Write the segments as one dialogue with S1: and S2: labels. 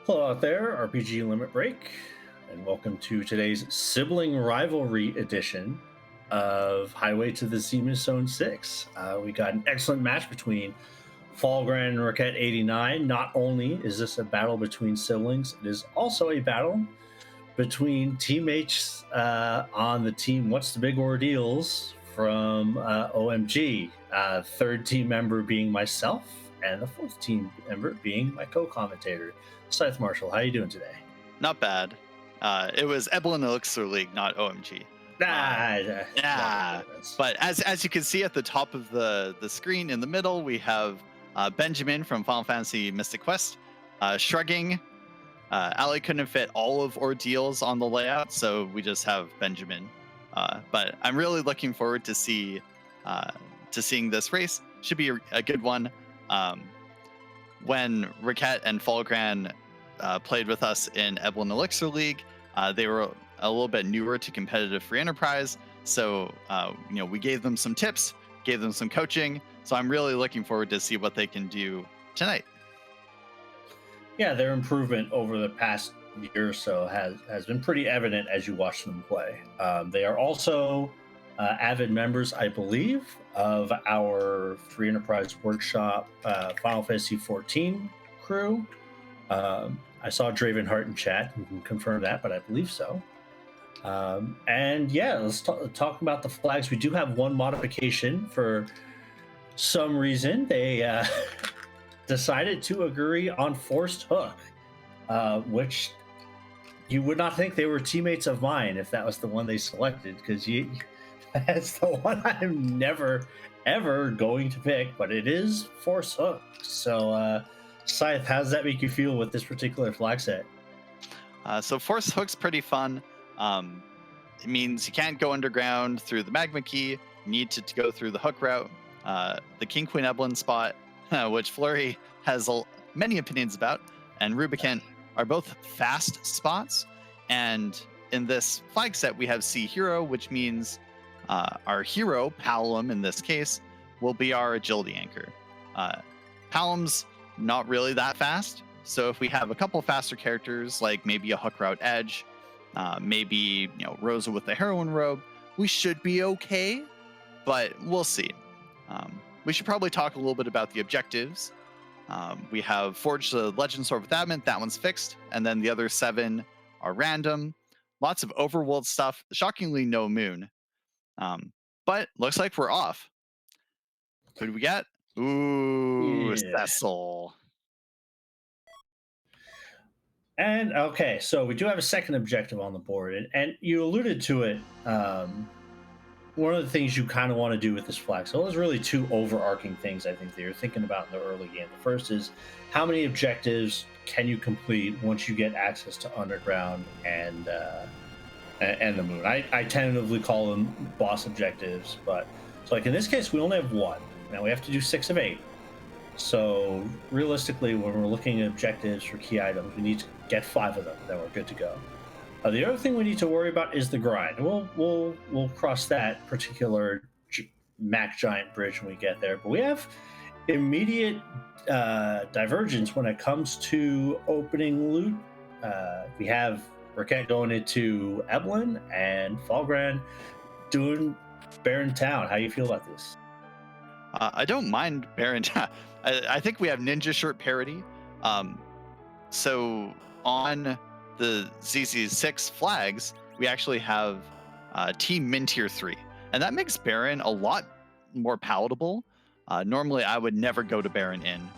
S1: Hello out there, RPG Limit Break, and welcome to today's sibling rivalry edition of Highway to the Zemus Zone 6. We got an excellent match between Falgran and Reket89. Not only is this a battle between siblings, it is also a battle between teammates on the team What's the Big Ordeals from OMG. Third team member being myself, and the fourth team member being my co-commentator, Scythe Marshall. How are you doing today?
S2: Not bad. It was Ebelin Elixir League, not OMG.
S1: Yeah.
S2: But as you can see at the top of the screen in the middle, we have Benjamin from Final Fantasy Mystic Quest shrugging. Ali couldn't fit all of Ordeals on the layout, so we just have Benjamin. But I'm really looking forward to seeing this race. Should be a good one. When Reket and Falgran played with us in Ebelin Elixir League, they were a little bit newer to competitive free enterprise, so we gave them some tips, gave them some coaching. So I'm really looking forward to see what they can do tonight.
S1: Yeah, their improvement over the past year or so has been pretty evident as you watch them play. They are also avid members, I believe, of our Free Enterprise Workshop Final Fantasy XIV crew. I saw Dravenheart in chat, who can confirm that, but I believe so. And yeah, let's talk about the flags. We do have one modification. For some reason, they decided to agree on Forced Hook, which you would not think they were teammates of mine if that was the one they selected, because that's the one I'm never, ever going to pick, but it is Force Hook. So, Scythe, how does that make you feel with this particular flag set?
S2: So Force Hook's pretty fun. It means you can't go underground through the Magma Key. You need to go through the Hook route. The King Queen Ebelin spot, which Flurry has many opinions about, and Rubicant are both fast spots. And in this flag set, we have Sea Hero, which means our hero, Palom in this case, will be our agility anchor. Palom's not really that fast, so if we have a couple faster characters, like maybe a Hook Route Edge, maybe Rosa with the Heroine Robe, we should be okay, but we'll see. We should probably talk a little bit about the objectives. We have Forge the Legend Sword with Adamant, that one's fixed, and then the other 7 are random. Lots of overworld stuff, shockingly no moon. But looks like we're off. Who do we get? Ooh,
S1: Yeah.
S2: Cecil.
S1: And okay, so we do have a second objective on the board, and you alluded to it. One of the things you kind of want to do with this flag, so there's really 2 overarching things I think that you're thinking about in the early game. The first is, how many objectives can you complete once you get access to Underground and the Moon? I tentatively call them boss objectives, but so like in this case, we only have 1. Now we have to do 6 of 8. So realistically, when we're looking at objectives for key items, we need to get 5 of them, then we're good to go. The other thing we need to worry about is the grind. We'll cross that particular Mac Giant bridge when we get there, but we have immediate divergence when it comes to opening loot. We have Reket going into Ebelin and Falgran doing Barren Town. How do you feel about this?
S2: I don't mind Barren Town. I think we have Ninja Shirt parity. So on the ZZ6 flags, we actually have Team Min Tier 3. And that makes Baron a lot more palatable. Normally, I would never go to Baron Inn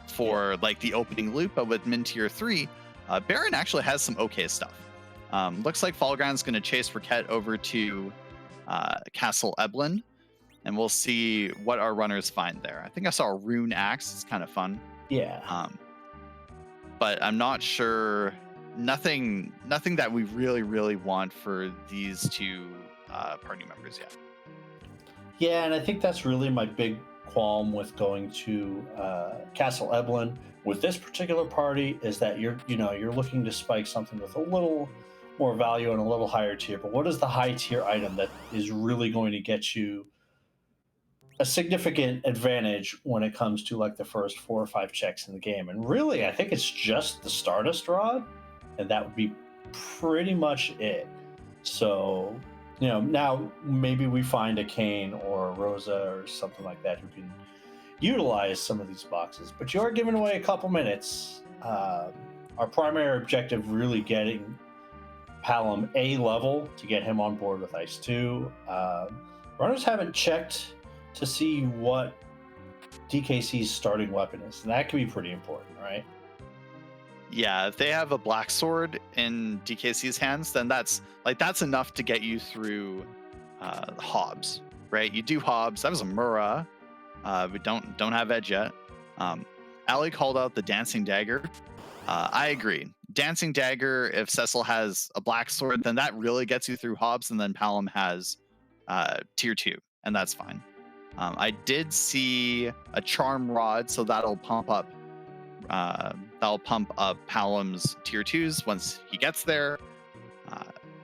S2: for like the opening loop, but with Min Tier 3, Baron actually has some okay stuff. Looks like Falgran's going to chase Reket over to Castle Ebelin, and we'll see what our runners find there. I think I saw a Rune Axe. It's kind of fun.
S1: Yeah.
S2: But I'm not sure. Nothing that we really want for these 2 party members yet.
S1: Yeah, and I think that's really my big qualm with going to Castle Ebelin with this particular party, is that you're looking to spike something with a little more value and a little higher tier. But what is the high tier item that is really going to get you a significant advantage when it comes to like the first 4 or 5 checks in the game. And really, I think it's just the Stardust Rod, and that would be pretty much it. So, now maybe we find a Kane or a Rosa or something like that who can utilize some of these boxes, but you are giving away a couple minutes. Our primary objective really getting Palom A level to get him on board with Ice 2. Runners haven't checked to see what DKC's starting weapon is, and that can be pretty important, right?
S2: Yeah, if they have a black sword in DKC's hands, then that's enough to get you through Hobbs, right? You do Hobbs. That was a Mura. We don't have Edge yet. Ali called out the Dancing Dagger. I agree. Dancing Dagger, if Cecil has a black sword, then that really gets you through Hobbs, and then Palom has tier 2, and that's fine. I did see a Charm Rod, so that'll pump up Palom's tier 2s once he gets there.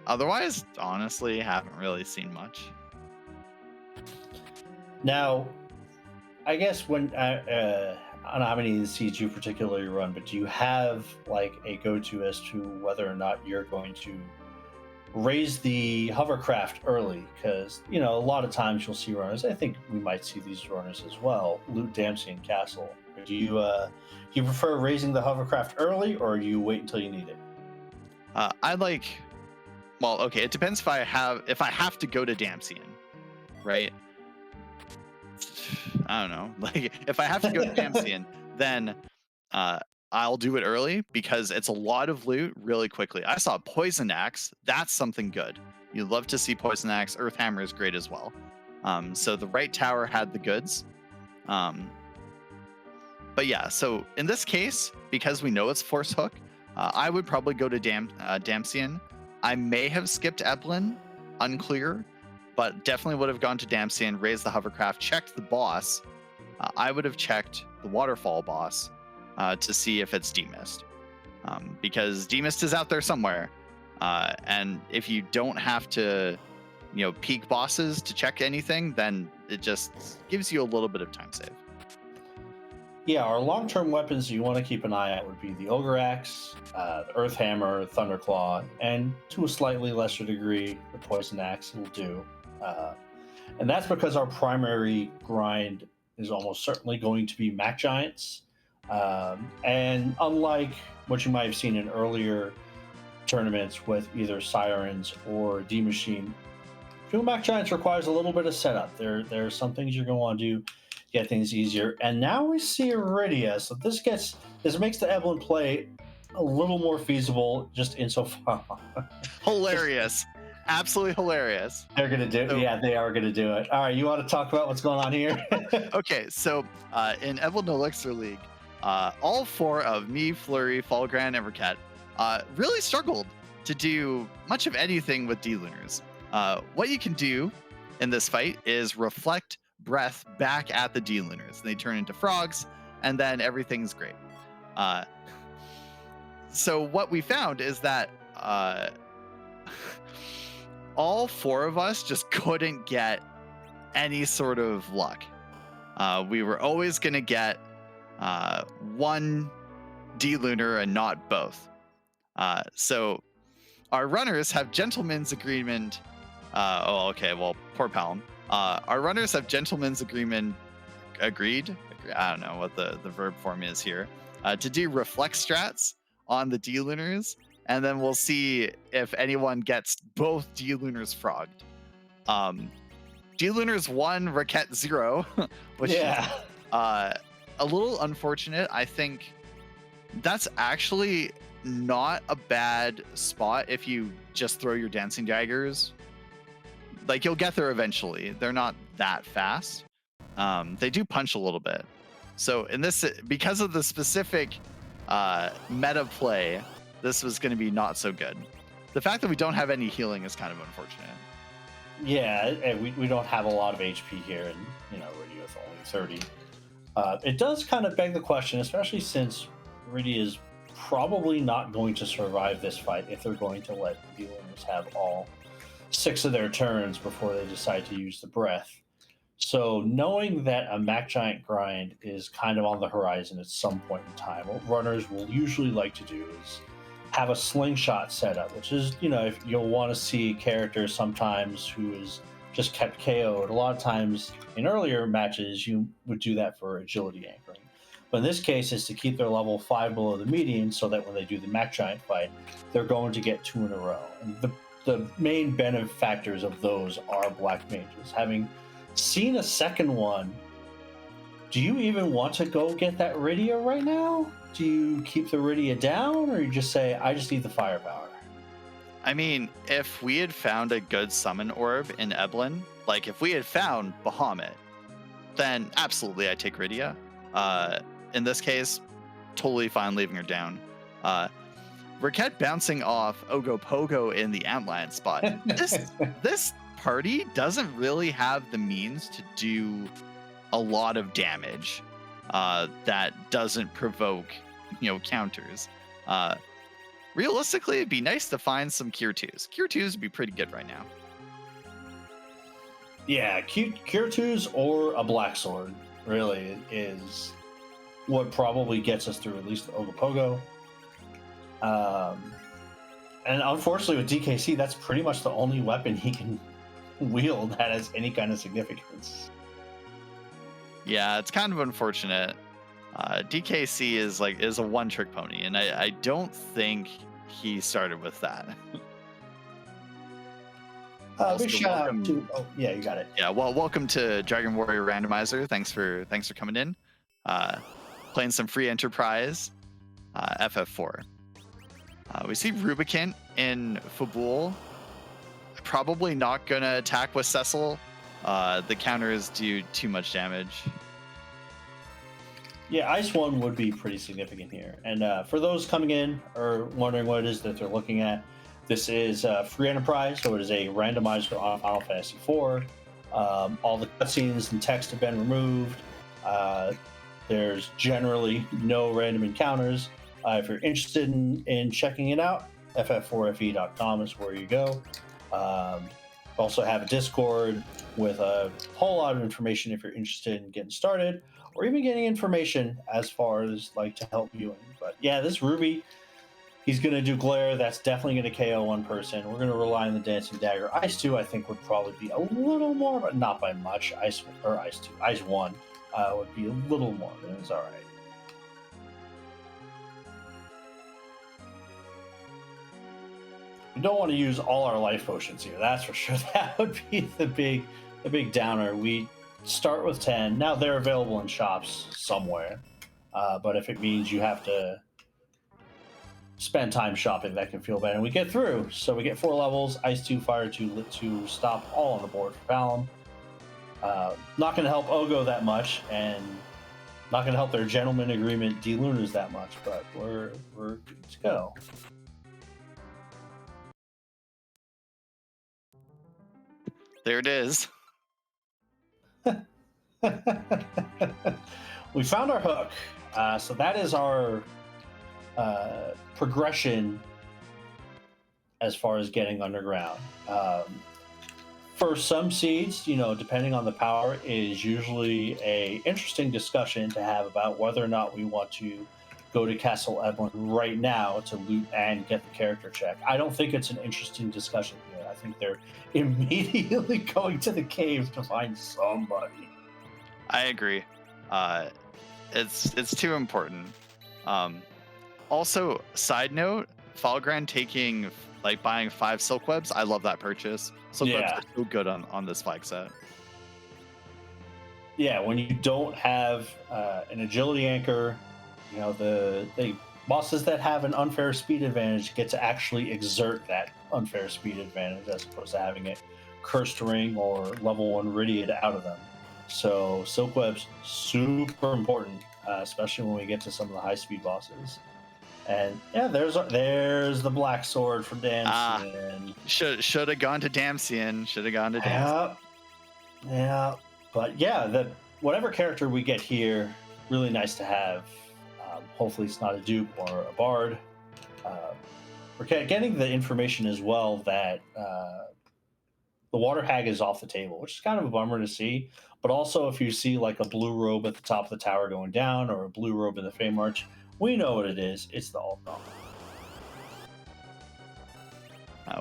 S2: Otherwise, honestly, haven't really seen much.
S1: Now, I guess when I don't know how many of the seeds you particularly run, but do you have like a go-to as to whether or not you're going to raise the hovercraft early? Because a lot of times you'll see runners. I think we might see these runners as well. Loot Damsian Castle. Do you prefer raising the hovercraft early, or do you wait until you need it?
S2: Well, okay, it depends if I have to go to Damsian, right? I don't know. Like, if I have to go to Damsian, then I'll do it early because it's a lot of loot really quickly. I saw Poison Axe. That's something good. You'd love to see Poison Axe. Earth Hammer is great as well. So the right tower had the goods. But yeah, so in this case, because we know it's Force Hook, I would probably go to Damsian. I may have skipped Eblin, unclear, but definitely would have gone to Damsian, raised the hovercraft, checked the boss. I would have checked the waterfall boss to see if it's demist, because demist is out there somewhere. And if you don't have to, peak bosses to check anything, then it just gives you a little bit of time save.
S1: Yeah, our long-term weapons you want to keep an eye out would be the Ogre Axe, the Earth Hammer, Thunderclaw, and to a slightly lesser degree, the Poison Axe will do. And that's because our primary grind is almost certainly going to be Mac Giants. And unlike what you might have seen in earlier tournaments with either Sirens or D-Machine, doing Mac Giants requires a little bit of setup. There are some things you're going to want to do, get things easier. And now we see Iridia, so this makes the Evelyn play a little more feasible, just insofar.
S2: Hilarious. Absolutely hilarious.
S1: They're gonna do it. Yeah, they are gonna do it. All right, you want to talk about what's going on here?
S2: Okay, so in Evelyn Elixir League, all 4 of me, Flurry, Falgran, and Reket really struggled to do much of anything with D-Lunars. What you can do in this fight is reflect breath back at the D-Lunars. They turn into frogs, and then everything's great. So what we found is that all 4 of us just couldn't get any sort of luck. We were always going to get one D-Lunar and not both. So our runners have gentleman's agreement. Poor Palom. Our runners have gentleman's agreement agreed. I don't know what the verb form is here. To do reflect strats on the D-Lunars, and then we'll see if anyone gets both D-Lunars frogged. D-Lunars 1, Reket 0, which is a little unfortunate. I think that's actually not a bad spot if you just throw your Dancing Daggers. Like, you'll get there eventually. They're not that fast. They do punch a little bit. So in this, because of the specific meta play, this was going to be not so good. The fact that we don't have any healing is kind of unfortunate.
S1: Yeah, we don't have a lot of HP here, and Iridia with only 30. It does kind of beg the question, especially since Iridia is probably not going to survive this fight if they're going to let the Lunars have all 6 of their turns before they decide to use the breath. So knowing that a Mac Giant grind is kind of on the horizon at some point in time, what runners will usually like to do is have a slingshot setup, which is, if you'll want to see characters sometimes who is just kept KO'd. A lot of times in earlier matches, you would do that for agility anchoring. But in this case, is to keep their level 5 below the median so that when they do the Mac Giant fight, they're going to get 2 in a row. And the main benefactors of those are Black Mages. Having seen a second one, do you even want to go get that Rydia right now? Do you keep the Rydia down, or you just say, I just need the firepower?
S2: I mean, if we had found a good summon orb in Eblin, like if we had found Bahamut, then absolutely I take Rydia. In this case, totally fine leaving her down. Reket bouncing off Ogopogo in the Antlion spot. This party doesn't really have the means to do a lot of damage that doesn't provoke, counters. Realistically, it'd be nice to find some Cure 2s. Cure 2s would be pretty good right now.
S1: Yeah, Cure 2s or a Black Sword really is what probably gets us through at least Ogopogo. And unfortunately with DKC, that's pretty much the only weapon he can wield that has any kind of significance.
S2: Yeah, it's kind of unfortunate. DKC is a one-trick pony, and I don't think he started with that.
S1: Big shout out to. Oh yeah, you got it.
S2: Yeah, well, welcome to Dragon Warrior Randomizer. Thanks for coming in. Playing some free Enterprise, FF4. We see Rubicant in Fabul. Probably not gonna attack with Cecil. The counters do too much damage.
S1: Yeah, Ice 1 would be pretty significant here. And for those coming in or wondering what it is that they're looking at, this is Free Enterprise, so it is a randomizer on Final Fantasy IV. All the cutscenes and text have been removed. There's generally no random encounters. If you're interested in checking it out, ff4fe.com is where you go. Also have a Discord with a whole lot of information if you're interested in getting started, or even getting information as far as to help you. But yeah, this Ruby, he's going to do Glare. That's definitely going to KO one person. We're going to rely on the Dancing Dagger. Ice 2, I think, would probably be a little more, but not by much. Ice 1 would be a little more, but it's all right. We don't want to use all our life potions here, that's for sure. That would be the big downer. We start with 10. Now they're available in shops somewhere, but if it means you have to spend time shopping, that can feel bad. And we get through, so we get 4 levels: Ice 2, Fire 2, Lit 2, Stop, all on the board for Balam. Not going to help Ogo that much, and not going to help their Gentleman Agreement D-Lunas that much, but we're good to go.
S2: There it is.
S1: We found our hook. So that is our progression as far as getting underground. For some seeds, depending on the power, is usually a interesting discussion to have about whether or not we want to go to Castle Eblin right now to loot and get the character check. I don't think it's an interesting discussion here. I think they're immediately going to the cave to find somebody.
S2: I agree. It's too important. Also, side note, Falgran buying 5 silk webs. I love that purchase. Silk webs are so good on this flag set.
S1: Yeah, when you don't have an agility anchor, the bosses that have an unfair speed advantage get to actually exert that unfair speed advantage as opposed to having it cursed ring or level 1 Rydia out of them. So silk webs, super important, especially when we get to some of the high speed bosses. And yeah, there's the Black Sword from Damsian.
S2: Should have gone to Damsian.
S1: Yeah, but yeah, whatever character we get here, really nice to have. Hopefully it's not a dupe or a bard. We're getting the information as well that the Water Hag is off the table, which is kind of a bummer to see. But also, if you see like a blue robe at the top of the tower going down, or a blue robe in the Fey March, we know what it is. It's the alt dog.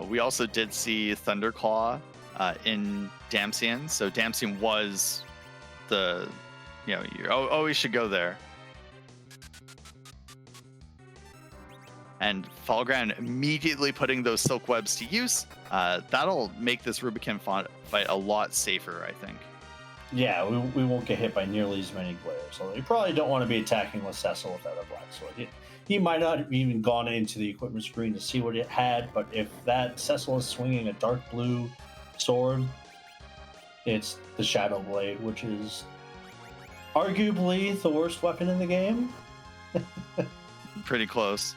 S2: We also did see Thunderclaw in Damcyan. So Damcyan was the, you always should go there. And Falgran immediately putting those silk webs to use. That'll make this Rubicon fight a lot safer, I think.
S1: Yeah, we won't get hit by nearly as many glares. So you probably don't want to be attacking with Cecil without a black sword. He might not have even gone into the equipment screen to see what it had, but if that Cecil is swinging a dark blue sword, it's the Shadow Blade, which is arguably the worst weapon in the game.
S2: Pretty close.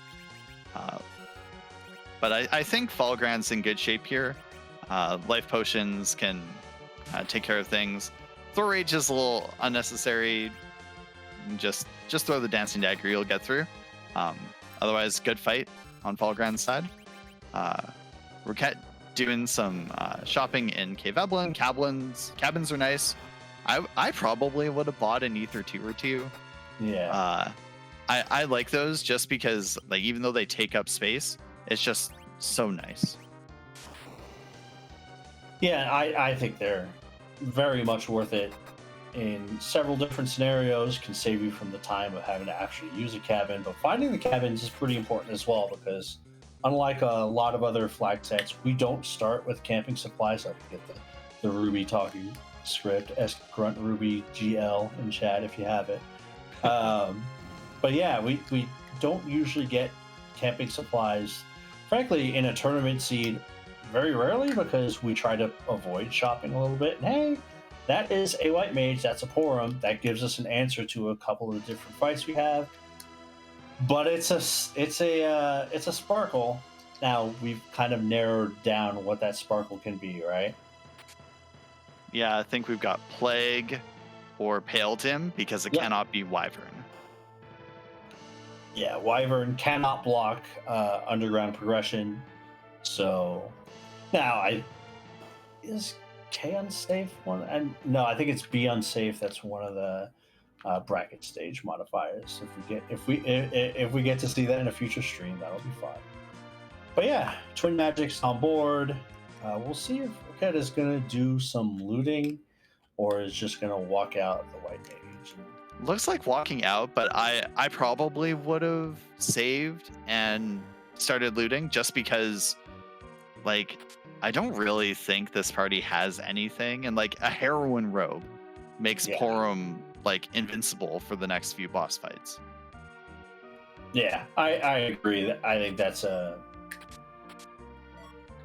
S2: But I think Falgran's in good shape here. Life potions can take care of things. Throw Rage is a little unnecessary. Just throw the Dancing Dagger, you'll get through. Otherwise, good fight on Falgran's side. Reket doing some shopping in Cave Eblin. Cabins are nice. I probably would have bought an Ether 2 or 2.
S1: Yeah.
S2: I like those just because, like, even though they take up space, it's just so nice.
S1: Yeah, I think they're very much worth it in several different scenarios. Can save you from the time of having to actually use a cabin, but finding the cabins is pretty important as well, because unlike a lot of other flag sets, we don't start with camping supplies. I get the Ruby talking script, Grunt Ruby GL in chat if you have it. But yeah, we don't usually get camping supplies, frankly, in a tournament seed very rarely, because we try to avoid shopping a little bit. And hey, that is a white mage, that's a Porum, that gives us an answer to a couple of different fights we have. But it's a sparkle. Now we've kind of narrowed down what that sparkle can be, right?
S2: Yeah, I think we've got Plague or Pale Dim, because it cannot be Wyvern.
S1: Yeah, Wyvern cannot block underground progression. So now is K unsafe one? And no, I think it's B unsafe. That's one of the bracket stage modifiers. If we get to see that in a future stream, that'll be fun. But yeah, Twin Magic's on board. We'll see if Reket is going to do some looting, or is just going to walk out the white mage.
S2: Looks like walking out, but I probably would have saved and started looting, just because, like, I don't really think this party has anything, and like a heroine robe makes Porum like invincible for the next few boss fights.
S1: Yeah, I agree. I think that's a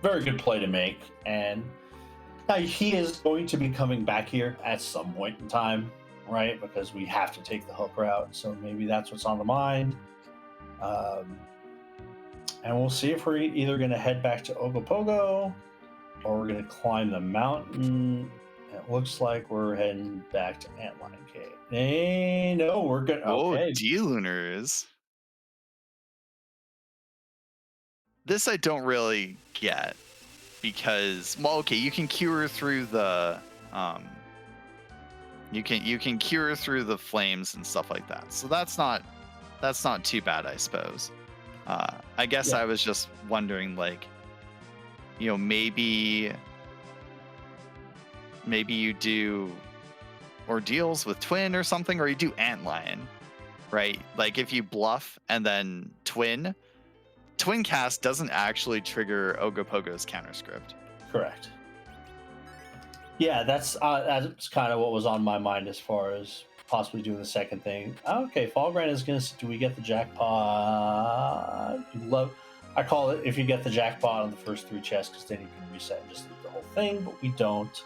S1: very good play to make, and he is going to be coming back here at some point in time, right? Because we have to take the hook route, so maybe that's what's on the mind. And we'll see if we're either going to head back to Ogopogo, or we're going to climb the mountain. It looks like we're heading back to Antlion Cave. Hey, no, we're good. Okay.
S2: Oh, D-Lunars. This I don't really get, because, well, okay, you can cure through the you can cure through the flames and stuff like that. So that's not too bad, I suppose. I guess I was just wondering, like, maybe you do ordeals with Twin or something, or you do Antlion, right? Like, if you bluff and then Twin cast doesn't actually trigger Ogopogo's counter script.
S1: Correct. Yeah, that's kind of what was on my mind as far as possibly doing the second thing. Okay, Falgran is going to... Do we get the jackpot? I call it if you get the jackpot on the first 3 chests, because then you can reset and just loot the whole thing, but we don't.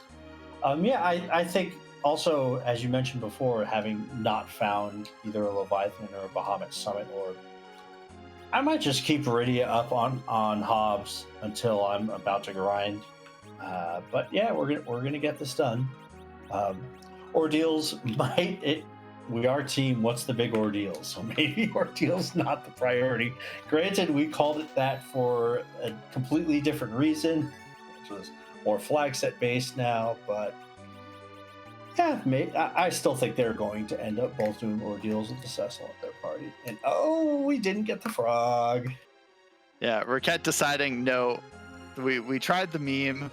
S1: I think also, as you mentioned before, having not found either a Leviathan or a Bahamut Summit Orb, I might just keep Iridia up on Hobbs until I'm about to grind. But yeah, we're gonna get this done. Ordeals we are team what's the big ordeal, so maybe Ordeal's not the priority. Granted, we called it that for a completely different reason, which was more flag set based now, but Yeah, I still think they're going to end up both doing ordeals with the Cecil at their party. And oh, we didn't get the frog.
S2: Yeah, Reket deciding no, we tried the meme,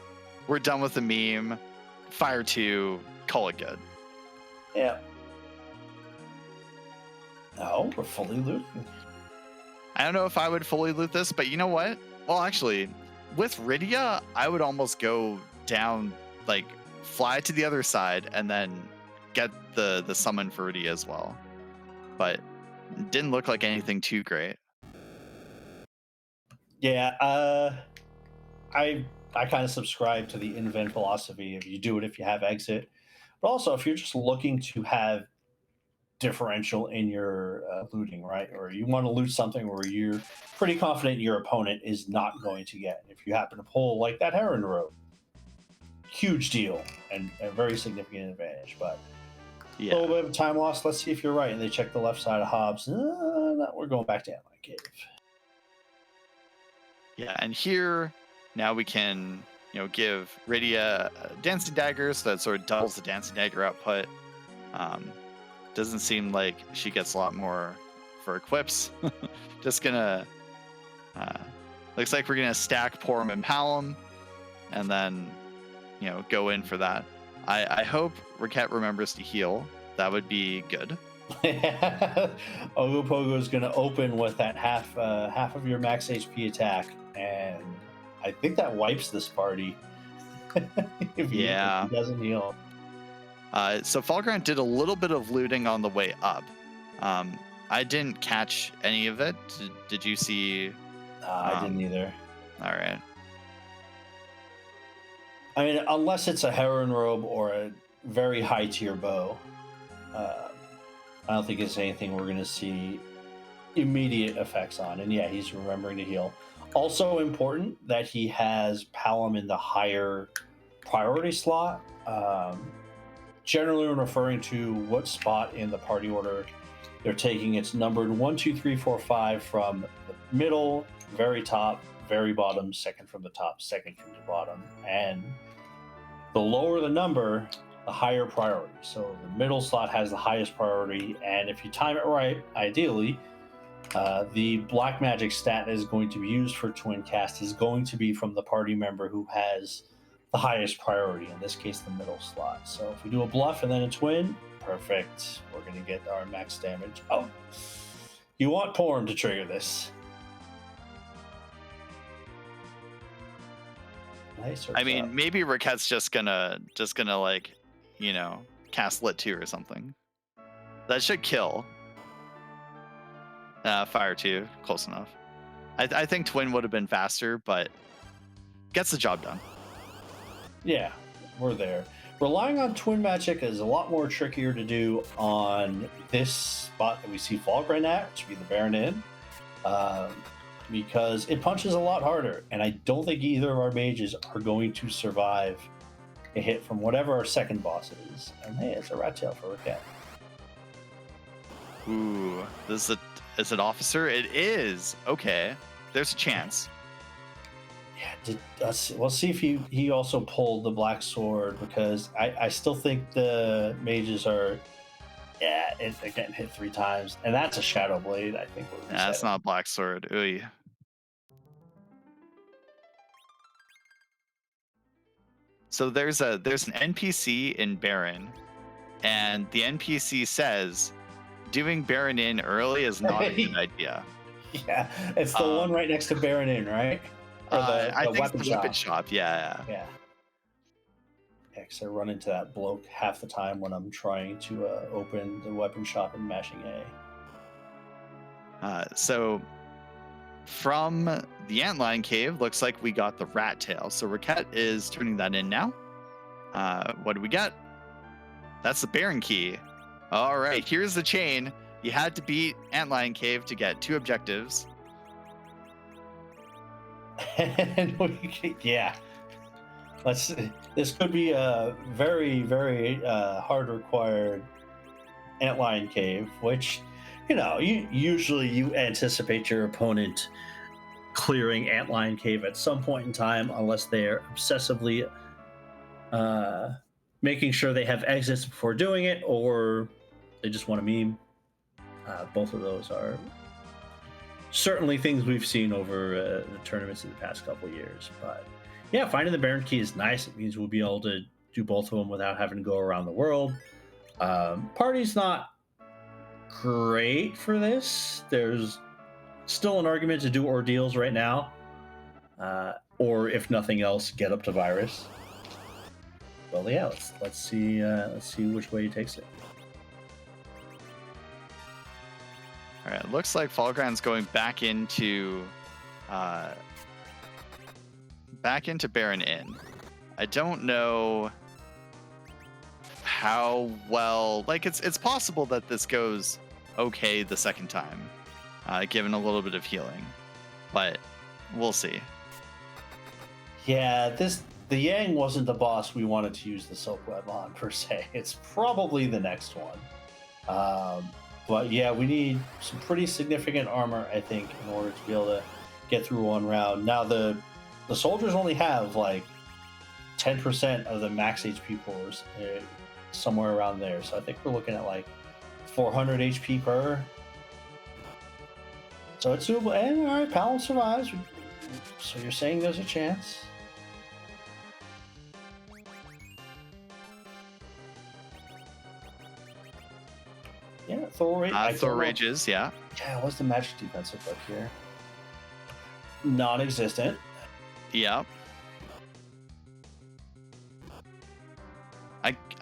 S2: we're done with the meme. Fire 2, call it good.
S1: Yeah. No, we're fully looting.
S2: I don't know if I would fully loot this, but you know what? Well, actually, with Rydia, I would almost go down, like fly to the other side and then get the summon for Rydia as well. But it didn't look like anything too great.
S1: Yeah, I kind of subscribe to the invent philosophy of you do it if you have exit, but also if you're just looking to have differential in your looting, right? Or you want to loot something where you're pretty confident your opponent is not going to get. If you happen to pull like that Heron Road, huge deal and a very significant advantage. But
S2: Yeah.
S1: a little bit of time loss. Let's see if you're right. And they check the left side of Hobbs. No, we're going back to Antlion Cave.
S2: Yeah, and here now we can, give Rydia dancing daggers, so that sort of doubles the dancing dagger output. Doesn't seem like she gets a lot more for equips. Just gonna looks like we're gonna stack Porum and Palom, and then go in for that. I hope Reket remembers to heal. That would be good.
S1: Ogopogo is going to open with that half of your max HP attack, and I think that wipes this party. if he doesn't heal.
S2: So Falgran did a little bit of looting on the way up. I didn't catch any of it. Did you see?
S1: I didn't either.
S2: All right.
S1: I mean, unless it's a Heron Robe or a very high tier bow, I don't think it's anything we're going to see immediate effects on. And yeah, he's remembering to heal. Also important that he has Palom in the higher priority slot. Generally, when referring to what spot in the party order they're taking, it's numbered 1, 2, 3, 4, 5 from the middle, very top, very bottom, second from the top, second from the bottom. And the lower the number, the higher priority. So the middle slot has the highest priority, and if you time it right, ideally, the black magic stat that is going to be used for twin cast is going to be from the party member who has the highest priority, in this case the middle slot. So if we do a bluff and then a twin, perfect. We're going to get our max damage. Oh, you want Porum to trigger this. Nice.
S2: I mean, maybe Riket's just gonna like, cast Lit 2 or something. That should kill. Fire 2, close enough. I think Twin would have been faster, but gets the job done.
S1: Yeah, we're there. Relying on Twin magic is a lot more trickier to do on this spot that we see Falgran at, which would be the Baron Inn, because it punches a lot harder, and I don't think either of our mages are going to survive a hit from whatever our second boss is. And hey, it's a rat tail for Reket.
S2: Ooh, is it officer? It is. Okay, there's a chance.
S1: Yeah, we'll see if he also pulled the black sword, because I still think the mages are. Yeah, they're getting hit 3 times, and that's a shadow blade. I think.
S2: That's not black sword. Ooh. So there's an NPC in Baron, and the NPC says, doing Baron Inn early is not a good idea.
S1: Yeah, it's the one right next to Baron Inn, right? Or
S2: I think it's the weapon shop. Yeah.
S1: Yeah, because I run into that bloke half the time when I'm trying to open the weapon shop and mashing A.
S2: So from the Antlion Cave, looks like we got the rat tail. So Reket is turning that in now. What do we get? That's the Baron key. All right, here's the chain. You had to beat Antlion Cave to get 2 objectives.
S1: And this could be a very, very hard required Antlion Cave, which, usually you anticipate your opponent clearing Antlion Cave at some point in time, unless they're obsessively making sure they have exits before doing it, or they just want to meme. Both of those are certainly things we've seen over the tournaments in the past couple of years. But yeah, finding the Baron Key is nice. It means we'll be able to do both of them without having to go around the world. Party's not great for this. There's still an argument to do ordeals right now, or if nothing else, get up to virus. Well, yeah, let's see which way he takes it.
S2: All right, it looks like Falgran's going back into Baron Inn. I don't know how well. Like, it's possible that this goes okay the second time, given a little bit of healing, but we'll see.
S1: Yeah, the Yang wasn't the boss we wanted to use the Silk Web on per se. It's probably the next one. But yeah, we need some pretty significant armor, I think, in order to be able to get through one round. Now, the soldiers only have like 10% of the max HP cores, somewhere around there. So I think we're looking at like 400 HP per. So it's doable. And all right, Palom survives. So you're saying there's a chance? Yeah, Thor
S2: Rages, yeah.
S1: Yeah, what's the magic defense look like here? Non-existent.
S2: Yeah.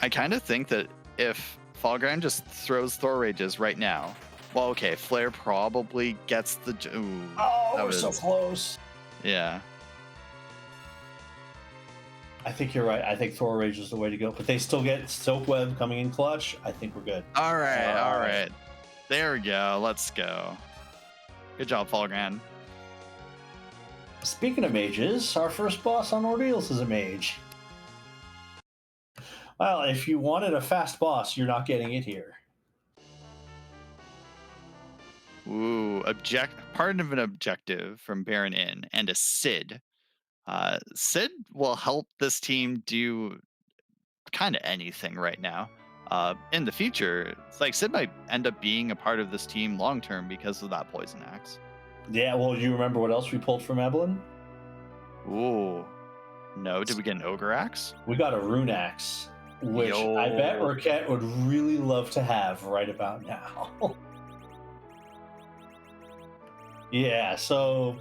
S2: I kind of think that if Falgran just throws Thor Rages right now, well, okay, Flare probably gets the. Ooh,
S1: we're so close.
S2: Yeah.
S1: I think you're right. I think Thor Rage is the way to go, but they still get Silk Web coming in clutch. I think we're good.
S2: All right. There we go. Let's go. Good job, Falgran.
S1: Speaking of mages, our first boss on Ordeals is a mage. Well, if you wanted a fast boss, you're not getting it here.
S2: Ooh, part of an objective from Baron Inn and a Sid. Sid will help this team do kind of anything right now. In the future, it's like Sid might end up being a part of this team long term because of that poison axe.
S1: Yeah, well, you remember what else we pulled from Evelyn?
S2: Ooh, no, did we get an ogre axe?
S1: We got a rune axe, which I bet Reket would really love to have right about now. Yeah, so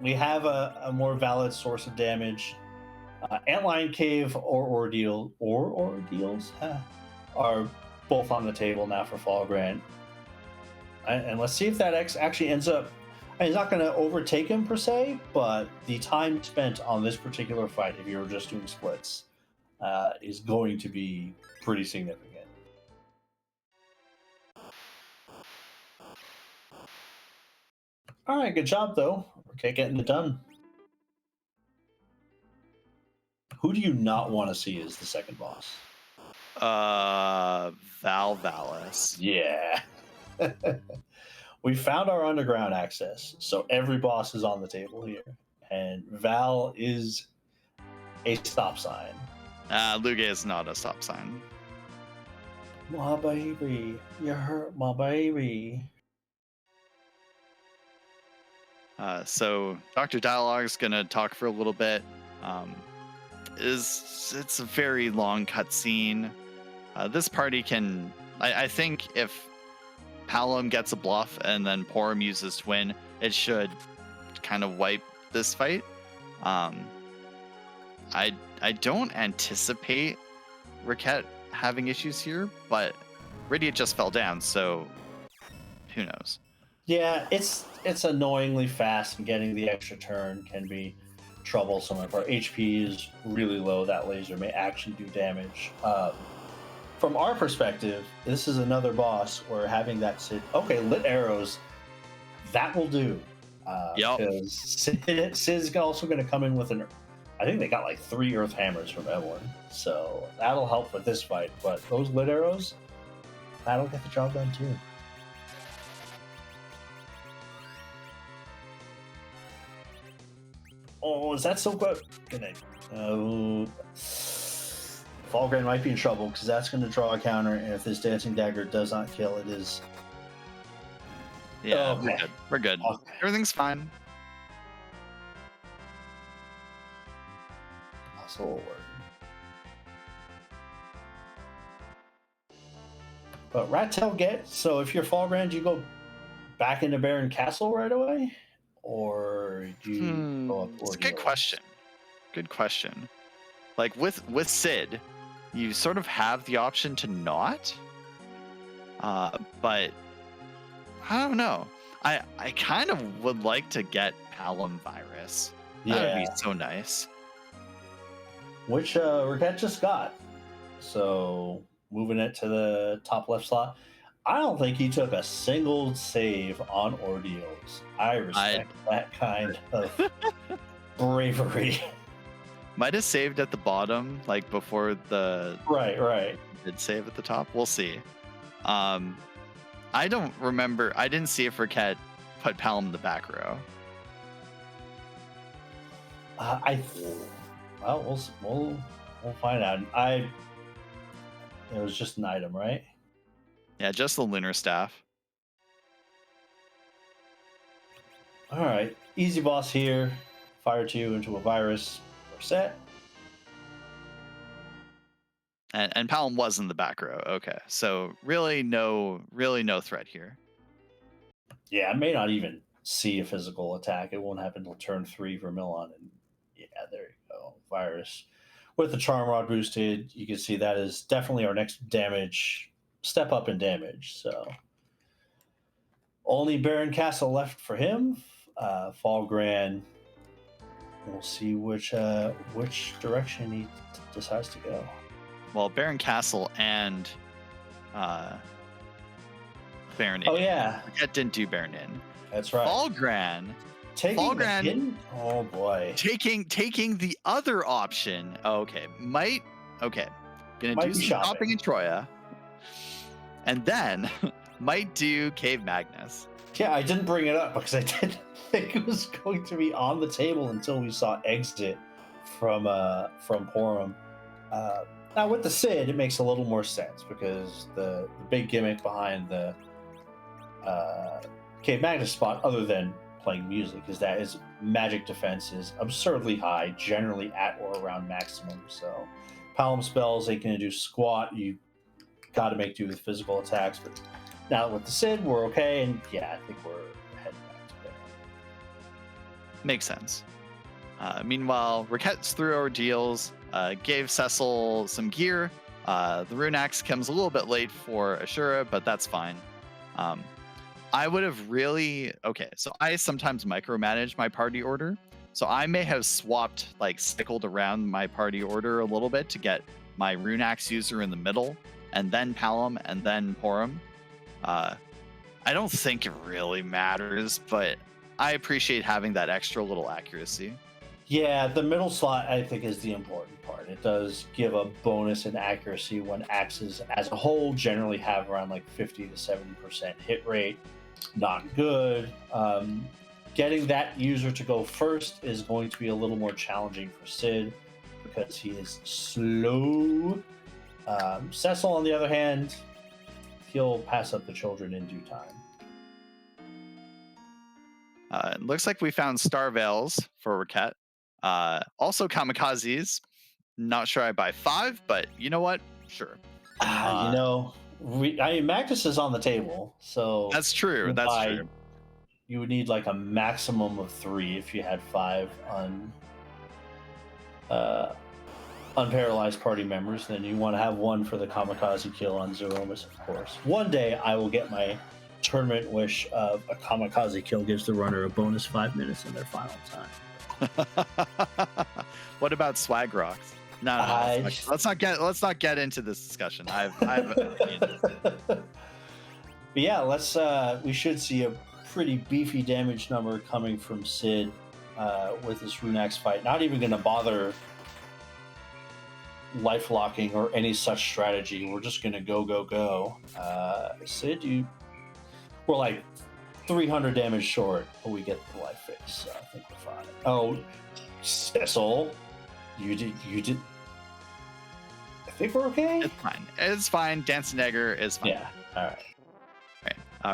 S1: we have a more valid source of damage. Antlion Cave or Ordeal or Ordeals are both on the table now for Falgran. And let's see if that X actually ends up. He's not going to overtake him per se, but the time spent on this particular fight, if you were just doing splits, is going to be pretty significant. All right, good job though. Okay, getting it done. Who do you not want to see as the second boss?
S2: Valvalis.
S1: Yeah. We found our underground access, so every boss is on the table here, and Val is a stop sign.
S2: Luge is not a stop sign.
S1: My baby, you hurt my baby.
S2: So Dr. Dialogue is gonna talk for a little bit. It's a very long cutscene. This party can, I think, if Palom gets a bluff and then Porum uses Twin, it should kind of wipe this fight. I don't anticipate Reket having issues here, but Radiant just fell down, so who knows?
S1: Yeah, it's annoyingly fast, and getting the extra turn can be troublesome. If our HP is really low, that laser may actually do damage. From our perspective, this is another boss where having that lit arrows, that will do. Because Sid's also going to come in with I think they got like 3 Earth Hammers from Evelyn, so that'll help with this fight. But those lit arrows, that'll get the job done too. Oh, is that so good? Good night. Falgran might be in trouble because that's going to draw a counter, and if this Dancing Dagger does not kill, it is.
S2: Yeah,
S1: Okay.
S2: we're good.
S1: Okay.
S2: Everything's fine.
S1: Also a word. But Rat Tail get, so if you're Falgran, do you go back into Baron Castle right away? Or do you go up
S2: It's a
S1: Ordeal?
S2: good question. Good question. Like with Sid, you sort of have the option to not. But I don't know. I kind of would like to get Palom Virus. That would be so nice.
S1: Which Reket just got. So moving it to the top left slot. I don't think he took a single save on Ordeals. I respect that kind of bravery.
S2: Might have saved at the bottom, like before the
S1: Right.
S2: did save at the top. We'll see. I don't remember. I didn't see if Reket put Palom in the back row.
S1: Well, we'll find out. It was just an item, right?
S2: Yeah, just the lunar staff.
S1: All right, easy boss here. Fire 2 into a virus. We're set.
S2: And Palom was in the back row. Okay, so really no threat here.
S1: Yeah, I may not even see a physical attack. It won't happen until turn 3 for Milan. And yeah, there you go. Virus. With the Charm Rod boosted, you can see that is definitely our next damage, step up in damage. So only Baron Castle left for him. Falgran. We'll see which direction he decides to go.
S2: Well, Baron Castle and Baron Inn.
S1: Oh yeah,
S2: Reket didn't do Baron Inn.
S1: That's right.
S2: Falgran.
S1: Oh boy.
S2: Taking the other option. Okay. Gonna do some shopping in Troya. And then might do Cave Magnus.
S1: Yeah, I didn't bring it up because I didn't think it was going to be on the table until we saw exit from Porum. Now with the Sid, it makes a little more sense because the big gimmick behind the Cave Magnus spot, other than playing music, is that his magic defense is absurdly high, generally at or around maximum. So Palom spells, they can do squat. You got to make do with physical attacks. But now with the Sid, we're okay, and yeah, I think we're heading back to there.
S2: Makes sense. Meanwhile, Riket's through Ordeals, gave Cecil some gear. The Rune Axe comes a little bit late for Ashura, but that's fine. I would have so I sometimes micromanage my party order. So I may have cycled around my party order a little bit to get my Rune Axe user in the middle, and then Palom, and then Porum. I don't think it really matters, but I appreciate having that extra little accuracy.
S1: Yeah, the middle slot, I think, is the important part. It does give a bonus in accuracy when axes as a whole generally have around like 50 to 70% hit rate. Not good. Getting that user to go first is going to be a little more challenging for Sid because he is slow. Cecil, on the other hand, he'll pass up the children in due time.
S2: It looks like we found Star Veils for Reket. Also Kamikazes. Not sure I buy 5, but you know what? Sure.
S1: Magnus is on the table, so
S2: that's true. True.
S1: You would need like a maximum of 3 if you had 5 unparalyzed party members. Then you want to have 1 for the kamikaze kill on Zemus, of course. One day I will get my tournament wish of a kamikaze kill gives the runner a bonus 5 minutes in their final time.
S2: What about swag rocks? No. Let's not get into this discussion. I have an opinion.
S1: But yeah, we should see a pretty beefy damage number coming from Sid with this Rune Axe fight. Not even going to bother life locking or any such strategy. We're just going to go. Sid, we're like 300 damage short, but we get the life face, so I think we're fine. Oh, Cecil, you did. think we're okay.
S2: It's fine. It's fine. Dancing Dagger is fine.
S1: Yeah. All right.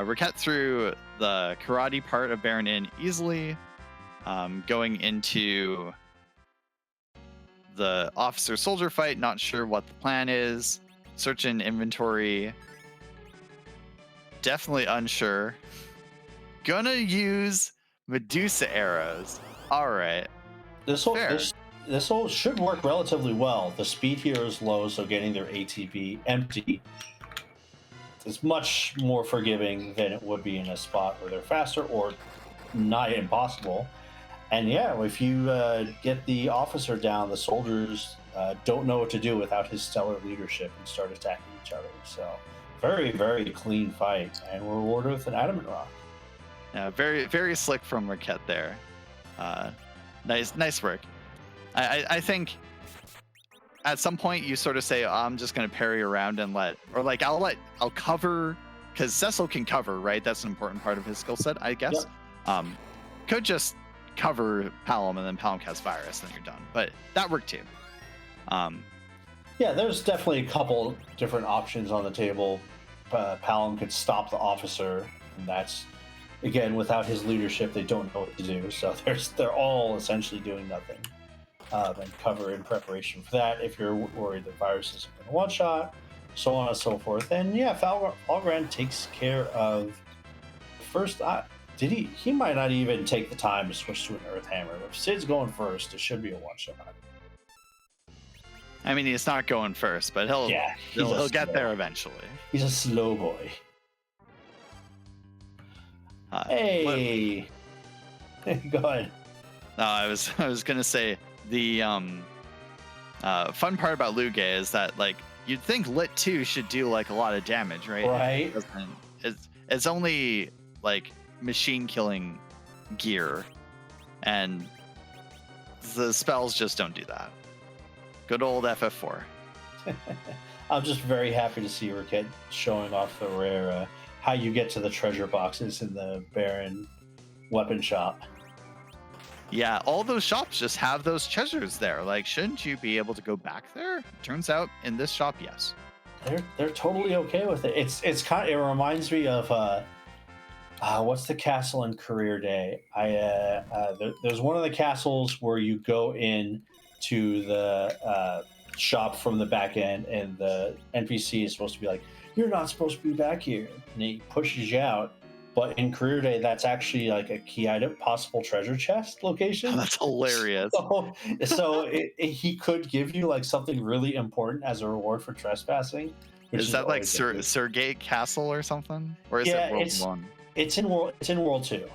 S2: Reket through the karate part of Baron Inn easily, going into the officer-soldier fight, not sure what the plan is. Searching inventory, definitely unsure. Gonna use Medusa arrows. All right.
S1: This whole should work relatively well. The speed here is low, so getting their ATB empty is much more forgiving than it would be in a spot where they're faster or not impossible. And yeah, if you get the officer down, the soldiers don't know what to do without his stellar leadership and start attacking each other. So very, very clean fight, and we're rewarded with an adamant rock.
S2: Very, very slick from Reket there. Nice work. I think at some point you sort of say, oh, I'm just going to parry around and I'll cover, because Cecil can cover, right? That's an important part of his skill set, I guess. Yep. Could just cover Palom and then Palom casts Virus, and then you're done. But that worked too.
S1: Yeah, there's definitely a couple different options on the table. Palom could stop the officer, and that's, again, without his leadership, they don't know what to do. So they're all essentially doing nothing. Then cover in preparation for that if you're worried that Virus isn't going to one-shot, so on and so forth. And yeah, Falgran takes care of the first. He might not even take the time to switch to an Earth Hammer. If Sid's going first, it should be a one-shot.
S2: I mean, he's not going first, but he'll get there eventually.
S1: He's a slow boy. Hey, go ahead.
S2: No, I was gonna say the fun part about Luge is that you'd think Lit 2 should do a lot of damage, right?
S1: Right.
S2: It's only machine killing gear, and the spells just don't do that. Good old FF4.
S1: I'm just very happy to see Reket showing off the rare how you get to the treasure boxes in the Baron weapon shop.
S2: Yeah, all those shops just have those treasures there. Shouldn't you be able to go back there? Turns out in this shop, yes.
S1: They're totally okay with it. It's kind of, it reminds me of what's the castle in Career Day? There's one of the castles where you go in to the shop from the back end, and the NPC is supposed to be like, "You're not supposed to be back here," and he pushes you out. But in Career Day, that's actually a key item, possible treasure chest location.
S2: Oh, that's hilarious.
S1: So he could give you something really important as a reward for trespassing.
S2: Is that Sergate Castle or something? Or is it World 1?
S1: It's in World 2. It's in World 2.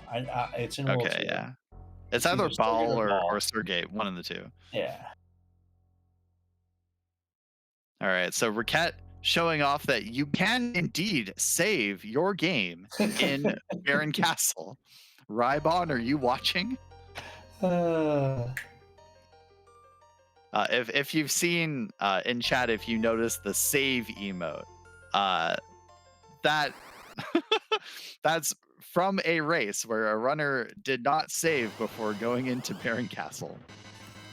S2: Okay, yeah. It's either Baal or Sergate, one of the two.
S1: Yeah.
S2: All right, so Reket showing off that you can indeed save your game in Baron Castle. Rybon, are you watching? If you've seen in chat, if you notice the save emote, that's from a race where a runner did not save before going into Baron Castle.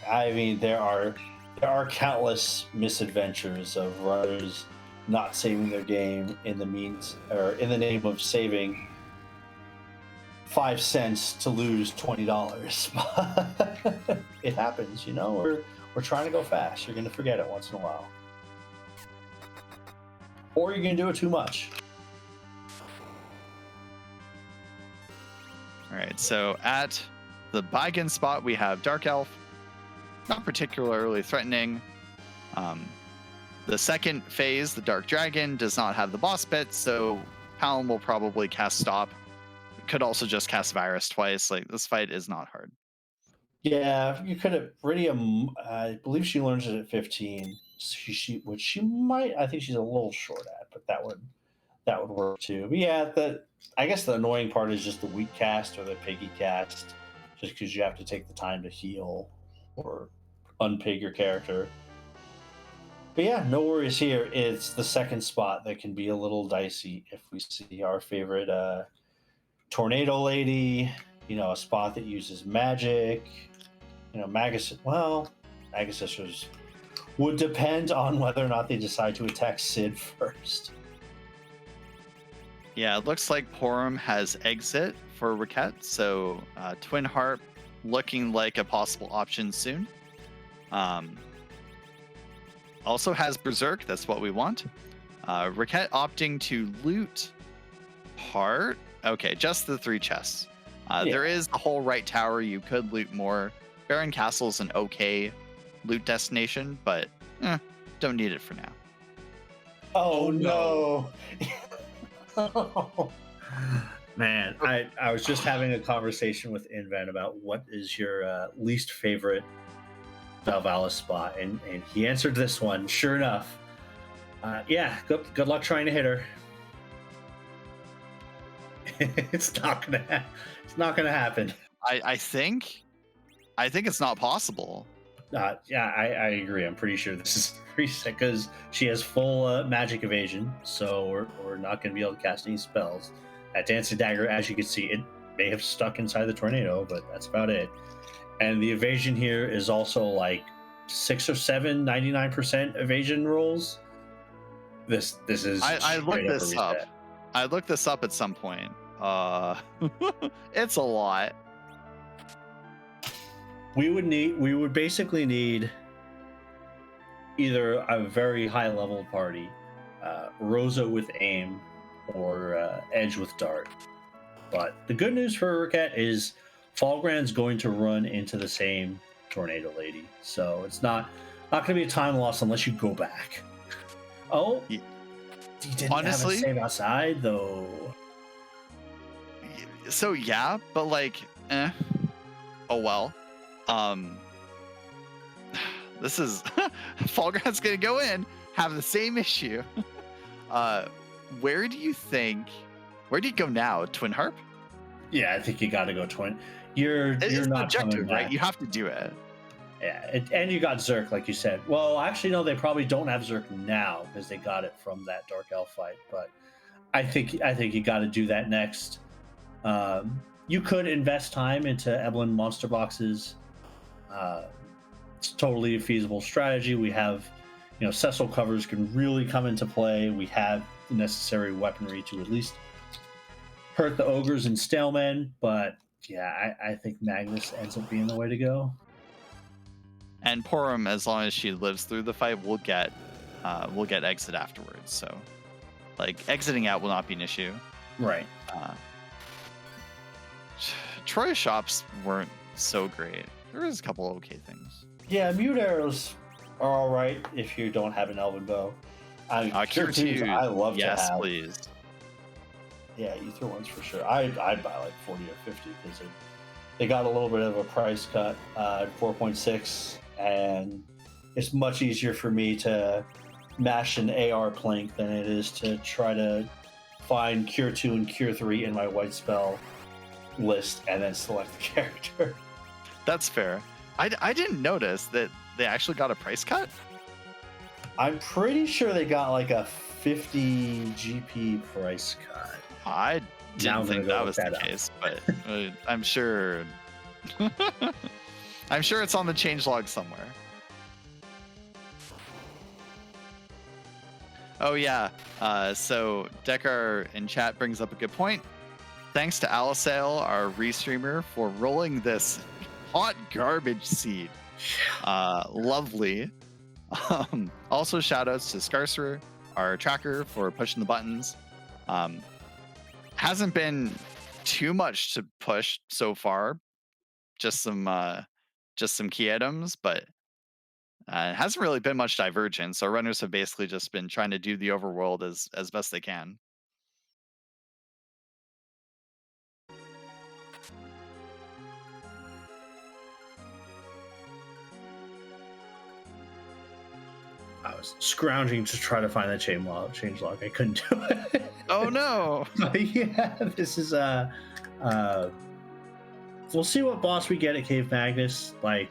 S1: I mean, there are countless misadventures of runners not saving their game in the name of saving 5 cents to lose $20. It happens, we're trying to go fast. You're going to forget it once in a while, or you're going to do it too much.
S2: All right, so at the Baigen spot, we have Dark Elf, not particularly threatening. The second phase, the Dark Dragon, does not have the boss bit, so Palom will probably cast Stop. Could also just cast Virus twice. This fight is not hard.
S1: Yeah, you could have Iridium. I believe she learns it at 15. Which she might. I think she's a little short at, but that would work too. But yeah, I guess the annoying part is just the weak cast or the piggy cast, just because you have to take the time to heal or unpig your character. But yeah, no worries here. It's the second spot that can be a little dicey if we see our favorite Tornado Lady, a spot that uses magic. Magus. Well, Magus was would depend on whether or not they decide to attack Sid first.
S2: Yeah, it looks like Porum has exit for Reket, so Twin Harp looking like a possible option soon. Also has Berserk, that's what we want. Reket opting to loot part. Okay, just the 3 chests. There is the whole right tower. You could loot more. Baron Castle's an okay loot destination, but don't need it for now.
S1: Oh no. Man, I was just having a conversation with Invan about what is your least favorite Valvalis spot, and he answered this one. Sure enough, good luck trying to hit her. It's not gonna happen.
S2: I think it's not possible.
S1: I agree. I'm pretty sure this is reset because she has full magic evasion, so we're not going to be able to cast any spells. That dancing dagger, as you can see, it may have stuck inside the tornado, but that's about it. And the evasion here is also like 6 or 7 99% evasion rolls. This is.
S2: I looked this up. I looked this up at some point. It's a lot.
S1: We would basically need either a very high level party, Rosa with aim, or Edge with dart. But the good news for Reket is Falgran's going to run into the same tornado lady, so it's not going to be a time loss unless you go back. Oh, he didn't
S2: honestly
S1: have a save outside though.
S2: So yeah, but like, oh well. This is Falgran's gonna go in, have the same issue. Where do you go now? Twin Harp?
S1: Yeah, I think you got to go twin. You're not
S2: objective,
S1: coming
S2: right?
S1: back.
S2: You have to do it.
S1: Yeah, and you got Zerk, like you said. Well, actually, no, they probably don't have Zerk now because they got it from that Dark Elf fight. But I think you got to do that next. You could invest time into Evelyn monster boxes. It's totally a feasible strategy. We have, Cecil covers can really come into play. We have the necessary weaponry to at least hurt the ogres and stalemen. But yeah, I think Magnus ends up being the way to go.
S2: And Porum, as long as she lives through the fight, we'll get exit afterwards. So, like, exiting out will not be an issue.
S1: Right.
S2: Troy shops weren't so great. There was a couple okay things.
S1: Yeah, mute arrows are all right if you don't have an elven bow.
S2: Cure 2,
S1: I love to have.
S2: Yes, please.
S1: Yeah, ether ones for sure. I'd buy like 40 or 50 because they got a little bit of a price cut at 4.6, and it's much easier for me to mash an AR plank than it is to try to find Cure 2 and Cure 3 in my white spell list and then select the character.
S2: That's fair. I didn't notice that they actually got a price cut.
S1: I'm pretty sure they got like a 50 GP price cut.
S2: I didn't think that was the case, but I'm sure. I'm sure it's on the changelog somewhere. Oh yeah. So Dekar in chat brings up a good point. Thanks to Alisale, our restreamer, for rolling this hot garbage seed. Lovely. Also, shout outs to Scarcerer, our tracker, for pushing the buttons. Hasn't been too much to push so far. Just some key items, but it hasn't really been much divergence. Our runners have basically just been trying to do the overworld as best they can.
S1: I was scrounging to try to find that changelog. I couldn't do it.
S2: Oh no!
S1: Yeah, this is we'll see what boss we get at Cave Magnus. Like,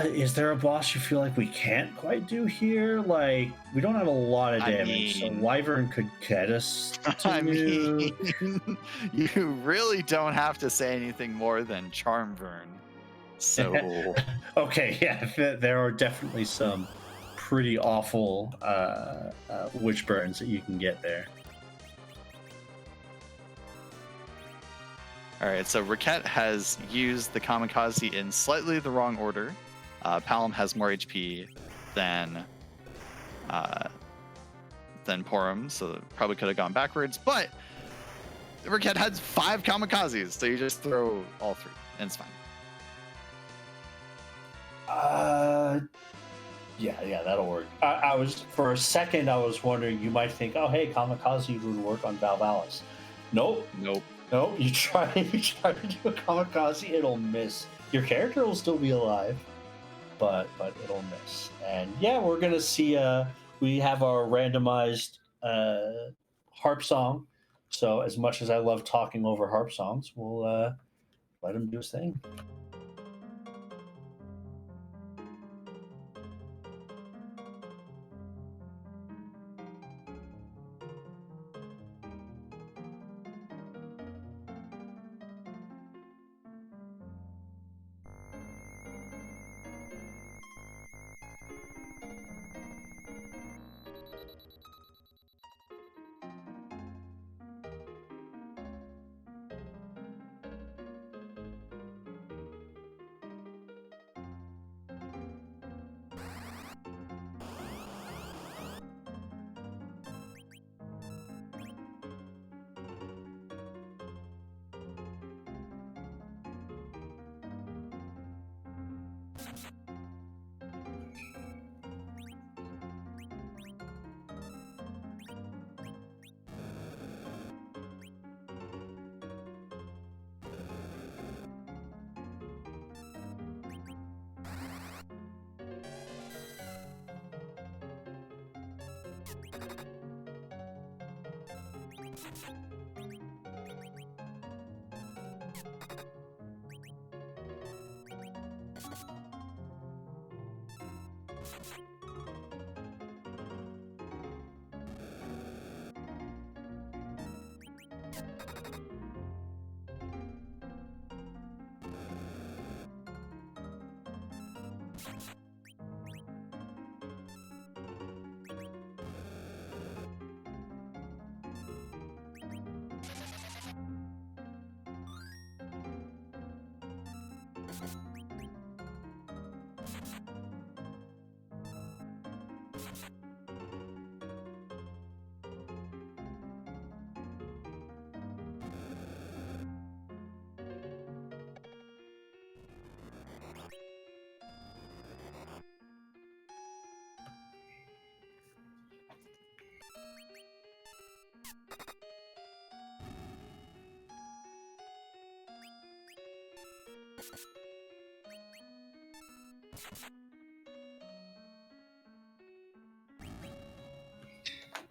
S1: is there a boss you feel like we can't quite do here? Like, we don't have a lot of damage, so Wyvern could get us to
S2: you really don't have to say anything more than Charmvern. So
S1: Okay, yeah, there are definitely some pretty awful witch burns that you can get there.
S2: all right, so Reket has used the kamikaze in slightly the wrong order. Palom has more HP than Porum, so probably could have gone backwards. But Reket has 5 kamikazes, so you just throw all 3, and it's fine.
S1: Yeah, that'll work. I was for a second I was wondering, you might think, oh hey, kamikaze would work on Valvalis. Nope. You try to do a kamikaze, it'll miss. Your character will still be alive, but it'll miss. And yeah, we're gonna see. We have our randomized harp song. So as much as I love talking over harp songs, we'll let him do his thing.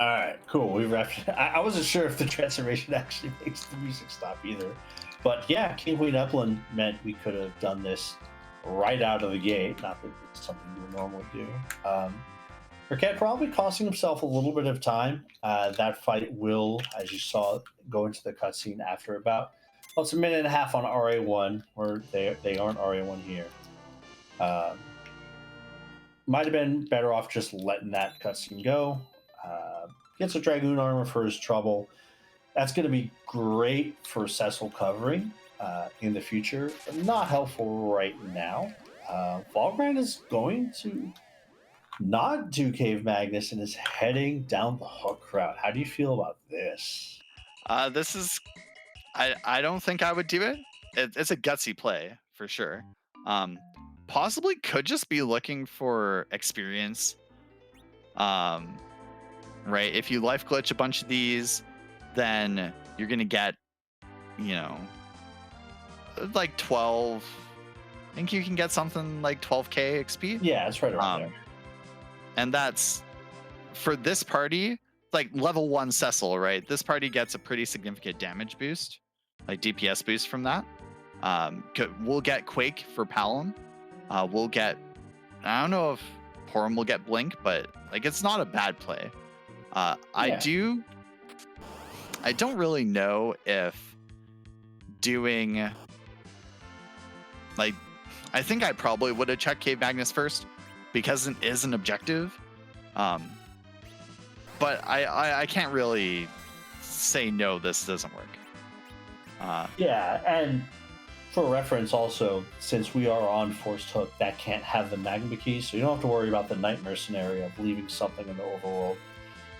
S1: All right, cool. We wrapped it. I wasn't sure if the transformation actually makes the music stop either. But yeah, King Queen Upland meant we could have done this right out of the gate. Not that it's something you would normally do. Reket probably costing himself a little bit of time. That fight will, as you saw, go into the cutscene after about, well, it's a minute and a half on RA1, where they aren't RA1 here. Might have been better off just letting that cutscene go. Gets a Dragoon armor for his trouble. That's going to be great for Cecil covering in the future, but not helpful right now. Falgran is going to not do Cave Magnus and is heading down the hook route. How do you feel about this?
S2: This is, I don't think I would do it. It's a gutsy play for sure. Possibly could just be looking for experience. Right, if you life glitch a bunch of these, then you're gonna get, like 12. I think you can get something like 12k XP.
S1: Yeah, it's right around there.
S2: And that's for this party, like level 1 Cecil, right? This party gets a pretty significant damage boost, like DPS boost from that. We'll get Quake for Palom. We'll get, I don't know if Porum will get Blink, but like it's not a bad play.
S1: Yeah.
S2: I don't really know if doing, like, I think I probably would have checked Cave Magnus first because it is an objective. But I can't really say no, this doesn't work.
S1: Yeah, and for reference also, since we are on Forced Hook, that can't have the Magma Key, so you don't have to worry about the nightmare scenario of leaving something in the overworld,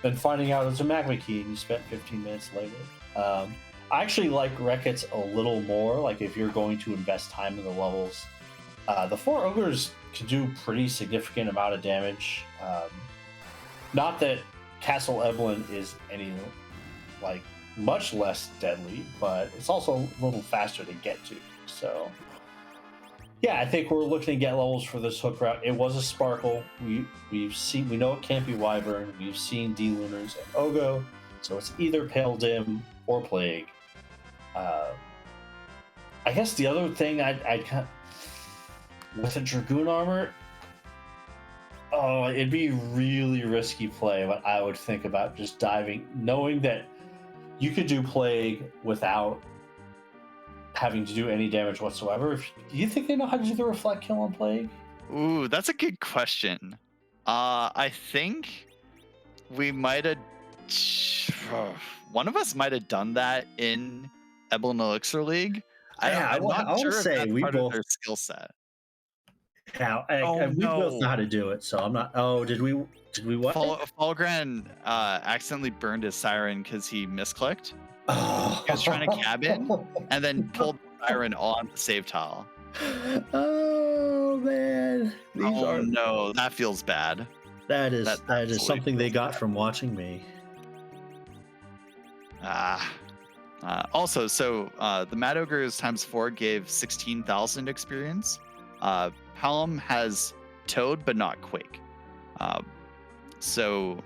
S1: then finding out it's a Magma Key and you spent 15 minutes later. I actually like Reket's a little more, like if you're going to invest time in the levels. The 4 Ogres can do pretty significant amount of damage. Not that Castle Evelyn is any, like, much less deadly, but it's also a little faster to get to. So, yeah, I think we're looking to get levels for this hook route. It was a Sparkle. We know it can't be Wyvern. We've seen D-Lunars and Ogo, so it's either Pale Dim or Plague. I guess the other thing I'd kind of, with a Dragoon armor, it'd be really risky play, but I would think about just diving, knowing that you could do Plague without having to do any damage whatsoever. Do you think they know how to do the Reflect Kill on Plague?
S2: Ooh, that's a good question. I think we might have... one of us might have done that in Evelyn Elixir League. I'm not sure if that's part of their skill set.
S1: Yeah, we both know how to do it, so I'm not... Oh, did we what?
S2: Falgran accidentally burned his siren because he misclicked. He was trying to cabin and then pulled the siren on the save tile.
S1: Oh, man.
S2: No, that feels bad.
S1: That is something they got from watching me.
S2: Also, so the Mad Ogres times 4 gave 16,000 experience. Palom has Toad, but not Quake. So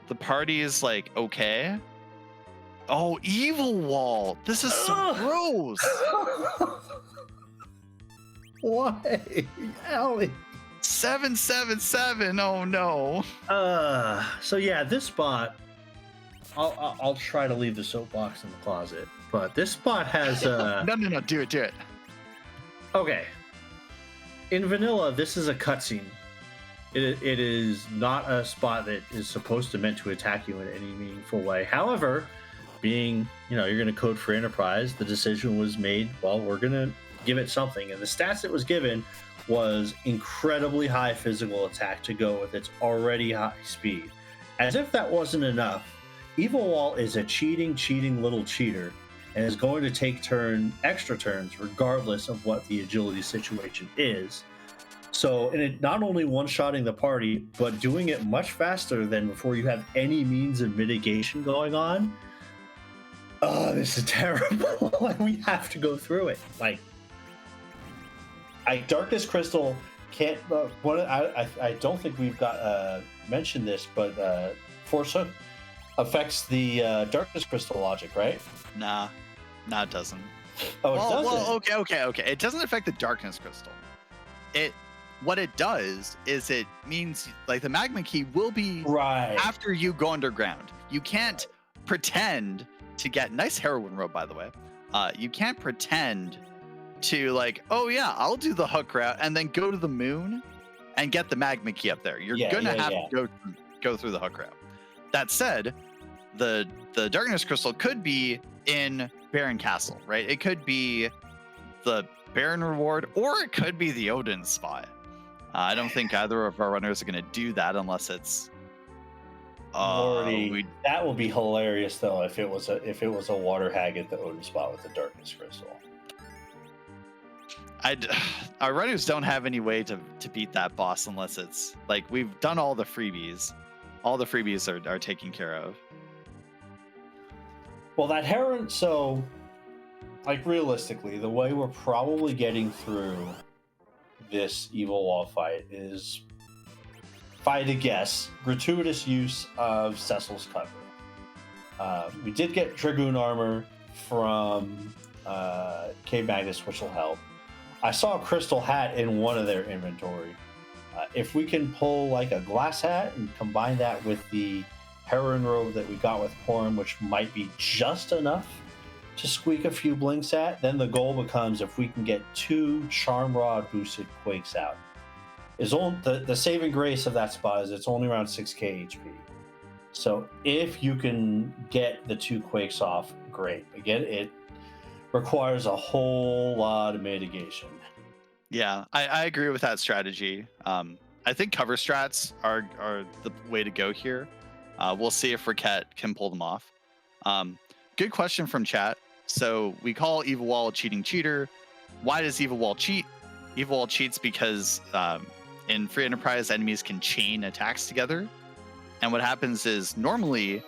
S2: the party is like, okay. Oh, Evil Wall. This is so gross.
S1: Why? Allie.
S2: 777. Oh no.
S1: So yeah, this spot, I'll try to leave the soapbox in the closet, but this spot has
S2: No, do it.
S1: Okay. In vanilla, this is a cutscene. It is not a spot that is supposed to meant to attack you in any meaningful way. However, being, you're going to code for Enterprise, the decision was made, well, we're going to give it something. And the stats it was given was incredibly high physical attack to go with its already high speed. As if that wasn't enough, Evil Wall is a cheating little cheater and is going to take extra turns regardless of what the agility situation is. So, and it not only one-shotting the party, but doing it much faster than before you have any means of mitigation going on. Oh, this is terrible. We have to go through it. Darkness Crystal can't... I don't think we've got mentioned this, but Force Hook affects the Darkness Crystal logic, right?
S2: Nah, it doesn't.
S1: Oh, it doesn't?
S2: Well, okay. It doesn't affect the Darkness Crystal. What it does is it means like the Magma Key will be
S1: right
S2: after you go underground. You can't pretend to get nice heroin robe, by the way. You can't pretend to like, oh yeah, I'll do the hook route and then go to the moon and get the Magma Key up there. You're gonna have to go through the hook route. That said, the Darkness Crystal could be in Baron Castle, right? It could be the Baron reward, or it could be the Odin spot. I don't think either of our runners are going to do that unless it's.
S1: That would be hilarious though if it was a water hag at the Odin spot with the Darkness Crystal.
S2: Our runners don't have any way to beat that boss unless it's like we've done all the freebies. All the freebies are taken care of.
S1: Well, that heron. So, like realistically, the way we're probably getting through this Evil Wall fight is, if I had to guess, gratuitous use of Cecil's cover. We did get Dragoon armor from Cave Magnus, which will help. I saw a crystal hat in one of their inventory. If we can pull like a glass hat and combine that with the heroin robe that we got with Porum, which might be just enough to squeak a few blinks at. Then the goal becomes if we can get 2 Charm Rod boosted Quakes out. Is only the saving grace of that spot is it's only around 6k HP. So if you can get the 2 Quakes off, great. Again, it requires a whole lot of mitigation.
S2: Yeah, I agree with that strategy. I think cover strats are the way to go here. We'll see if Reket can pull them off. Good question from chat. So we call Evil Wall a cheating cheater. Why does Evil Wall cheat? Evil Wall cheats because in free enterprise, enemies can chain attacks together. And what happens is normally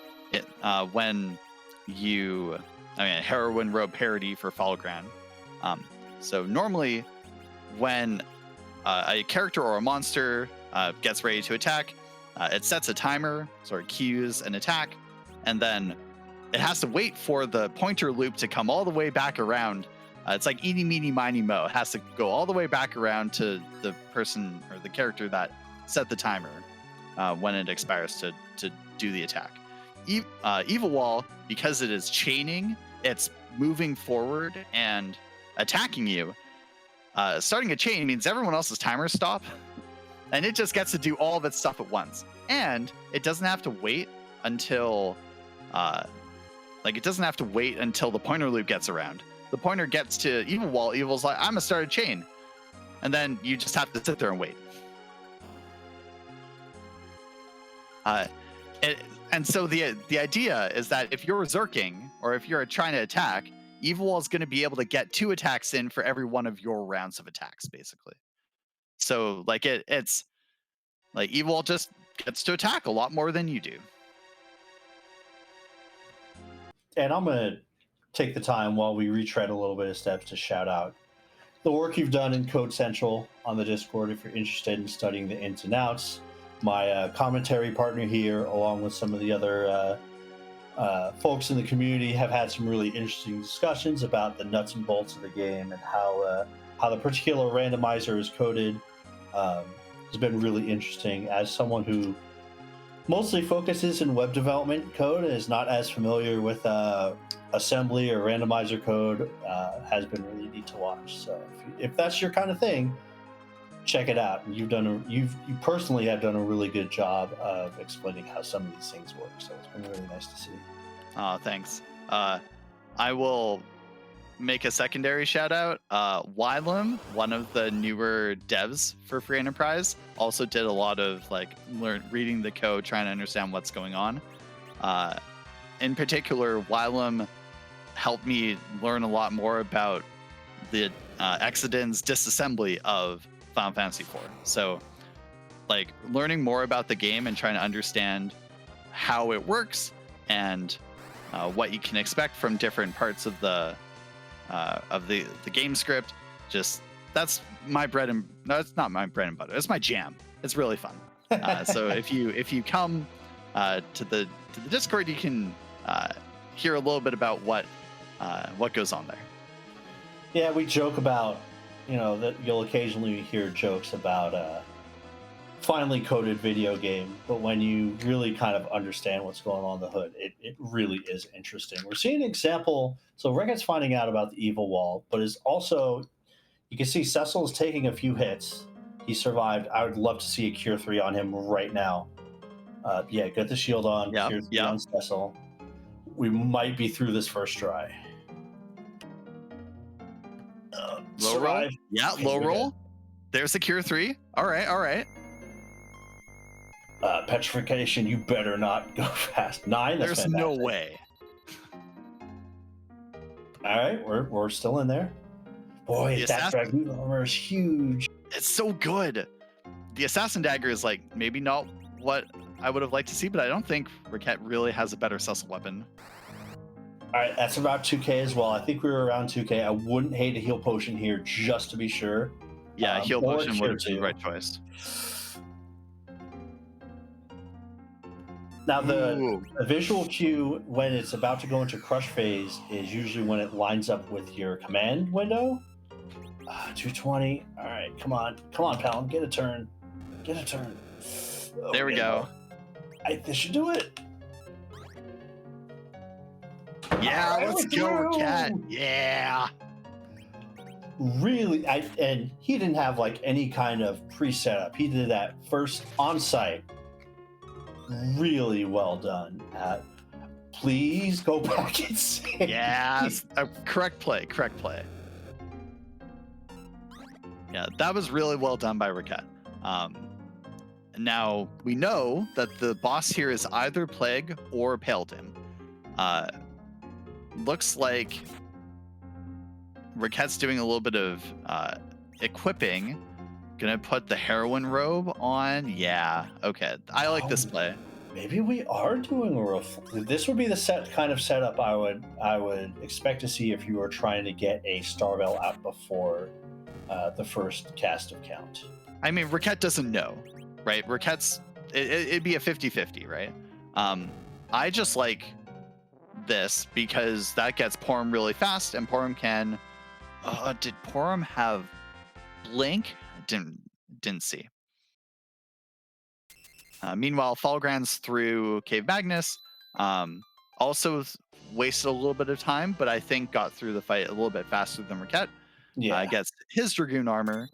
S2: when heroine robe parody for Falgran. So normally when a character or a monster gets ready to attack, it sets a timer, sort of cues an attack, and then it has to wait for the pointer loop to come all the way back around. It's like eeny, meeny, miny, mo. It has to go all the way back around to the person or the character that set the timer when it expires to do the attack. Evil Wall, because it is chaining, it's moving forward and attacking you. Starting a chain means everyone else's timers stop, and it just gets to do all of its stuff at once. And it doesn't have to wait until the pointer loop gets around. The pointer gets to Evil Wall. Evil's like, I'm gonna start a chain, and then you just have to sit there and wait. And so the idea is that if you're zerking or if you're trying to attack, Evil Wall is going to be able to get 2 attacks in for every one of your rounds of attacks, basically. So like it's like Evil Wall just gets to attack a lot more than you do.
S1: And I'm going to take the time while we retread a little bit of steps to shout out the work you've done in Code Central on the Discord if you're interested in studying the ins and outs. My commentary partner here, along with some of the other folks in the community, have had some really interesting discussions about the nuts and bolts of the game and how the particular randomizer is coded. Has been really interesting. As someone who mostly focuses in web development code and is not as familiar with assembly or randomizer code, has been really neat to watch. So if that's your kind of thing, check it out. You personally have done a really good job of explaining how some of these things work. So it's been really nice to see.
S2: Thanks. I will make a secondary shout out. Wylam, one of the newer devs for Free Enterprise, also did a lot of reading the code, trying to understand what's going on. In particular, Wylam helped me learn a lot more about the Exodin's disassembly of Final Fantasy IV. So learning more about the game and trying to understand how it works and what you can expect from different parts of the game script. Just that's my bread and no, it's not my bread and butter. It's my jam. It's really fun. So if you come to the Discord, you can hear a little bit about what goes on there.
S1: Yeah, we joke about, that you'll occasionally hear jokes about finely coded video game, but when you really kind of understand what's going on in the hood, it really is interesting. We're seeing an example. So Reket's finding out about the Evil Wall, but is also, you can see Cecil is taking a few hits. He survived. I would love to see a Cure 3 on him right now. Get the shield on.
S2: Yep,
S1: Cure 3 on Cecil. We might be through this first try.
S2: Low roll. Yeah, low roll. There's the Cure 3. All right.
S1: Petrification, you better not go fast. 9. That's
S2: There's
S1: fantastic.
S2: no way.
S1: All right, we're still in there. Boy, that Dragoon armor is huge.
S2: It's so good. The Assassin Dagger is maybe not what I would have liked to see, but I don't think Reket really has a better Cecil weapon.
S1: All right, that's about 2k as well. I think we were around 2k. I wouldn't hate a heal potion here just to be sure.
S2: Yeah, heal potion would have been the right choice.
S1: Now, the visual cue when it's about to go into crush phase is usually when it lines up with your command window. 220. All right, come on, Palom, get a turn.
S2: There we go.
S1: This should do it.
S2: Yeah,
S1: Power
S2: let's go,
S1: through!
S2: Reket. Yeah.
S1: Really, and he didn't have like any kind of pre-setup. He did that first on site. Really well done. Please go back and say.
S2: Yes. Correct play. Correct play. Yeah, that was really well done by Reket. Now we know that the boss here is either Plague or Pale Dim. Looks like Riket's doing a little bit of equipping. Gonna put the heroine robe on. Yeah, okay. I like this play.
S1: Maybe we are doing a this would be the kind of setup I would expect to see if you were trying to get a Starveil out before the first cast of count.
S2: I mean, Reket doesn't know, right? Riket's it'd be a 50-50, right? I just like this because that gets Porum really fast, and Porum can. Did Porum have blink? Didn't see. Meanwhile, Falgran's through Cave Magnus. Also wasted a little bit of time, but I think got through the fight a little bit faster than Reket.
S1: Yeah,
S2: Gets his Dragoon armor.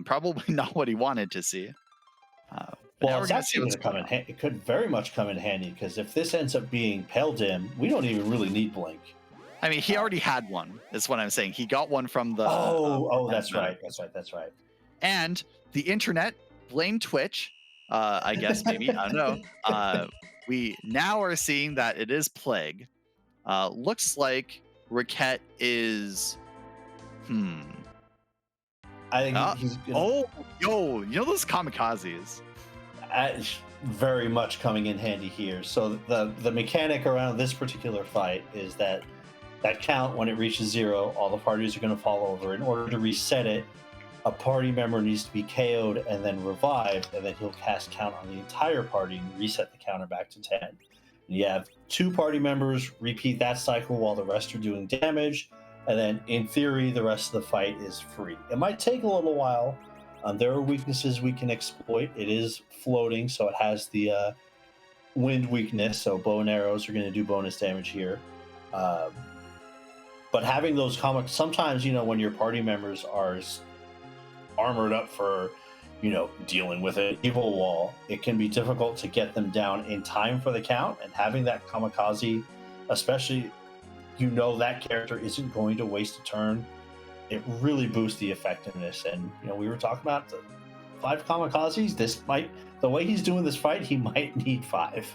S2: Probably not what he wanted to see.
S1: well, it's actually going to come in handy. It could very much come in handy because if this ends up being Pale Dim, we don't even really need Blink.
S2: I mean, he already had one. Is what I'm saying. He got one from the.
S1: That's right. That's right.
S2: And the internet blamed Twitch. I guess maybe I don't know. We now are seeing that it is Plague. Looks like Reket is.
S1: I think he's.
S2: You know those kamikazes.
S1: Very much coming in handy here. So the mechanic around this particular fight is that count, when it reaches 0, all the parties are going to fall over. In order to reset it, a party member needs to be KO'd and then revived, and then he'll cast count on the entire party and reset the counter back to 10. And you have 2 party members repeat that cycle while the rest are doing damage, and then in theory the rest of the fight is free. It might take a little while. There are weaknesses we can exploit. It is floating, so it has the wind weakness, so bow and arrows are going to do bonus damage here. But having those comics, sometimes, when your party members are armored up for, dealing with an evil wall, it can be difficult to get them down in time for the count, and having that kamikaze, especially, that character isn't going to waste a turn, it really boosts the effectiveness. And, we were talking about the 5 kamikazes. The way he's doing this fight, he might need 5.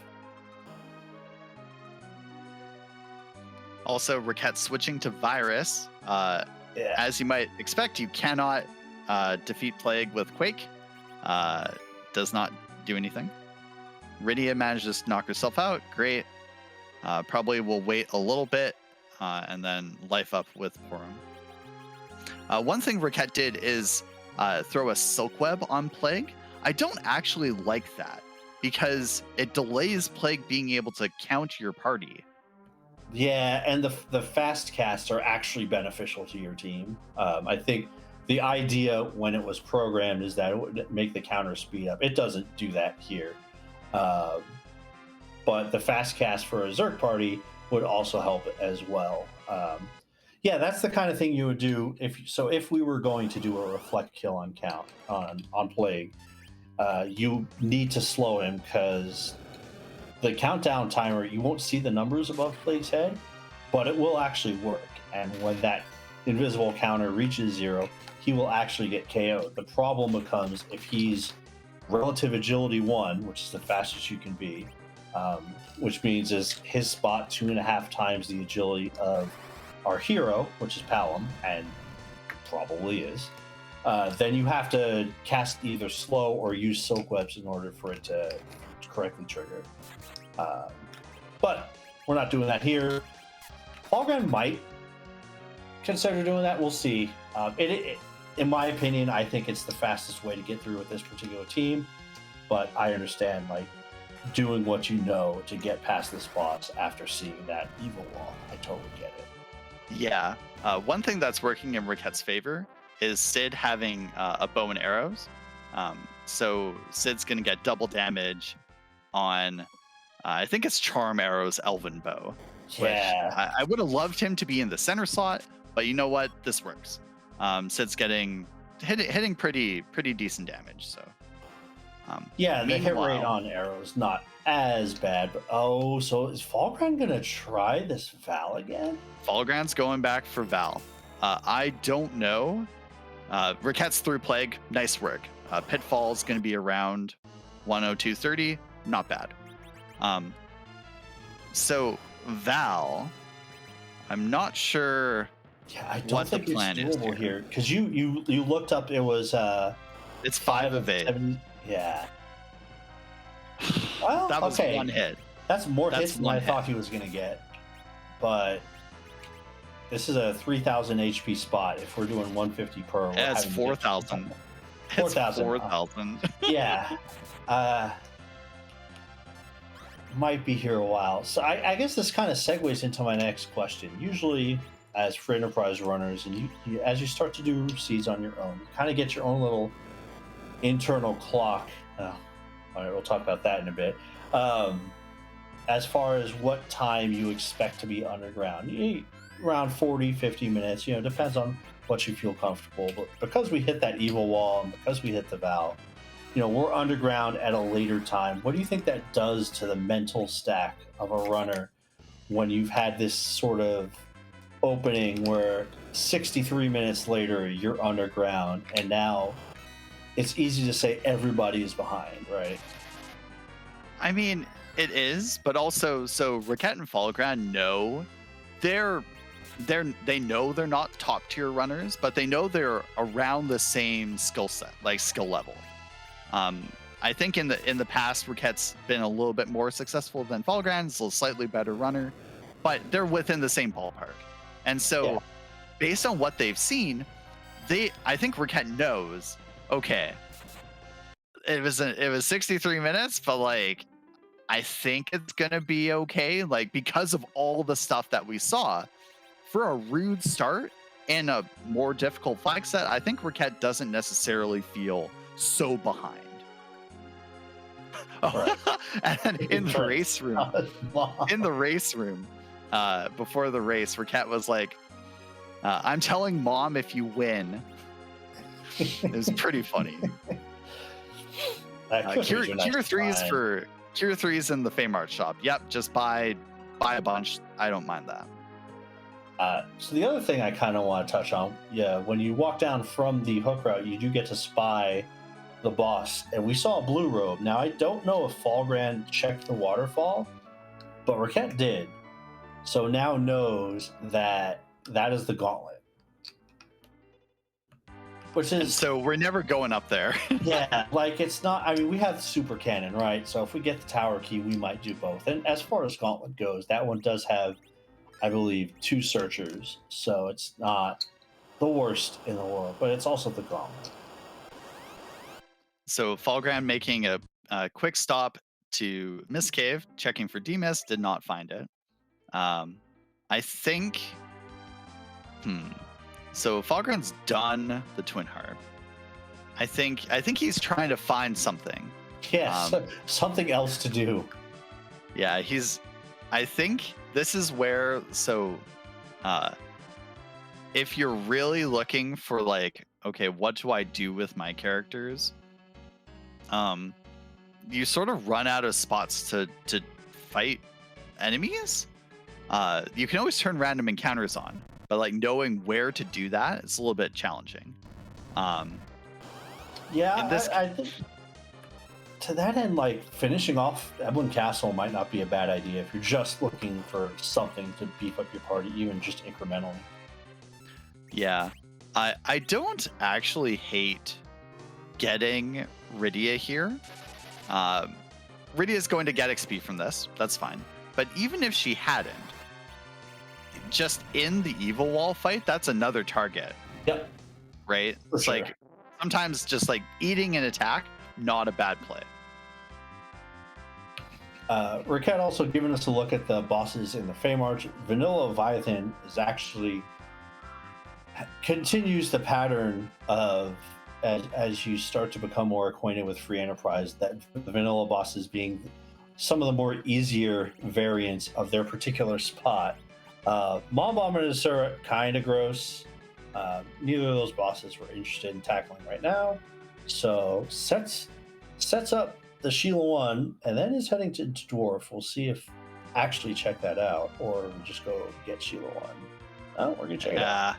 S2: Also, Reket switching to Virus. As you might expect, you cannot defeat Plague with Quake. Does not do anything. Rydia manages to knock herself out. Great. Probably will wait a little bit and then life up with Porum. One thing Reket did is throw a Silk Web on Plague. I don't actually like that because it delays Plague being able to count your party.
S1: Yeah, and the fast casts are actually beneficial to your team. I think the idea when it was programmed is that it would make the counter speed up. It doesn't do that here. But the fast cast for a Zerg party would also help as well. Yeah, that's the kind of thing you would do if we were going to do a reflect kill on count on Plague. You need to slow him because the countdown timer, you won't see the numbers above Plague's head, but it will actually work. And when that invisible counter reaches 0, he will actually get KO'd. The problem becomes if he's relative agility 1, which is the fastest you can be, which means is his spot 2.5 times the agility of our hero, which is Palom, and probably is. Then you have to cast either slow or use Silk Webs in order for it to correctly trigger. But we're not doing that here. Falgran might consider doing that. We'll see. In my opinion, I think it's the fastest way to get through with this particular team. But I understand, doing what you know to get past this boss after seeing that evil wall. I totally get it.
S2: Yeah. One thing that's working in Riket's favor is Sid having a bow and arrows. So Sid's going to get double damage on, I think it's Charm Arrow's Elven Bow. which
S1: Yeah.
S2: I would have loved him to be in the center slot, but you know what? This works. Sid's hitting pretty decent damage. So
S1: Yeah, the hit rate
S2: meanwhile,
S1: on arrow is not as bad. But so is Falgran gonna try this Val again?
S2: Falgran's going back for Val. I don't know. Rikette's through Plague, nice work. Pitfall's going to be around 102.30, not bad. So Val, I'm not sure.
S1: Yeah, I don't
S2: what the
S1: think it's
S2: plan is
S1: doable
S2: here.
S1: here because you looked up. It was
S2: It's 5 of 8.
S1: 7. Yeah. Well,
S2: That was
S1: okay.
S2: one hit.
S1: That's more
S2: That's
S1: hits than
S2: one
S1: I
S2: hit.
S1: thought he was gonna get. But this is a 3,000 HP spot. If we're doing 150 per, we're
S2: Yeah, it's
S1: having to get-
S2: 4,000. It's
S1: 4,000.
S2: 4,000.
S1: Yeah. Might be here a while. So I guess this kind of segues into my next question. Usually, as free enterprise runners, and you as you start to do seeds on your own, you kind of get your own little internal clock. All right, we'll talk about that in a bit. As far as what time you expect to be underground, around 40, 50 minutes, depends on what you feel comfortable. But because we hit that evil wall and because we hit the Val, we're underground at a later time. What do you think that does to the mental stack of a runner when you've had this sort of opening where 63 minutes later you're underground and now it's easy to say everybody is behind, right?
S2: I mean, it is, but also, so Reket and Falgran know they know they're not top tier runners, but they know they're around the same skill set, like skill level. I think in the past, Rikette's been a little bit more successful than Falgran's, a slightly better runner, but they're within the same ballpark. And so, based on what they've seen, I think Reket knows. Okay, it was 63 minutes, but like, I think it's gonna be okay. Like, because of all the stuff that we saw, for a rude start and a more difficult flag set, I think Reket doesn't necessarily feel so behind.
S1: Right.
S2: And then in the race room, before the race, Reket was like, "I'm telling Mom if you win." It was pretty funny. Cure 3's in the Fame shop. Yep, just buy a bunch. I don't mind that.
S1: So the other thing I kind of want to touch on, when you walk down from the hook route, you do get to spy the boss, and we saw a blue robe. Now I don't know if Falgran checked the waterfall, but Reket did, so now knows that is the gauntlet, which
S2: And
S1: is
S2: so we're never going up there.
S1: yeah, like it's not. I mean, we have super cannon, right? So if we get the tower key, we might do both. And as far as gauntlet goes, that one does have, I believe, 2 searchers, so it's not the worst in the world, but it's also the gauntlet.
S2: So Falgran making a quick stop to Mist Cave, checking for Demist, did not find it. I think. So Falgran's done the Twin Harp. I think he's trying to find something.
S1: Yes, something else to do.
S2: Yeah, I think this is where. So, if you're really looking for like, okay, what do I do with my characters? You sort of run out of spots to fight enemies. You can always turn random encounters on, but like knowing where to do that, it's a little bit challenging.
S1: Yeah, I think to that end, like finishing off Eblan Castle might not be a bad idea if you're just looking for something to beef up your party, even just incrementally.
S2: Yeah, I don't actually hate getting Rydia here. Rydia's going to get XP from this. That's fine. But even if she hadn't, just in the evil wall fight, that's another target.
S1: Yep.
S2: Right?
S1: For
S2: It's
S1: sure.
S2: like sometimes just like eating an attack, not a bad play.
S1: Reket also giving us a look at the bosses in the Fame Arch. Vanilla Leviathan is actually continues the pattern of as you start to become more acquainted with Free Enterprise, that the vanilla bosses being some of the more easier variants of their particular spot. Mom Bomb and Asura, kind of gross. Neither of those bosses we're interested in tackling right now. So sets up the Sheila 1 and then is heading to Dwarf. We'll see if actually check that out or we just go get Sheila 1. Oh, we're gonna check it out.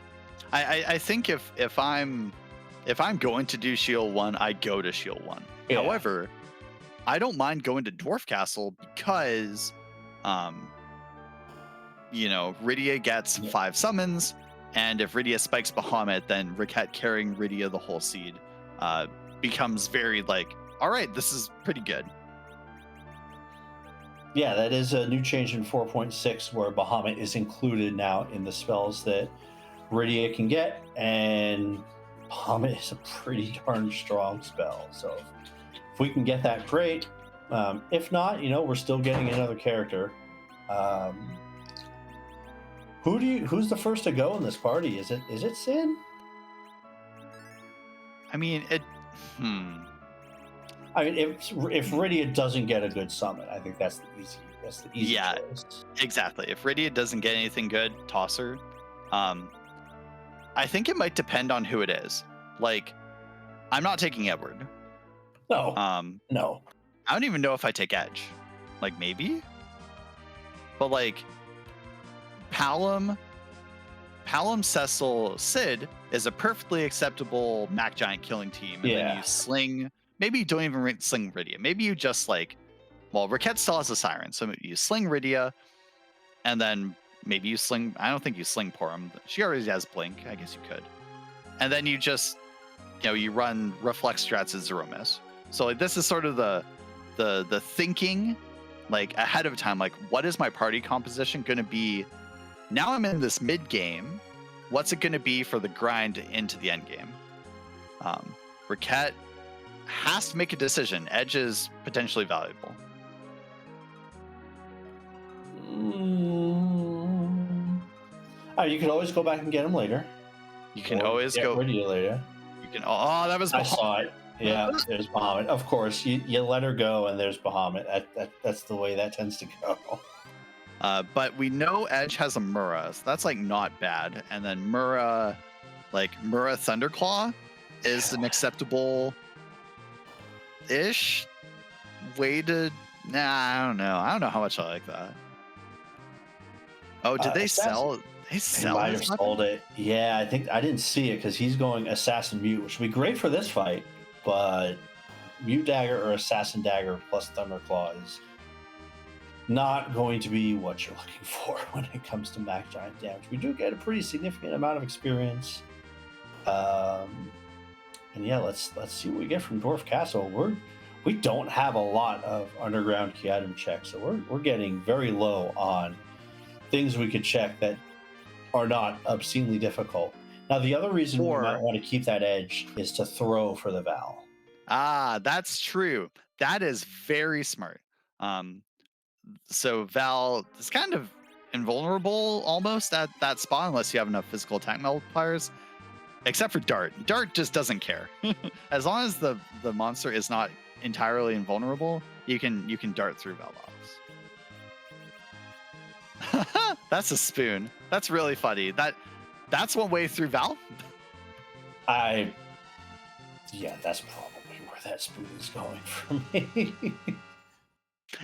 S2: I think if I'm going to do Shield 1, I go to Shield 1.
S1: Yeah.
S2: However, I don't mind going to Dwarf Castle because Rydia gets 5 summons, and if Rydia spikes Bahamut, then Reket carrying Rydia the whole seed becomes very like, all right, this is pretty good.
S1: Yeah, that is a new change in 4.6 where Bahamut is included now in the spells that Rydia can get, and Bahamut is a pretty darn strong spell. So if we can get that, great. If not, we're still getting another character. Who's the first to go in this party? Is it Sin?
S2: I mean,
S1: I mean, if Rydia doesn't get a good summon, I think that's the easy choice.
S2: Exactly. If Rydia doesn't get anything good, toss her. I think it might depend on who it is. Like, I'm not taking Edward.
S1: No.
S2: No. I don't even know if I take Edge. Like, maybe? But, like, Palom, Cecil, Sid is a perfectly acceptable Mac Giant killing team. And then you sling... Maybe you don't even sling Rydia. Maybe you just, like... Well, Reket still has a Siren, so you sling Rydia, and then maybe you sling... I don't think you sling Porum. She already has Blink. I guess you could. And then you just... you run Reflex strats as Zeromus. So, like, this is sort of the thinking, like, ahead of time. Like, what is my party composition going to be? Now I'm in this mid-game. What's it going to be for the grind into the end game? Reket has to make a decision. Edge is potentially valuable.
S1: You can always go back and get him later.
S2: You can always go
S1: Rydia later.
S2: You can. Oh, that was.
S1: I saw it. Yeah, there's Bahamut. Of course, you let her go, and there's Bahamut. That's the way that tends to go.
S2: But we know Edge has a Mura, so that's like not bad. And then Mura Thunderclaw is an acceptable-ish way to. I don't know. I don't know how much I like that. Oh, did they sell? They
S1: might have sold it. Yeah, I think I didn't see it because he's going Assassin Mute, which would be great for this fight. But Mute Dagger or Assassin Dagger plus Thunderclaw is not going to be what you're looking for when it comes to Mac Giant damage. We do get a pretty significant amount of experience. And yeah, let's see what we get from Dwarf Castle. We don't have a lot of underground key item checks, so we're getting very low on things we could check that are not obscenely difficult. Now, the other reason we might want to keep that edge is to throw for the Val.
S2: Ah, that's true. That is very smart. So Val is kind of invulnerable almost at that spot unless you have enough physical attack multipliers. Except for Dart. Dart just doesn't care. As long as the monster is not entirely invulnerable, you can dart through Valvalis. That's a spoon. That's really funny. That's one way through Val.
S1: Yeah, that's probably where that spoon is going for me.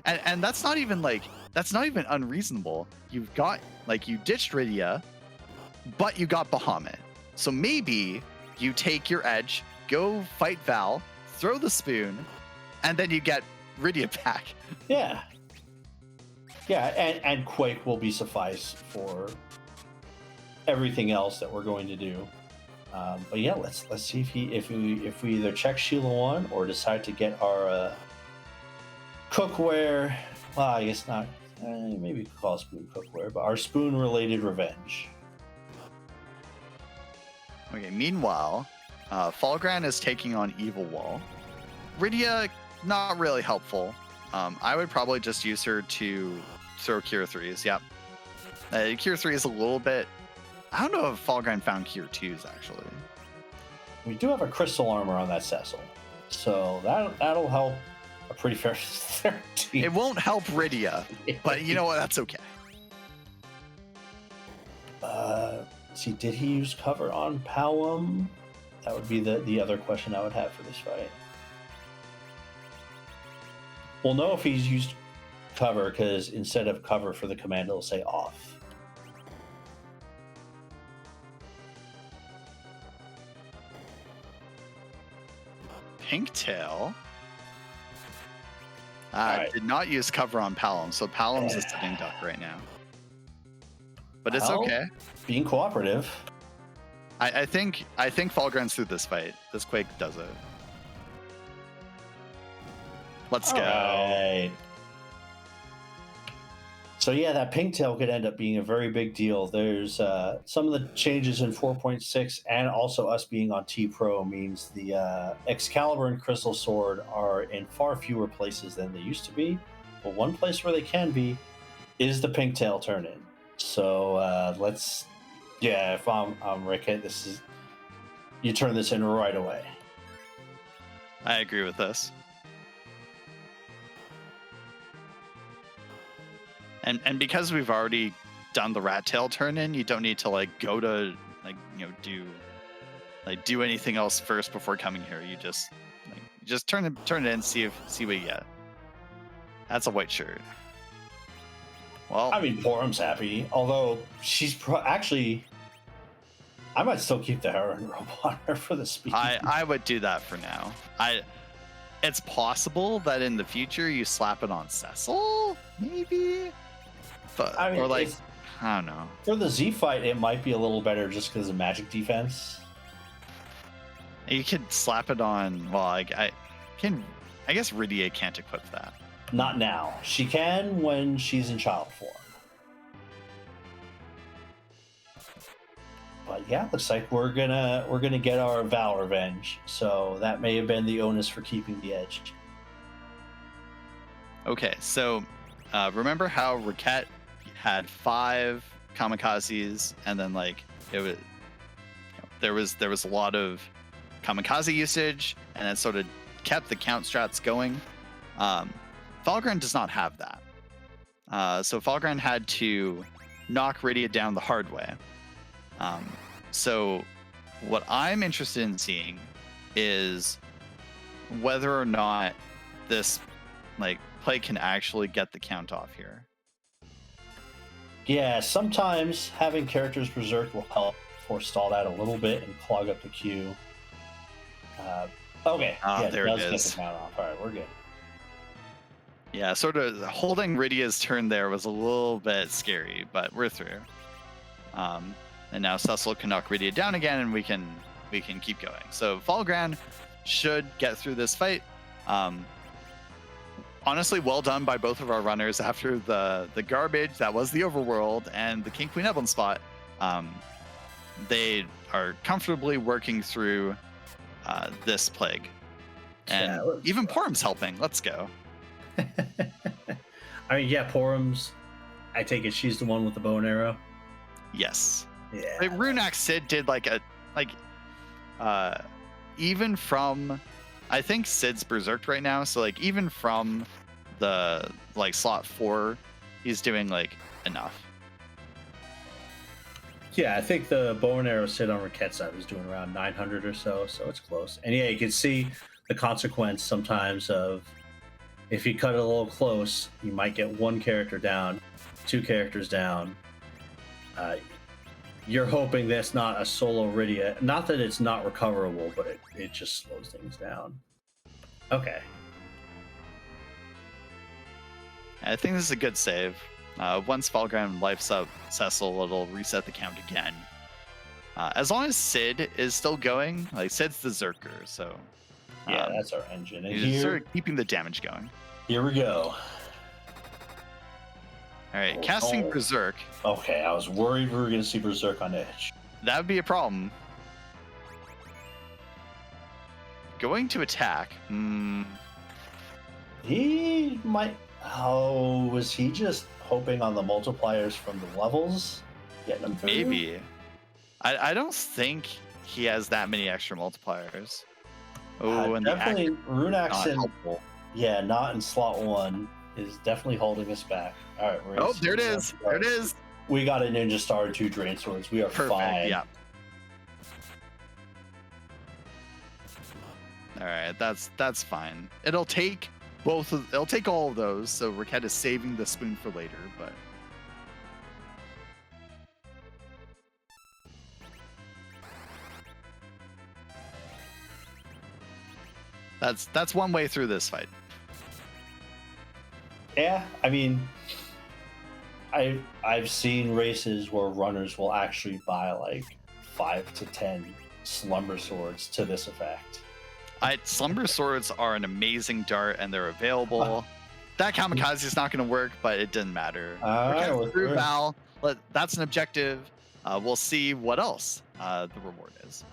S2: and that's not even unreasonable. You've got you ditched Rydia, but you got Bahamut. So maybe you take your edge, go fight Val, throw the spoon, and then you get Rydia back.
S1: Yeah. Yeah, and Quake will be suffice for everything else that we're going to do. But yeah, let's see if we either check Sheila 1 or decide to get our cookware. Well, I guess not. Maybe we could call it spoon cookware, but our spoon related revenge.
S2: Okay. Meanwhile, Falgran is taking on Evil Wall. Rydia, not really helpful. I would probably just use her to throw Cure 3s. Yep. Cure 3 is a little bit... I don't know if Falgran found Cure 2s, actually. We
S1: do have a crystal armor on that Cecil, so that'll help a pretty fair 13.
S2: It won't help Rydia, but you know what? That's okay.
S1: See, did he use cover on Palom? That would be the other question I would have for this fight. We'll know if he's used cover, because instead of cover for the command, it'll say off.
S2: Pinktail
S1: Right.
S2: did not use cover on Palom, so Palom's a sitting duck right now. But it's
S1: Well,
S2: okay.
S1: Being cooperative.
S2: I think Falgran's through this fight. This Quake does it. Let's go.
S1: Right. So yeah, that Pinktail could end up being a very big deal. There's some of the changes in 4.6, and also us being on T Pro means the Excalibur and Crystal Sword are in far fewer places than they used to be. But one place where they can be is the Pinktail turn-in. So if I'm Reket, this is, you turn this in right away.
S2: I agree with this. And because we've already done the rat tail turn in, you don't need to go to do anything else first before coming here. You just turn it in, see what you get. That's a white shirt. Well,
S1: I mean, Porum's happy, although she's actually. I might still keep the heroin robe on her for the speed.
S2: I would do that for now. It's possible that in the future you slap it on Cecil, maybe. But I don't know.
S1: For the Z fight, it might be a little better just because of magic defense.
S2: You could slap it on. Well, I guess Rydia can't equip that.
S1: Not now. She can when she's in child form. But yeah, looks like we're gonna get our Val revenge. So that may have been the onus for keeping the edge.
S2: Okay, so remember how Reket had 5 kamikazes, and then there was a lot of kamikaze usage, and it sort of kept the count strats going. Falgran does not have that. So Falgran had to knock Rydia down the hard way. So what I'm interested in seeing is whether or not this play can actually get the count off here.
S1: Yeah, sometimes having characters berserk will help forestall that a little bit and clog up the queue. Okay,
S2: there it
S1: does
S2: is.
S1: get the count off. All right, we're good.
S2: Yeah, sort of holding Rydia's turn there was a little bit scary, but we're through. And now Cecil can knock Rydia down again, and we can keep going. So Falgran should get through this fight. Honestly, well done by both of our runners after the garbage that was the overworld and the King Queen Evelyn spot. They are comfortably working through this plague. And even Porum's helping. Let's go.
S1: I mean, yeah, Porum's. I take it she's the one with the bow and arrow.
S2: Yes.
S1: Yeah.
S2: Runak Sid did even from, I think Sid's berserked right now, so even from the slot 4, he's doing enough.
S1: Yeah, I think the bow and arrow Sid on Riket's side was doing around 900 or so it's close. And yeah, you can see the consequence sometimes of, if you cut it a little close, you might get 1 character down, 2 characters down. You're hoping that's not a solo Rydia. Not that it's not recoverable, but it just slows things down. Okay.
S2: I think this is a good save. Once Falgran lifes up Cecil, it'll reset the count again. As long as Sid is still going, Sid's the Zerker, so...
S1: Yeah, that's our engine. And
S2: he's sort of keeping the damage going.
S1: Here we go.
S2: All right, casting Berserk.
S1: Okay, I was worried we were going to see Berserk on edge.
S2: That would be a problem. Going to attack.
S1: He might... Oh, was he just hoping on the multipliers from the levels? Getting them through?
S2: Maybe. I don't think he has that many extra multipliers. Oh, and
S1: definitely Runak's in... Yeah, not in slot 1 is definitely holding us back. All right, we're
S2: Oh, there it is. There it is.
S1: We got a Ninja Star and 2 Drain Swords. We are
S2: Perfect.
S1: fine.
S2: Yeah. All right, that's fine. It'll take all of those. So Reket is saving the spoon for later, but that's one way through this fight.
S1: Yeah, I mean, I've seen races where runners will actually buy like 5 to 10 Slumber Swords to this effect.
S2: Slumber Swords are an amazing dart, and they're available. That kamikaze is not going to work, but it didn't matter. Through Val, that's an objective. We'll see what else the reward is.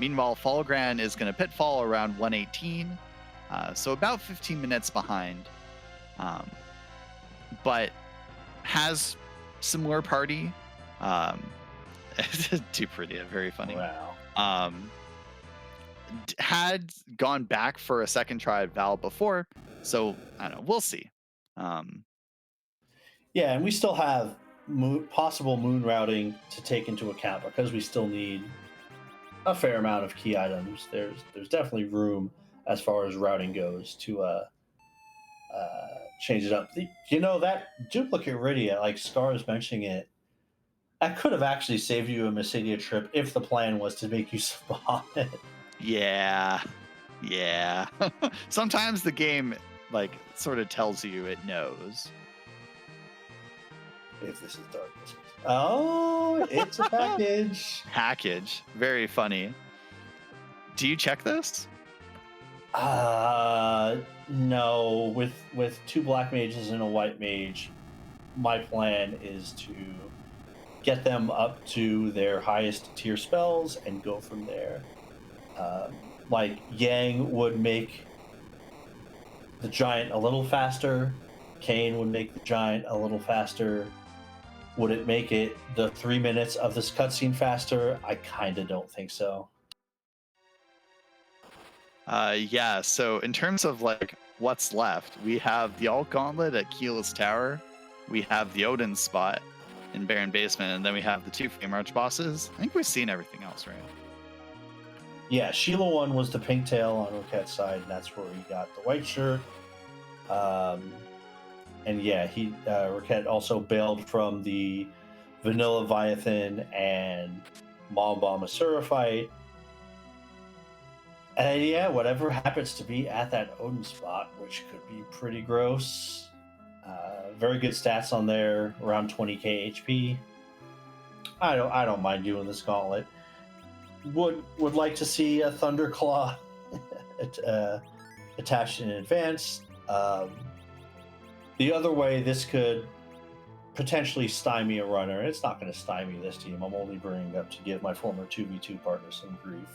S2: Meanwhile, Falgran is going to pitfall around 118, so about 15 minutes behind, but has similar party. Too pretty, very funny.
S1: Wow.
S2: Had gone back for a second try at Val before, so I don't know. We'll see.
S1: Yeah, and we still have possible moon routing to take into account because we still need a fair amount of key items. There's definitely room as far as routing goes to change it up. That duplicate Rydia, like Scar is mentioning it, that could have actually saved you a Mysidia trip if the plan was to make you spawn it.
S2: Yeah. Sometimes the game sort of tells you it knows.
S1: If this is darkness. Oh, it's a package.
S2: Package. Very funny. Do you check this?
S1: No. With 2 black mages and a white mage, my plan is to get them up to their highest tier spells and go from there. Like Yang would make the giant a little faster. Kane would make the giant a little faster. Would it make it the 3 minutes of this cutscene faster? I kind of don't think so.
S2: Yeah, so in terms of what's left, we have the Alt Gauntlet at Keyless Tower, we have the Odin spot in Baron Basement, and then we have the 2 Flame Arch bosses. I think we've seen everything else, right?
S1: Yeah, Sheila 1 was the pink tail on Roket's side, and that's where he got the white shirt. And yeah, Reket also bailed from the Vanilla Leviathan and Mom Asura fight. And yeah, whatever happens to be at that Odin spot, which could be pretty gross. Very good stats on there, around 20k HP. I don't mind doing this gauntlet. Would like to see a Thunderclaw attached in advance. The other way this could potentially stymie a runner, and it's not going to stymie this team. I'm only bringing it up to give my former 2v2 partner some grief.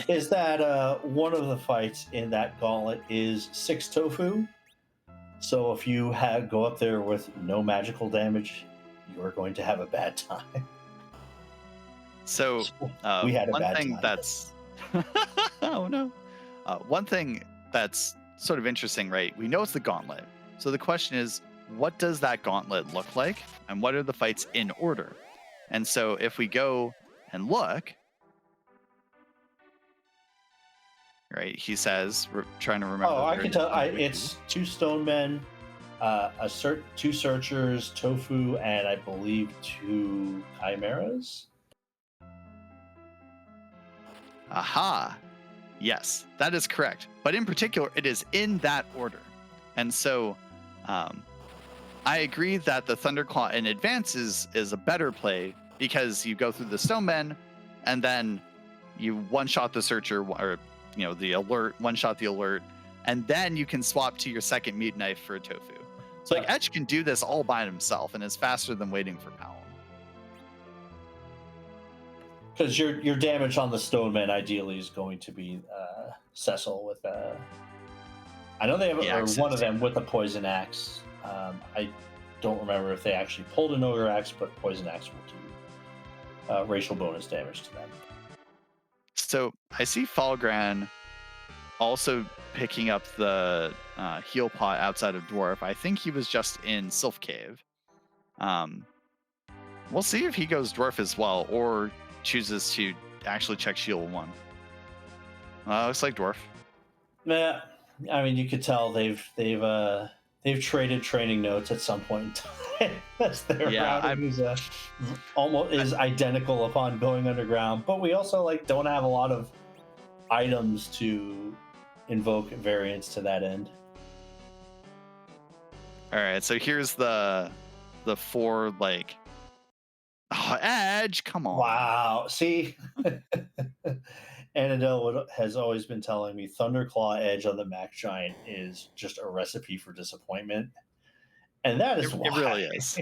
S1: Is that one of the fights in that gauntlet is 6 tofu. So if you go up there with no magical damage, you are going to have a bad time.
S2: So
S1: we had a
S2: one
S1: bad
S2: thing
S1: time.
S2: That's oh no. One thing that's sort of interesting, right? We know it's the gauntlet. So the question is, what does that gauntlet look like, and what are the fights in order? And so if we go and look, right, he says, we're trying to remember.
S1: Oh, I can tell. It's 2 stone men, 2 searchers, tofu, and I believe 2 chimeras.
S2: Aha. Yes, that is correct. But in particular, it is in that order. And so I agree that the Thunderclaw in advance is a better play, because you go through the Stonemen and then you one-shot the Searcher, or the alert, one-shot the alert, and then you can swap to your second Mute Knife for a Tofu. So Etch can do this all by himself and is faster than waiting for Powell.
S1: Because your damage on the Stoneman ideally is going to be Cecil with I know they have one of them with a Poison Axe. I don't remember if they actually pulled an Ogre Axe, but Poison Axe will do racial bonus damage to them.
S2: So I see Falgran also picking up the heal pot outside of Dwarf. I think he was just in Sylph Cave. We'll see if he goes Dwarf as well, or chooses to actually check Shield 1. Looks like Dwarf.
S1: Yeah, I mean, you could tell they've traded training notes at some point in time. That's their routing is almost is identical upon going underground, but we also like don't have a lot of items to invoke variants to that end.
S2: All right, so here's the 4 like Edge. Come on!
S1: Wow, see, Annadelle has always been telling me Thunderclaw Edge on the Mac Giant is just a recipe for disappointment, and that is why.
S2: It really is.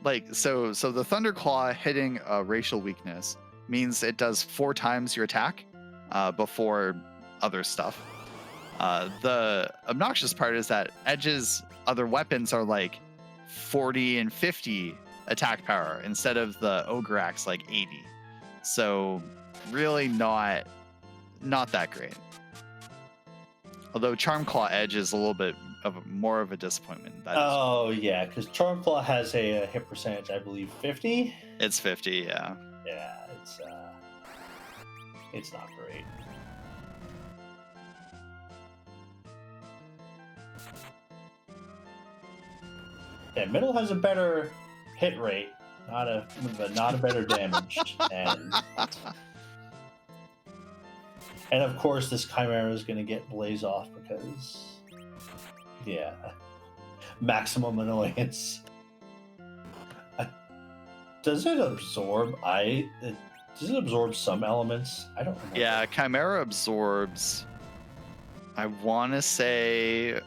S2: Like so the Thunderclaw hitting a racial weakness means it does 4 times your attack before other stuff. The obnoxious part is that Edge's other weapons are like 40 and 50 attack power instead of the Ogre Axe like 80. So really not that great. Although Charmclaw Edge is a little bit of more of a disappointment.
S1: Yeah, because Charmclaw has a hit percentage, I believe, 50.
S2: It's 50, yeah.
S1: Yeah, it's not great. Yeah, middle has a better hit rate, not a better damage, and of course this Chimera is going to get Blaze off because, yeah, maximum annoyance. Does it absorb? Does it absorb some elements? I don't remember.
S2: Yeah, Chimera absorbs, I want to say,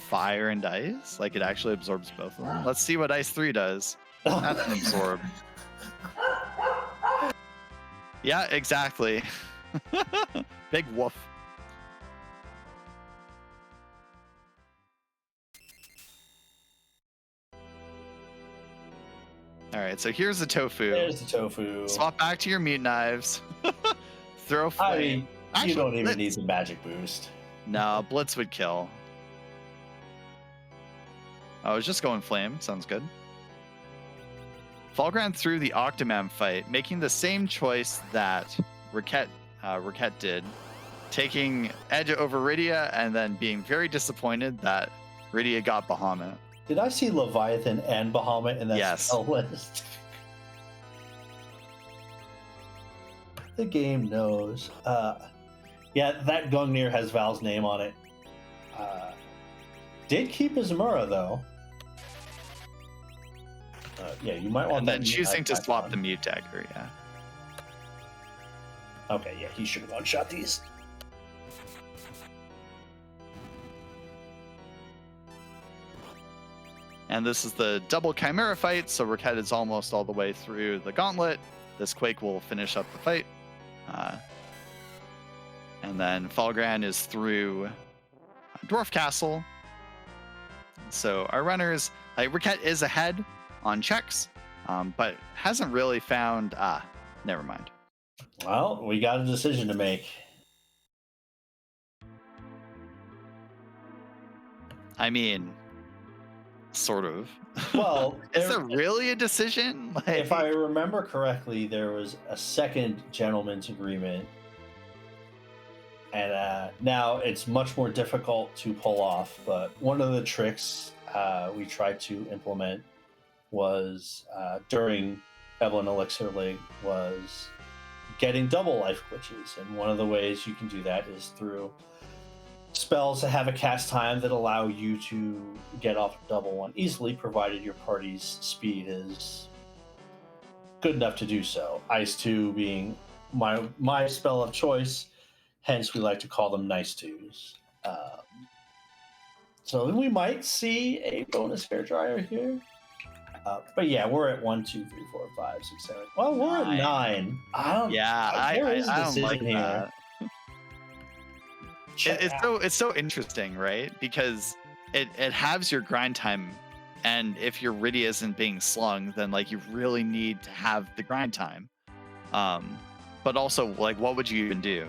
S2: fire and ice. Like it actually absorbs both of them. Let's see what Ice 3 does. That's an absorb. Yeah, exactly. Big woof. All right, so here's the tofu.
S1: There's the tofu.
S2: Swap back to your meat knives. Throw flame.
S1: I mean, actually, you don't even need the magic boost.
S2: No, Blitz would kill. I was just going flame. Sounds good. Falgran threw the Octomam fight, making the same choice that Reket did, taking Edge over Rydia and then being very disappointed that Rydia got Bahamut.
S1: Did I see Leviathan and Bahamut in that spell list? The game knows. Yeah, that Gungnir has Val's name on it. Did keep his Mura, though. Yeah, you might want
S2: and
S1: that.
S2: And then choosing to swap the Mute Dagger, yeah.
S1: Okay, yeah, he should have one-shot these.
S2: And this is the double Chimera fight, so Reket is almost all the way through the gauntlet. This Quake will finish up the fight. And then Falgran is through Dwarf Castle. So our runners, like Reket is ahead on checks, but hasn't really found, never mind.
S1: Well, we got a decision to make.
S2: I mean, sort of.
S1: Well,
S2: is there really a decision?
S1: Like, if I remember correctly, there was a second gentleman's agreement, and now it's much more difficult to pull off. But one of the tricks we tried to implement was during Evelyn Elixir League was getting double life glitches, and one of the ways you can do that is through spells that have a cast time that allow you to get off double one easily, provided your party's speed is good enough to do so. Ice 2 being my spell of choice, hence we like to call them nice twos. So we might see a bonus hairdryer here. But yeah, we're at 1, 2, 3, 4, 5, 6, 7. Well, we're at 9. I don't like
S2: that. It's so interesting, right? Because it halves your grind time, and if your Rydia isn't being slung, then like you really need to have the grind time. But also, like, what would you even do?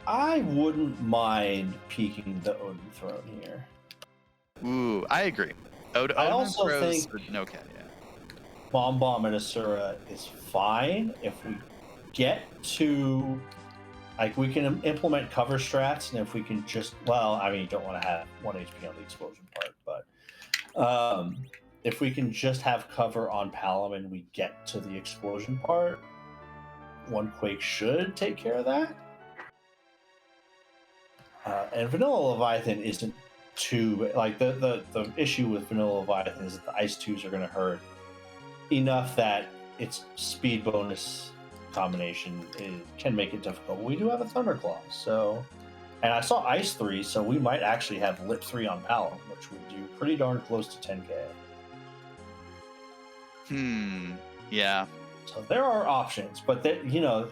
S1: I wouldn't mind peeking the Odin Throne here.
S2: Ooh, I agree.
S1: I also think
S2: okay, yeah.
S1: Bomb and Asura is fine if we get to, like, we can implement cover strats, and if we can just, well, I mean, you don't want to have 1 HP on the explosion part, but if we can just have cover on Palom and we get to the explosion part, 1 Quake should take care of that. And Vanilla Leviathan isn't too, like, the issue with Vanilla Leviathan is that the Ice 2s are going to hurt enough that its speed bonus combination can make it difficult. We do have a Thunderclaw, so, and I saw Ice 3, so we might actually have Lip 3 on Palom, which would do pretty darn close to 10k.
S2: Yeah.
S1: So there are options, but that, you know,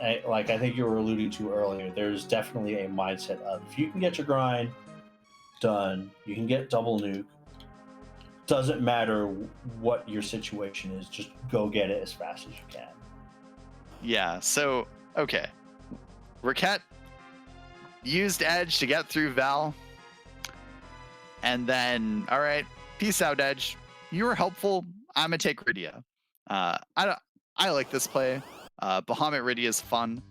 S1: like I think you were alluding to earlier, there's definitely a mindset of, if you can get your grind done, you can get double nuke. Doesn't matter what your situation is, just go get it as fast as you can.
S2: Yeah, so, okay. Reket used Edge to get through Val. And then, all right, peace out, Edge. You were helpful. I'm going to take Rydia. I like this play. Bahamut Rydia is fun.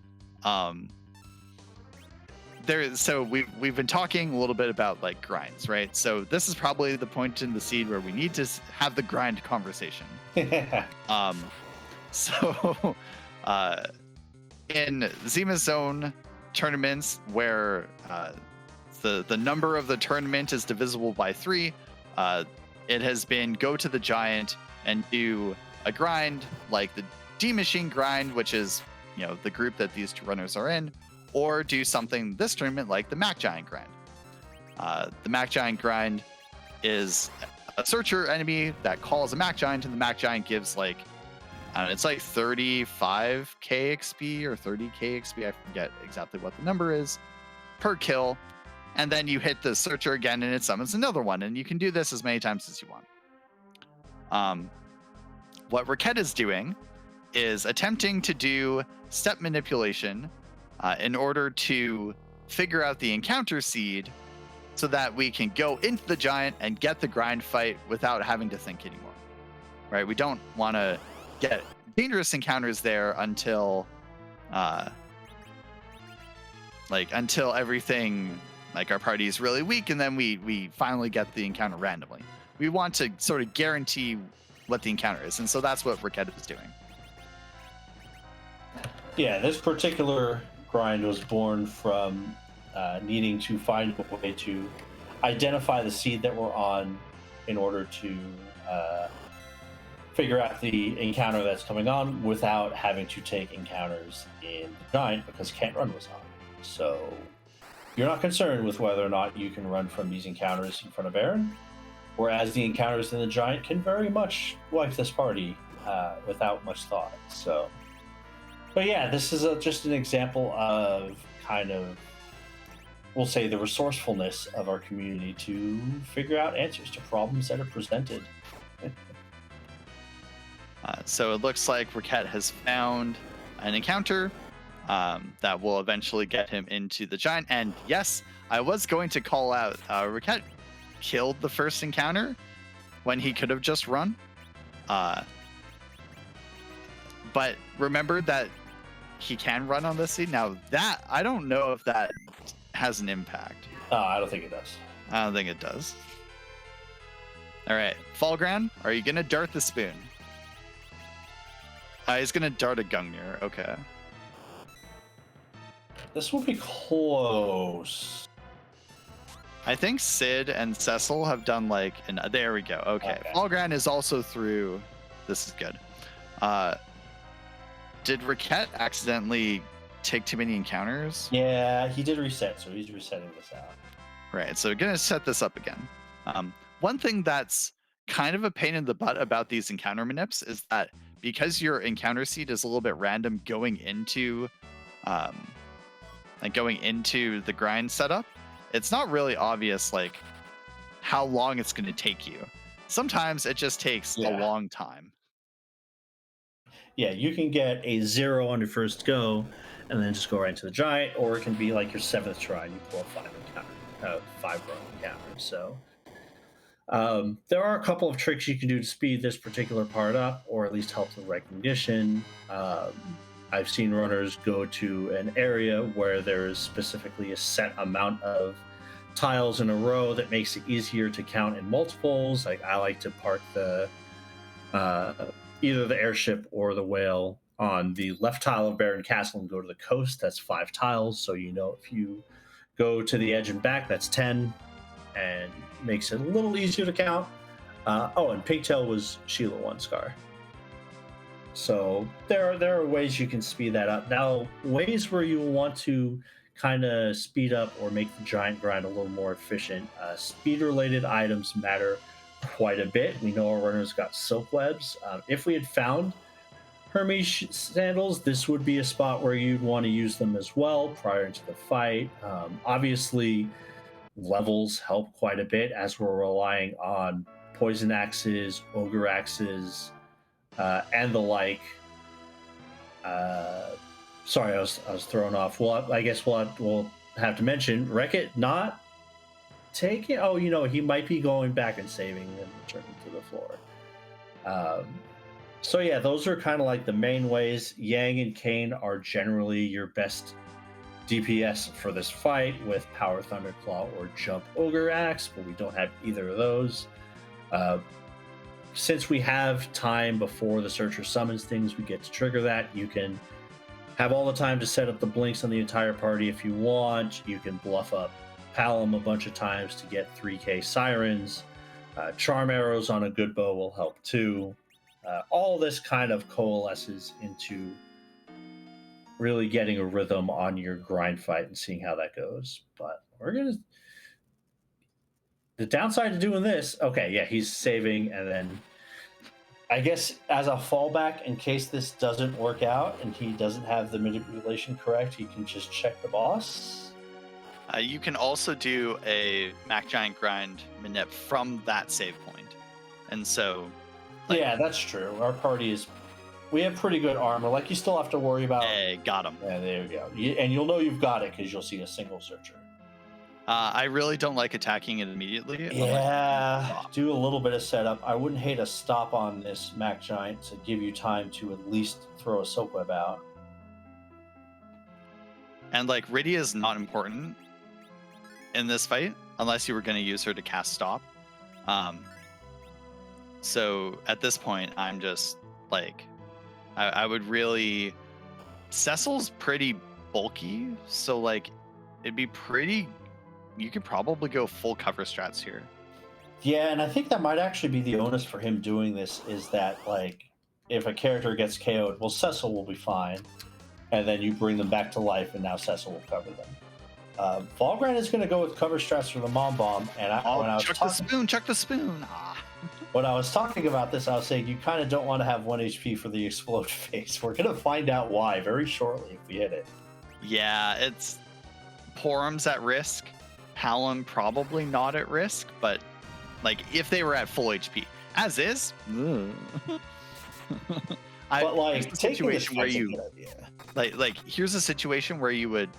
S2: So we've been talking a little bit about, like, grinds, right? So this is probably the point in the seed where we need to have the grind conversation. So in Zemus Zone tournaments where the number of the tournament is divisible by 3, it has been go to the giant and do a grind like the D Machine grind, which is, you know, the group that these 2 runners are in, or do something this tournament like the Mac Giant grind. The Mac Giant grind is a searcher enemy that calls a Mac Giant, and the Mac Giant gives, like, it's like 35k XP or 30k XP, I forget exactly what the number is, per kill. And then you hit the searcher again and it summons another one, and you can do this as many times as you want. What Reket is doing is attempting to do step manipulation in order to figure out the encounter seed so that we can go into the giant and get the grind fight without having to think anymore. Right? We don't want to get dangerous encounters there until everything, like, our party is really weak, and then we finally get the encounter randomly. We want to sort of guarantee what the encounter is, and so that's what Reket is doing.
S1: Yeah, this particular grind was born from needing to find a way to identify the seed that we're on in order to figure out the encounter that's coming on without having to take encounters in the giant, because Can't Run was on. So you're not concerned with whether or not you can run from these encounters in front of Aaron, whereas the encounters in the giant can very much wipe this party without much thought. So, but yeah, this is just an example of, kind of, we'll say, the resourcefulness of our community to figure out answers to problems that are presented.
S2: So it looks like Reket has found an encounter that will eventually get him into the giant. And yes, I was going to call out Reket killed the first encounter when he could have just run. But remember that he can run on this seed. Now, that, I don't know if that has an impact.
S1: I don't think it does.
S2: I don't think it does. All right, Falgran, are you going to dart the spoon? He's going to dart a Gungnir. Okay.
S1: This will be close.
S2: I think Sid and Cecil have done, like, there we go. Okay. Falgran is also through. This is good. Did Reket accidentally take too many encounters?
S1: Yeah, he did reset, so he's resetting this out.
S2: Right, so we're going to set this up again. One thing that's kind of a pain in the butt about these encounter manips is that because your encounter seed is a little bit random going into the grind setup, it's not really obvious, like, how long it's going to take you. Sometimes it just takes a long time.
S1: yeah, you can get a 0 on your first go, and then just go right into the giant, or it can be like your 7th try and you pull a 5 encounter, 5 run encounter. So there are a couple of tricks you can do to speed this particular part up, or at least help the recognition. I've seen runners go to an area where there is specifically a set amount of tiles in a row that makes it easier to count in multiples. Like I like to park the uh, either the airship or the whale on the left tile of Baron Castle and go to the coast. That's 5 tiles. So you know if you go to the edge and back, that's 10, and makes it a little easier to count. And Pigtail was Sheila 1 Scar. So there are ways you can speed that up. Now, ways where you want to kind of speed up or make the giant grind a little more efficient. Speed-related items matter quite a bit. We know our runners got silk webs. If we had found Hermes sandals, this would be a spot where you'd want to use them as well prior to the fight. Obviously, levels help quite a bit as we're relying on poison axes, ogre axes, and the like. Sorry, I was thrown off. Well, I guess we'll have to mention Reket not taking. Oh, he might be going back and saving and returning to the floor. So yeah, those are kind of like the main ways. Yang and Kane are generally your best DPS for this fight with Power Thunderclaw or Jump Ogre Axe, but we don't have either of those. Since we have time before the Searcher summons things, we get to trigger that. You can have all the time to set up the blinks on the entire party if you want. You can bluff up Palom a bunch of times to get 3k Sirens. Charm arrows on a good bow will help too. All this kind of coalesces into really getting a rhythm on your grind fight and seeing how that goes. But the downside to doing this, okay, yeah, he's saving, and then I guess as a fallback, in case this doesn't work out and he doesn't have the manipulation correct, he can just check the boss.
S2: You can also do a Mac Giant grind manip from that save point. And so...
S1: yeah, that's true. Our party we have pretty good armor. Like, you still have to worry about...
S2: Hey, got him.
S1: Yeah, there you go. And you'll know you've got it because you'll see a single Searcher.
S2: I really don't like attacking it immediately.
S1: Yeah, do a little bit of setup. I wouldn't hate a stop on this Mac Giant to give you time to at least throw a Soap Web out.
S2: And like, Rydia is not important in this fight unless you were going to use her to cast Stop. So at this point, I'm just like, I would really... Cecil's pretty bulky, so like, it'd be pretty... You could probably go full cover strats here.
S1: Yeah, and I think that might actually be the onus for him doing this, is that, like, if a character gets KO'd, well, Cecil will be fine, and then you bring them back to life, and now Cecil will cover them. Falgran is going to go with cover strats for the Mom Bomb, and
S2: chuck the spoon.
S1: When I was talking about this, I was saying you kind of don't want to have 1 HP for the Explode phase. We're going to find out why very shortly if we hit it.
S2: Yeah, it's... Porum's at risk. Palom probably not at risk, but like if they were at full HP, as is.
S1: But like, taking this
S2: where you like here's a situation where you would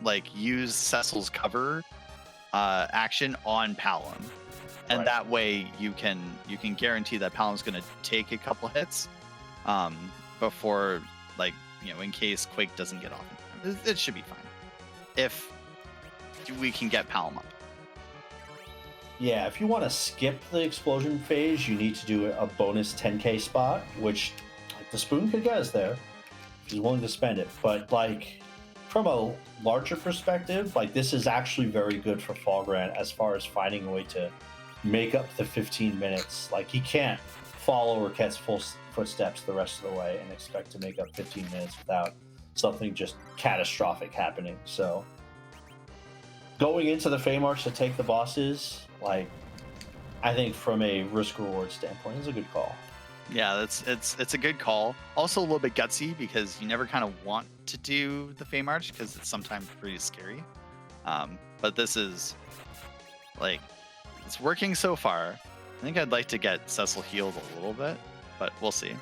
S2: like use Cecil's cover action on Palom, and that way you can guarantee that Palom's going to take a couple hits before, like, in case Quake doesn't get off. It should be fine if we can get Palom up.
S1: Yeah, if you want to skip the explosion phase, you need to do a bonus 10k spot, which the spoon could get us there if he's willing to spend it. But like, from a larger perspective, like, this is actually very good for Falgran as far as finding a way to make up the 15 minutes. Like, he can't follow Riket's full footsteps the rest of the way and expect to make up 15 minutes without something just catastrophic happening. So going into the Feymarch to take the bosses, like, I think from a risk-reward standpoint, is a good call.
S2: Yeah, it's a good call. Also a little bit gutsy because you never kind of want to do the Feymarch because it's sometimes pretty scary. But this is, like, it's working so far. I think I'd like to get Cecil healed a little bit, but we'll see.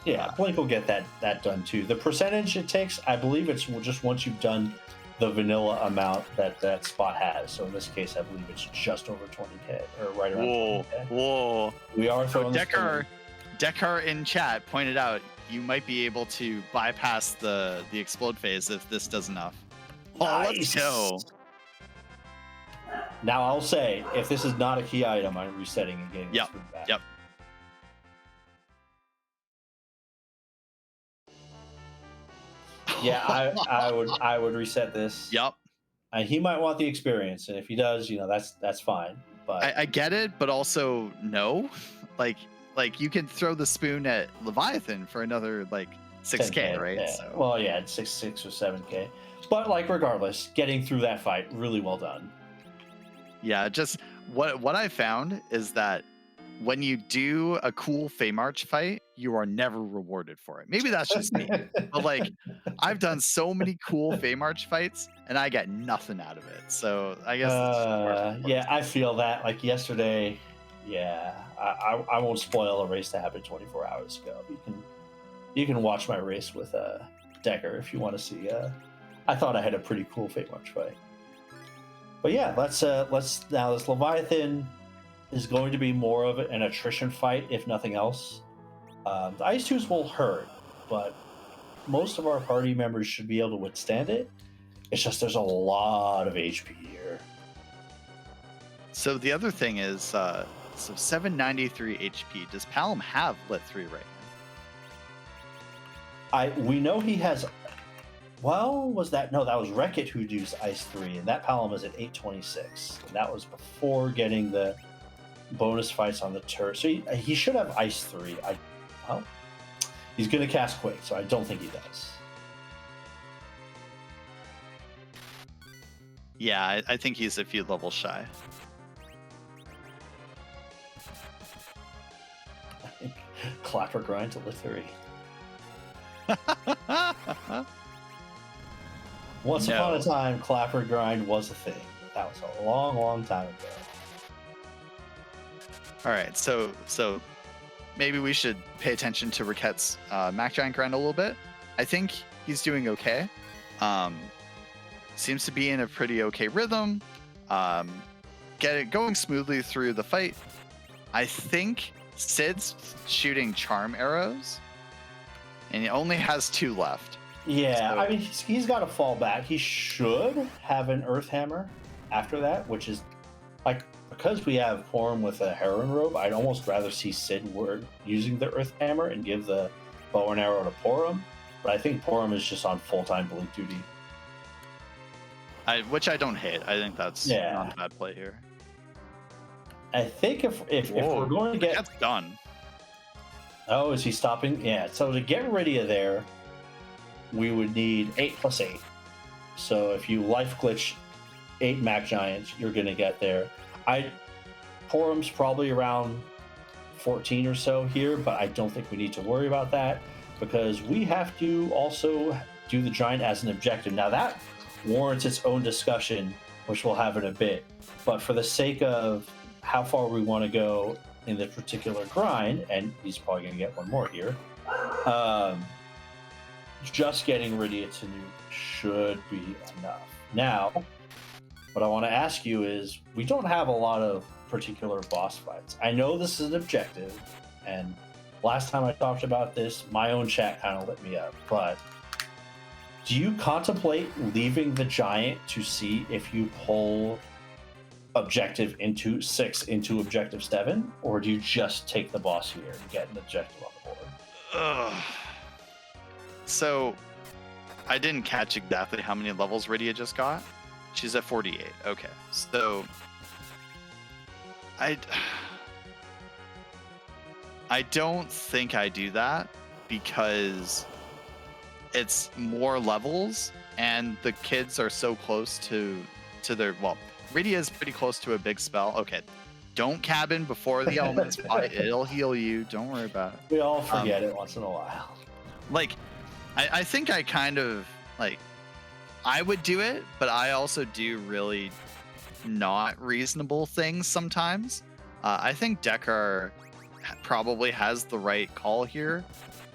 S1: Yeah, Blink will get that done too. The percentage it takes, I believe it's just once you've done the vanilla amount that spot has. So in this case, I believe it's just over 20k or right around 20k.
S2: Whoa!
S1: We are throwing
S2: Dekar in chat pointed out you might be able to bypass the explode phase if this does enough.
S1: Nice.
S2: Oh, let's go!
S1: Now I'll say, if this is not a key item, I'm resetting and getting this food back.
S2: Yep.
S1: Yeah, I would reset this.
S2: Yep.
S1: He might want the experience, and if he does, that's fine. But
S2: I get it, but also no. Like you can throw the spoon at Leviathan for another 6k,
S1: 10K,
S2: right?
S1: Yeah.
S2: So.
S1: Well, yeah, it's 6 or 7k. But regardless, getting through that fight, really well done.
S2: Yeah, just what I found is that when you do a cool Feymarch fight, you are never rewarded for it. Maybe that's just me. But I've done so many cool Feymarch fights and I get nothing out of it. So I guess
S1: yeah, I feel that. Like yesterday, yeah, I won't spoil a race that happened 24 hours ago. You can watch my race with Decker if you want to see. I thought I had a pretty cool Feymarch fight. But yeah, let's now this Leviathan is going to be more of an attrition fight, if nothing else. The Ice 2s will hurt, but most of our party members should be able to withstand it. It's just there's a lot of HP here.
S2: So the other thing is, so 793 HP. Does Palom have Lit 3 right now?
S1: We know he has. Well, that was Reket who used Ice 3, and that Palom is at 826. And that was before getting the bonus fights on the turret. So he should have Ice 3. He's going to cast Quake, so I don't think he does.
S2: Yeah, I think he's a few levels shy.
S1: I think Clapper Grind to Lit 3. Once upon a time, Clapper Grind was a thing. That was a long, long time ago.
S2: All right, so maybe we should pay attention to Reket's Mac Giant grind a little bit. I think he's doing okay. Seems to be in a pretty okay rhythm. Going smoothly through the fight. I think Sid's shooting charm arrows, and he only has 2 left.
S1: Yeah, so, I mean, he's got to fall back. He should have an Earth Hammer after that, which is because we have Porum with a Heron Robe, I'd almost rather see Sid using the Earth Hammer and give the bow and arrow to Porum. But I think Porum is just on full-time blink duty.
S2: Which I don't hate. I think that's not a bad play here.
S1: I think if we're going to get...
S2: That's done.
S1: Oh, is he stopping? Yeah, so to get rid of there, we would need 8+8. So if you life glitch 8 Mac Giants, you're going to get there. Porum's probably around 14 or so here, but I don't think we need to worry about that because we have to also do the Giant as an objective. Now that warrants its own discussion, which we'll have in a bit. But for the sake of how far we want to go in this particular grind, and he's probably going to get one more here, just getting Rydia to nuke should be enough. Now, what I want to ask you is, we don't have a lot of particular boss fights. I know this is an objective, and last time I talked about this, my own chat kind of lit me up, but do you contemplate leaving the Giant to see if you pull objective into 6 into objective 7, or do you just take the boss here and get an objective on the board?
S2: So I didn't catch exactly how many levels Rydia just got. She's at 48. Okay, so I don't think I do that because it's more levels and the kids are so close to their, well, Rydia is pretty close to a big spell. Okay, don't cabin before the elements fight. It'll heal you. Don't worry about it.
S1: We all forget it once in a while.
S2: I think I kind of I would do it, but I also do really not reasonable things sometimes. I think Deckar probably has the right call here.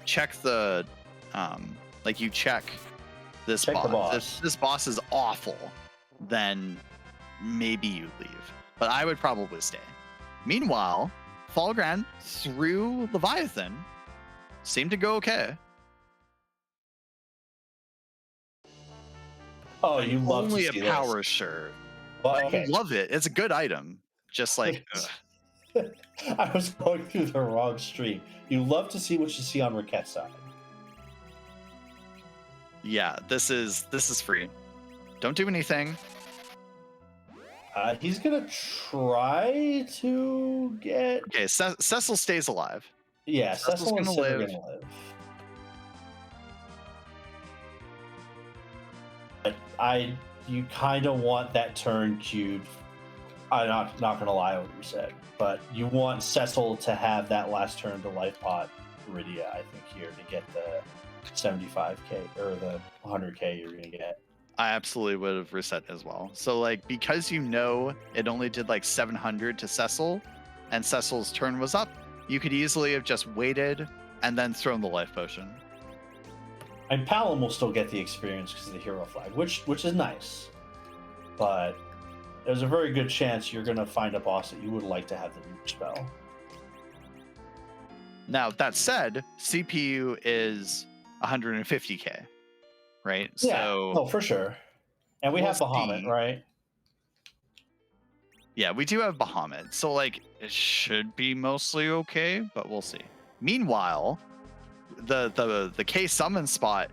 S2: Check the, like you check this
S1: Check the
S2: boss.
S1: boss.
S2: If this boss is awful, then maybe you leave. But I would probably stay. Meanwhile, Falgran through Leviathan seemed to go okay.
S1: Oh, you love
S2: Only
S1: to
S2: a
S1: see
S2: power
S1: this.
S2: shirt.
S1: Well,
S2: But
S1: okay.
S2: you love it. It's a good item. Just like, ugh.
S1: I was going through the wrong stream. You love to see what you see on Reket side.
S2: Yeah, this is free. Don't do anything.
S1: He's gonna try to get.
S2: Okay, Cecil stays alive.
S1: Yeah,
S2: Cecil's
S1: Cecil and
S2: gonna
S1: Sid are
S2: live.
S1: gonna live. But you kind of want that turn queued. I'm not gonna lie what you said, but you want Cecil to have that last turn to life pot Iridia, I think, here to get the 75k or the 100k you're gonna get.
S2: I absolutely would have reset as well. So like, because you know it only did like 700 to Cecil, and Cecil's turn was up, you could easily have just waited and then thrown the life potion.
S1: And Palom will still get the experience because of the hero flag, which is nice. But there's a very good chance you're gonna find a boss that you would like to have the nuke spell.
S2: Now that said, CPU is 150k, right?
S1: Yeah,
S2: So
S1: no, for sure. And we
S2: we'll
S1: have Bahamut,
S2: see.
S1: right?
S2: Yeah, we do have Bahamut, so like it should be mostly okay, but we'll see. Meanwhile, the K summon spot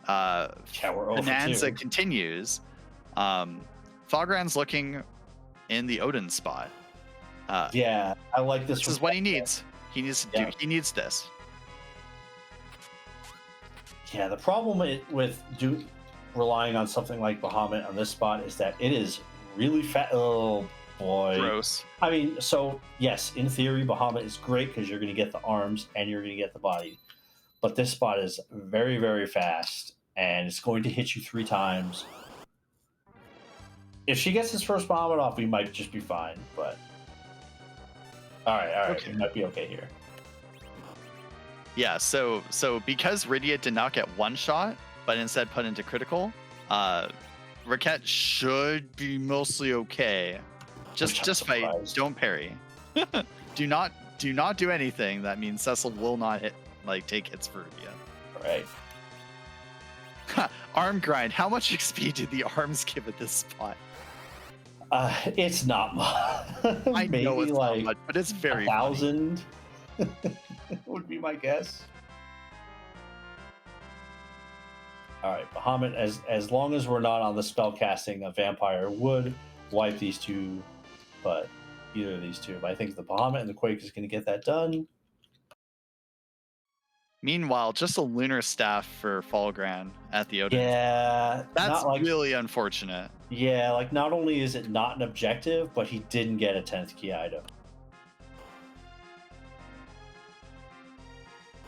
S1: Yeah, we're over
S2: bonanza
S1: two.
S2: continues. Falgran's looking in the Odin spot.
S1: Yeah, I like this.
S2: This is what he needs. He needs to do. He needs this.
S1: Yeah, the problem with relying on something like Bahamut on this spot is that it is really fat. Oh boy,
S2: Gross.
S1: I mean, so yes, in theory, Bahamut is great because you're going to get the arms and you're going to get the body, but this spot is very, very fast and it's going to hit you 3 times. If she gets his first Bahamut off, we might just be fine. But all right,
S2: Okay.
S1: we might be okay here.
S2: Yeah. So because Rydia did not get one shot, but instead put into critical, Reket should be mostly okay. Just fight. Don't parry. do not do anything. That means Cecil will not take hits for Rydia.
S1: Right.
S2: Arm grind. How much XP did the arms give at this spot?
S1: It's not much.
S2: I
S1: Maybe
S2: know it's
S1: like
S2: not much, but it's very funny.
S1: 1,000 would be my guess. All right, Bahamut. As long as we're not on the spell casting, a vampire would wipe these two, but either of these two. But I think the Bahamut and the Quake is going to get that done.
S2: Meanwhile, just a lunar staff for Falgran at the Odin.
S1: Yeah,
S2: That's really unfortunate.
S1: Yeah, like not only is it not an objective, but he didn't get a 10th key item.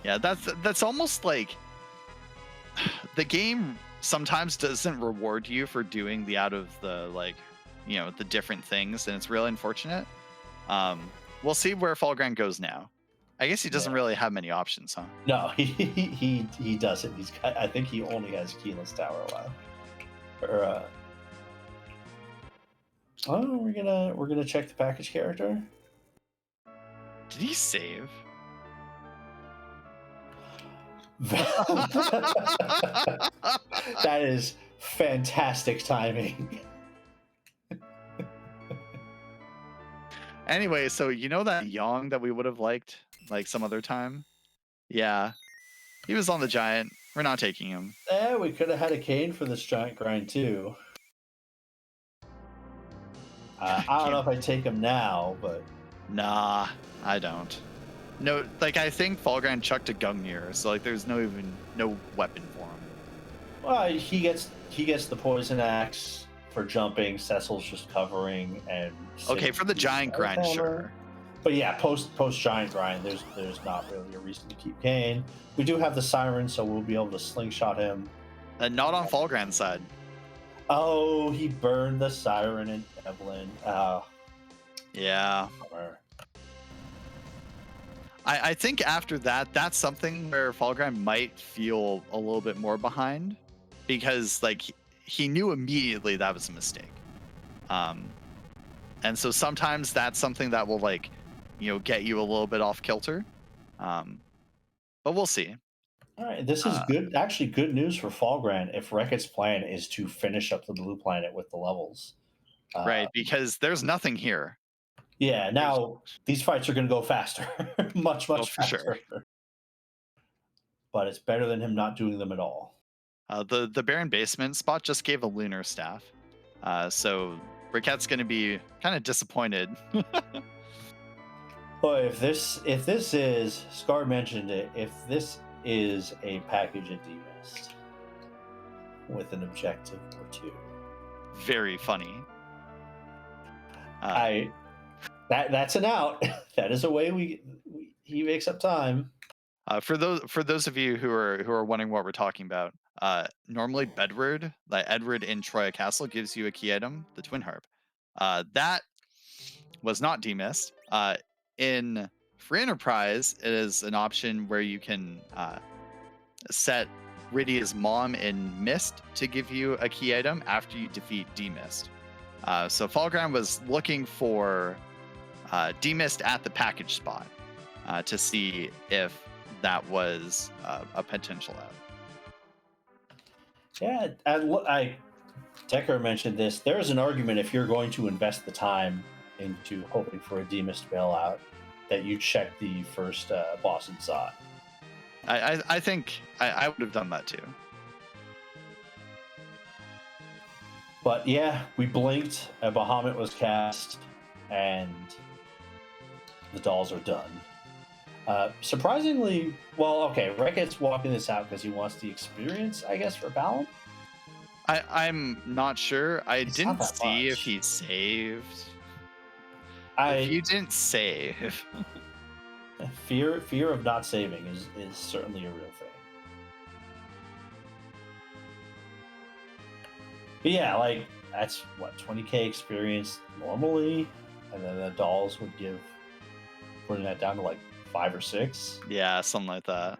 S2: Yeah, that's almost like the game sometimes doesn't reward you for doing the out of the the different things, and it's really unfortunate. We'll see where Falgran goes now. I guess he doesn't really have many options, huh?
S1: No, he doesn't. I think he only has Keyless Tower left. Or we're gonna check the package character.
S2: Did he save?
S1: That is fantastic timing.
S2: Anyway, so you know that Yong that we would have liked some other time? Yeah. He was on the giant. We're not taking him.
S1: Yeah, we could have had a Kane for this giant grind too. I don't know if I take him now, but
S2: nah, I don't. No, I think Falgran chucked a Gungnir, so there's no weapon for him.
S1: Well, he gets the poison axe for jumping. Cecil's just covering and
S2: okay for the giant grind, sure.
S1: But yeah, post giant grind, there's not really a reason to keep Kane. We do have the Siren, so we'll be able to slingshot him.
S2: And not on Falgran's side.
S1: Oh, he burned the Siren and Evelyn. Oh,
S2: yeah.
S1: bummer.
S2: I think after that, that's something where Falgran might feel a little bit more behind, because like he knew immediately that was a mistake. Um, and so sometimes that's something that will like, get you a little bit off kilter. Um, but we'll see.
S1: All right, this is
S2: Uh,
S1: good. Actually, good news for Falgran if Reket's plan is to finish up the blue planet with the levels. Uh,
S2: right, because there's nothing here.
S1: yeah,
S2: There's,
S1: now these fights are going to go faster, much
S2: oh,
S1: much
S2: for sure.
S1: faster. But it's better than him not doing them at all.
S2: The Baron basement spot just gave a lunar staff, so Rikette's going to be kind of disappointed.
S1: But if this is Scar mentioned it, if this is a package at D-Mist with an objective or two,
S2: Very funny.
S1: that's an out. That is a way he makes up time.
S2: For those of you who are wondering what we're talking about, normally Bedward, like Edward in Troya Castle, gives you a key item, the Twin Harp. That was not demissed. In Free Enterprise, it is an option where you can set Rydia's mom in Mist to give you a key item after you defeat Demist. So Falgran was looking for Demist at the package spot to see if that was a potential out.
S1: Yeah, Decker mentioned this. There is an argument if you're going to invest the time into hoping for a demist bailout that you check the first boss inside.
S2: I think I would have done that too.
S1: But yeah, we blinked, a Bahamut was cast, and the dolls are done. Surprisingly, well, okay, Reket's walking this out because he wants the experience, I guess, for Balam.
S2: I'm not sure. I
S1: It's
S2: didn't
S1: not that
S2: see
S1: much.
S2: if he saved. If you didn't save,
S1: fear of not saving is certainly a real thing. But yeah, like that's what 20k experience normally, and then the dolls would give putting that down to like 5 or 6.
S2: yeah, something like that.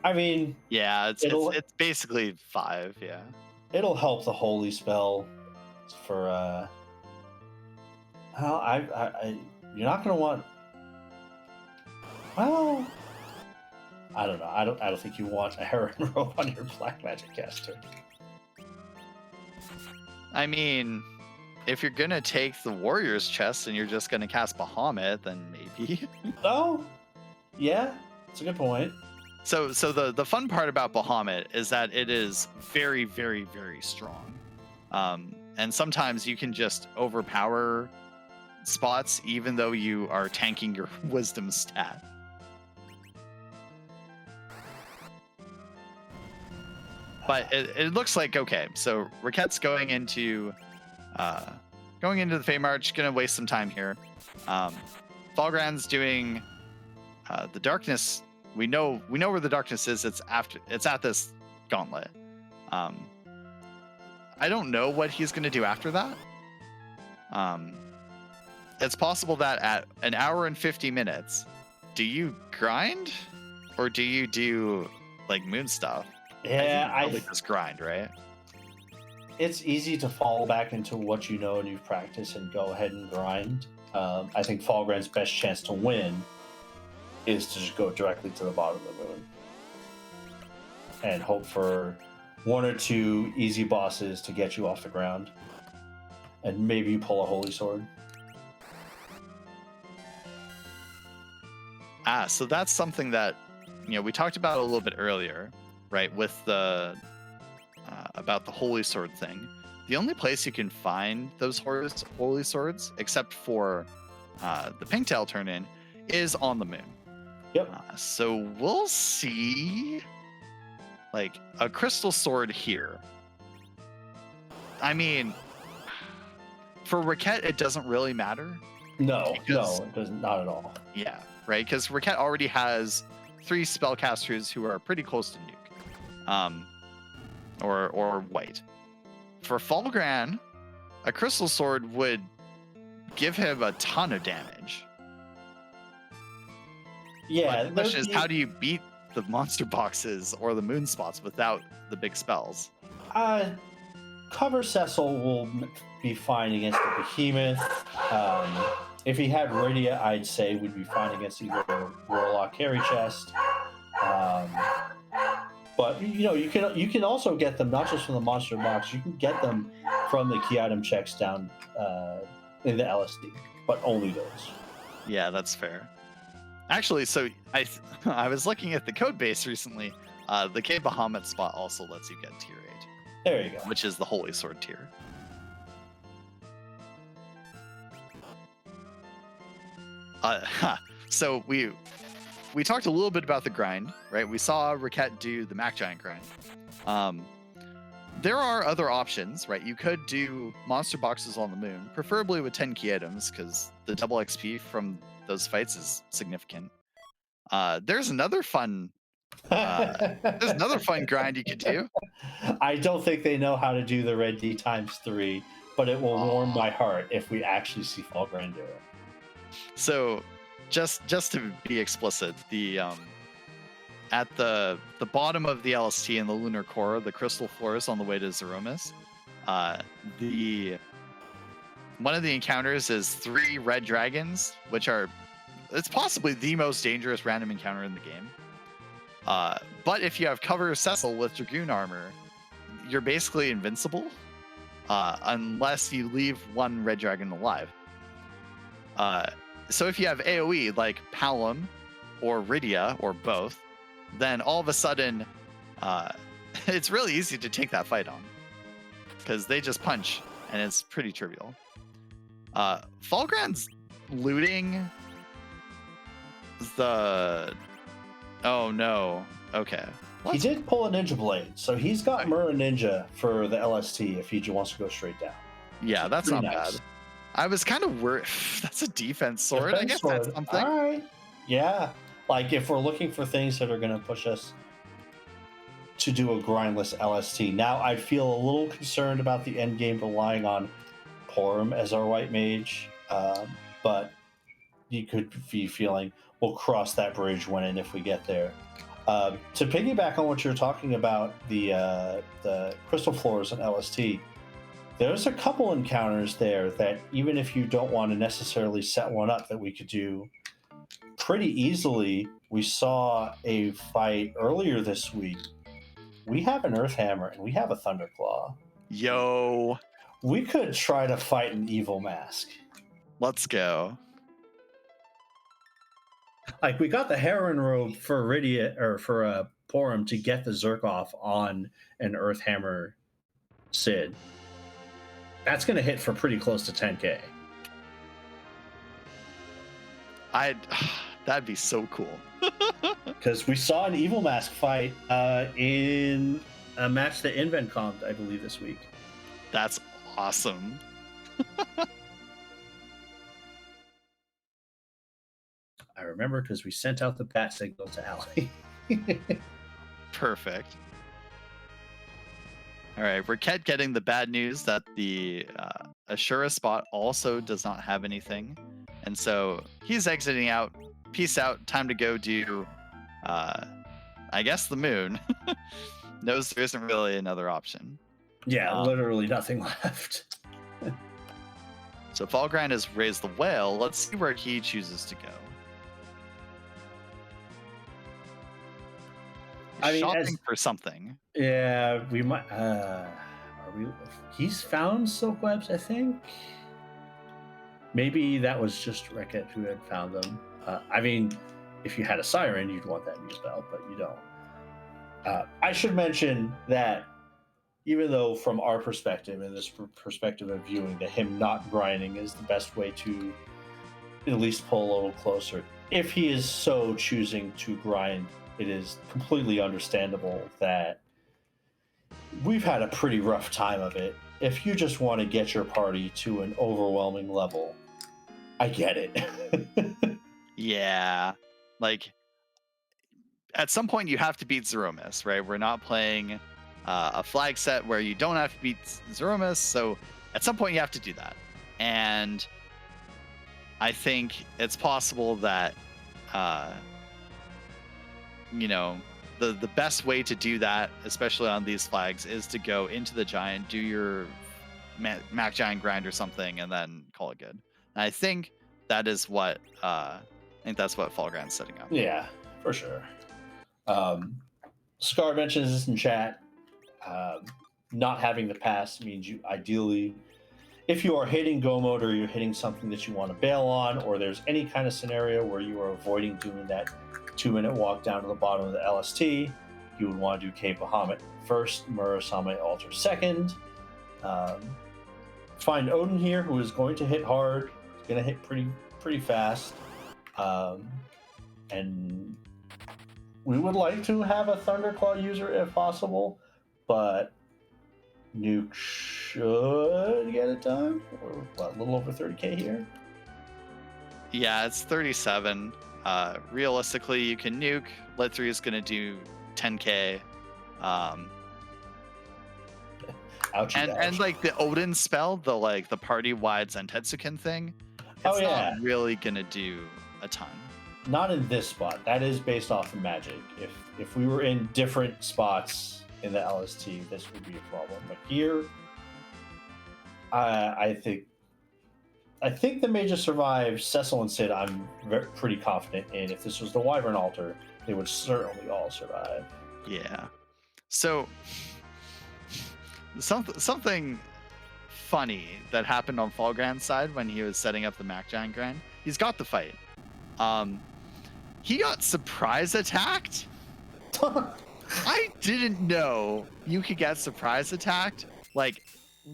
S1: I mean,
S2: Yeah, it's
S1: it'll
S2: basically 5. Yeah.
S1: it'll help the holy spell for well, you're not gonna want, well, I don't know. I don't think you want a heron robe on your black magic caster.
S2: I mean, if you're gonna take the warrior's chest and you're just gonna cast Bahamut, then maybe.
S1: Oh, yeah, that's a good point.
S2: So the fun part about Bahamut is that it is very, very, very strong. And sometimes you can just overpower spots even though you are tanking your wisdom stat. But it looks like, okay, so Rikette's going into the Fey March, gonna waste some time here. Falgran's doing the darkness. We know where the darkness is. It's at this gauntlet. I don't know what he's gonna do after that. It's possible that at an hour and 50 minutes, do you grind or do you do like moon stuff?
S1: Yeah,
S2: I think you probably just grind, right?
S1: it's easy to fall back into what you know and you've practiced and go ahead and grind. I think Falgran's best chance to win is to just go directly to the bottom of the moon and hope for 1 or 2 easy bosses to get you off the ground, and maybe you pull a holy sword.
S2: So that's something that we talked about a little bit earlier, right? With the about the holy sword thing. The only place you can find those holy swords, except for the Pinktail turn-in, is on the moon.
S1: Yep.
S2: So we'll see, like a crystal sword here. I mean, for Rekette, it doesn't really matter.
S1: No, it doesn't. Not at all.
S2: Yeah, right. Because Rekette already has 3 spellcasters who are pretty close to nuke, or white. for Falgran, a crystal sword would give him a ton of damage.
S1: Yeah,
S2: But the question is, how do you beat the monster boxes or the moon spots without the big spells?
S1: Cover Cecil will be fine against the behemoth. If he had Rydia, I'd say would be fine against either Warlock Carry Chest. But you can also get them not just from the monster box. You can get them from the key item checks down in the LSD, but only those.
S2: Yeah, that's fair. Actually, so I was looking at the code base recently. The K Bahamut spot also lets you get tier 8.
S1: There you go.
S2: Which is the Holy Sword tier. So we talked a little bit about the grind, right? We saw Reket do the Mac Giant grind. There are other options, right? You could do monster boxes on the moon, preferably with 10 key items, because the double XP from those fights is significant. There's another fun grind you could do.
S1: I don't think they know how to do the red D ×3, but it will warm my heart if we actually see Falgran do it.
S2: So, just to be explicit, the at the bottom of the LST in the lunar core, the crystal floors on the way to Zemus, one of the encounters is 3 red dragons, which are it's possibly the most dangerous random encounter in the game. But if you have Cover Cecil with Dragoon armor, you're basically invincible, unless you leave 1 red dragon alive. So if you have AoE like Palom or Rydia or both, then all of a sudden, it's really easy to take that fight on, because they just punch and it's pretty trivial. Falgran's looting the... Oh no. Okay.
S1: He did pull a Ninja Blade, so he's got Mura Ninja for the LST if he wants to go straight down.
S2: Yeah, that's not bad. I was kind of worried. That's a defense sword. I guess that's something.
S1: All right. Yeah. Like, if we're looking for things that are going to push us to do a grindless LST. Now, I feel a little concerned about the end game relying on Porum as our white mage, but you could be feeling we'll cross that bridge when and if we get there. To piggyback on what you're talking about, the crystal floors and LST, there's a couple encounters there that even if you don't want to necessarily set one up, that we could do pretty easily. We saw a fight earlier this week. We have an Earth Hammer and we have a Thunderclaw.
S2: Yo.
S1: We could try to fight an Evil Mask.
S2: Let's go.
S1: Like, we got the Heron Robe for Rydia, or for Porum, to get the Zerkoff on an Earth Hammer Sid. That's going to hit for pretty close to 10k.
S2: That'd be so cool.
S1: Because we saw an Evil Mask fight in a match that Invent comped, I believe, this week.
S2: That's awesome.
S1: I remember because we sent out the bat signal to Allie.
S2: Perfect. All right, Reket getting the bad news that the Ashura spot also does not have anything. And so he's exiting out. Peace out. Time to go do, I guess, the moon. Knows there isn't really another option.
S1: Yeah, literally nothing left.
S2: So Falgran has raised the whale. Let's see where he chooses to go. He's shopping for something.
S1: Yeah, we might. Are we? He's found silk webs, I think. Maybe that was just Reket who had found them. I mean, if you had a siren, you'd want that in your spell, but you don't. I should mention that even though from our perspective, and this perspective of viewing, that him not grinding is the best way to at least pull a little closer. If he is so choosing to grind, it is completely understandable that we've had a pretty rough time of it. If you just want to get your party to an overwhelming level, I get it.
S2: Yeah. Like, at some point you have to beat Zemus, right? We're not playing a flag set where you don't have to beat Zemus. So at some point you have to do that. And I think it's possible that, the best way to do that, especially on these flags, is to go into the giant, do your Mac Giant grind or something, and then call it good. And I think that is what that's what Falgran's setting up.
S1: Yeah, for sure. Scar mentions this in chat. Not having the pass means you ideally, if you are hitting go mode or you're hitting something that you want to bail on, or there's any kind of scenario where you are avoiding doing that 2-minute walk down to the bottom of the LST, you would want to do Cape Bahamut first, Murasame Altar second. Find Odin here, who is going to hit hard. He's going to hit pretty fast. And we would like to have a Thunderclaw user if possible, but Nuke should get it done. Or a little over 30k here.
S2: Yeah, it's 37. Realistically, you can nuke. Lit 3 is going to do 10k. And like the Odin spell, the party wide Zentetsuken thing, it's not really going to do a ton.
S1: Not in this spot. That is based off of Magic. If we were in different spots in the LST, this would be a problem. But here, I think the Mage survive. Cecil and Sid, I'm pretty confident in. If this was the Wyvern Altar, they would certainly all survive.
S2: Yeah. So something funny that happened on Falgran's side when he was setting up the Mac Giant grind. He's got the fight. He got surprise attacked. I didn't know you could get surprise attacked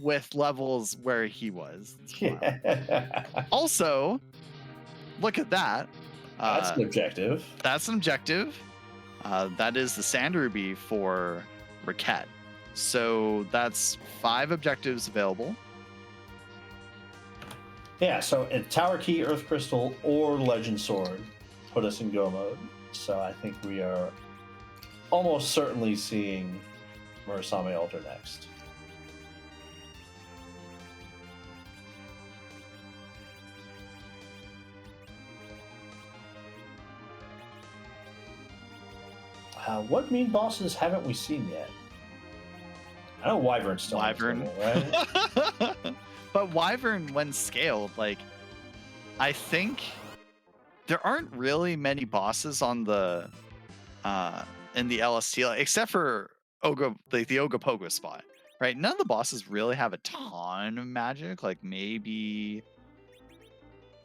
S2: with levels where he was.
S1: Yeah.
S2: Also, look at that.
S1: That's an objective.
S2: That's an objective. That is the Sand Ruby for Reket. So that's 5 objectives available.
S1: Yeah, so a Tower Key, Earth Crystal, or Legend Sword put us in go mode. So I think we are almost certainly seeing Murasame Altar next. What mean bosses haven't we seen yet? I know Wyvern's still
S2: Wyvern,
S1: right?
S2: But Wyvern, when scaled, I think there aren't really many bosses on the in the LST, except for the Ogopogo spot, right? None of the bosses really have a ton of magic.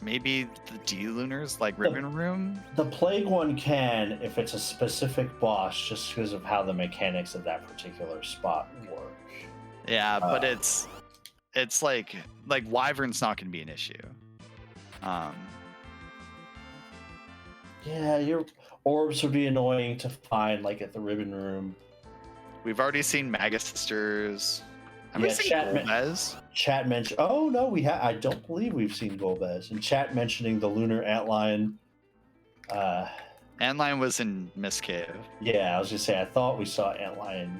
S2: Maybe the D-Lunars, Ribbon Room.
S1: The Plague one can if it's a specific boss, just because of how the mechanics of that particular spot work.
S2: Yeah, but it's like Wyvern's not going to be an issue.
S1: Yeah, your orbs would be annoying to find, at the Ribbon Room.
S2: We've already seen Maga Sisters. Have we seen Golbez?
S1: Chat mentioned. Oh no, we have. I don't believe we've seen Golbez. And chat mentioning the Lunar Antlion.
S2: Antlion was in Mist Cave.
S1: Yeah, I was gonna say I thought we saw Antlion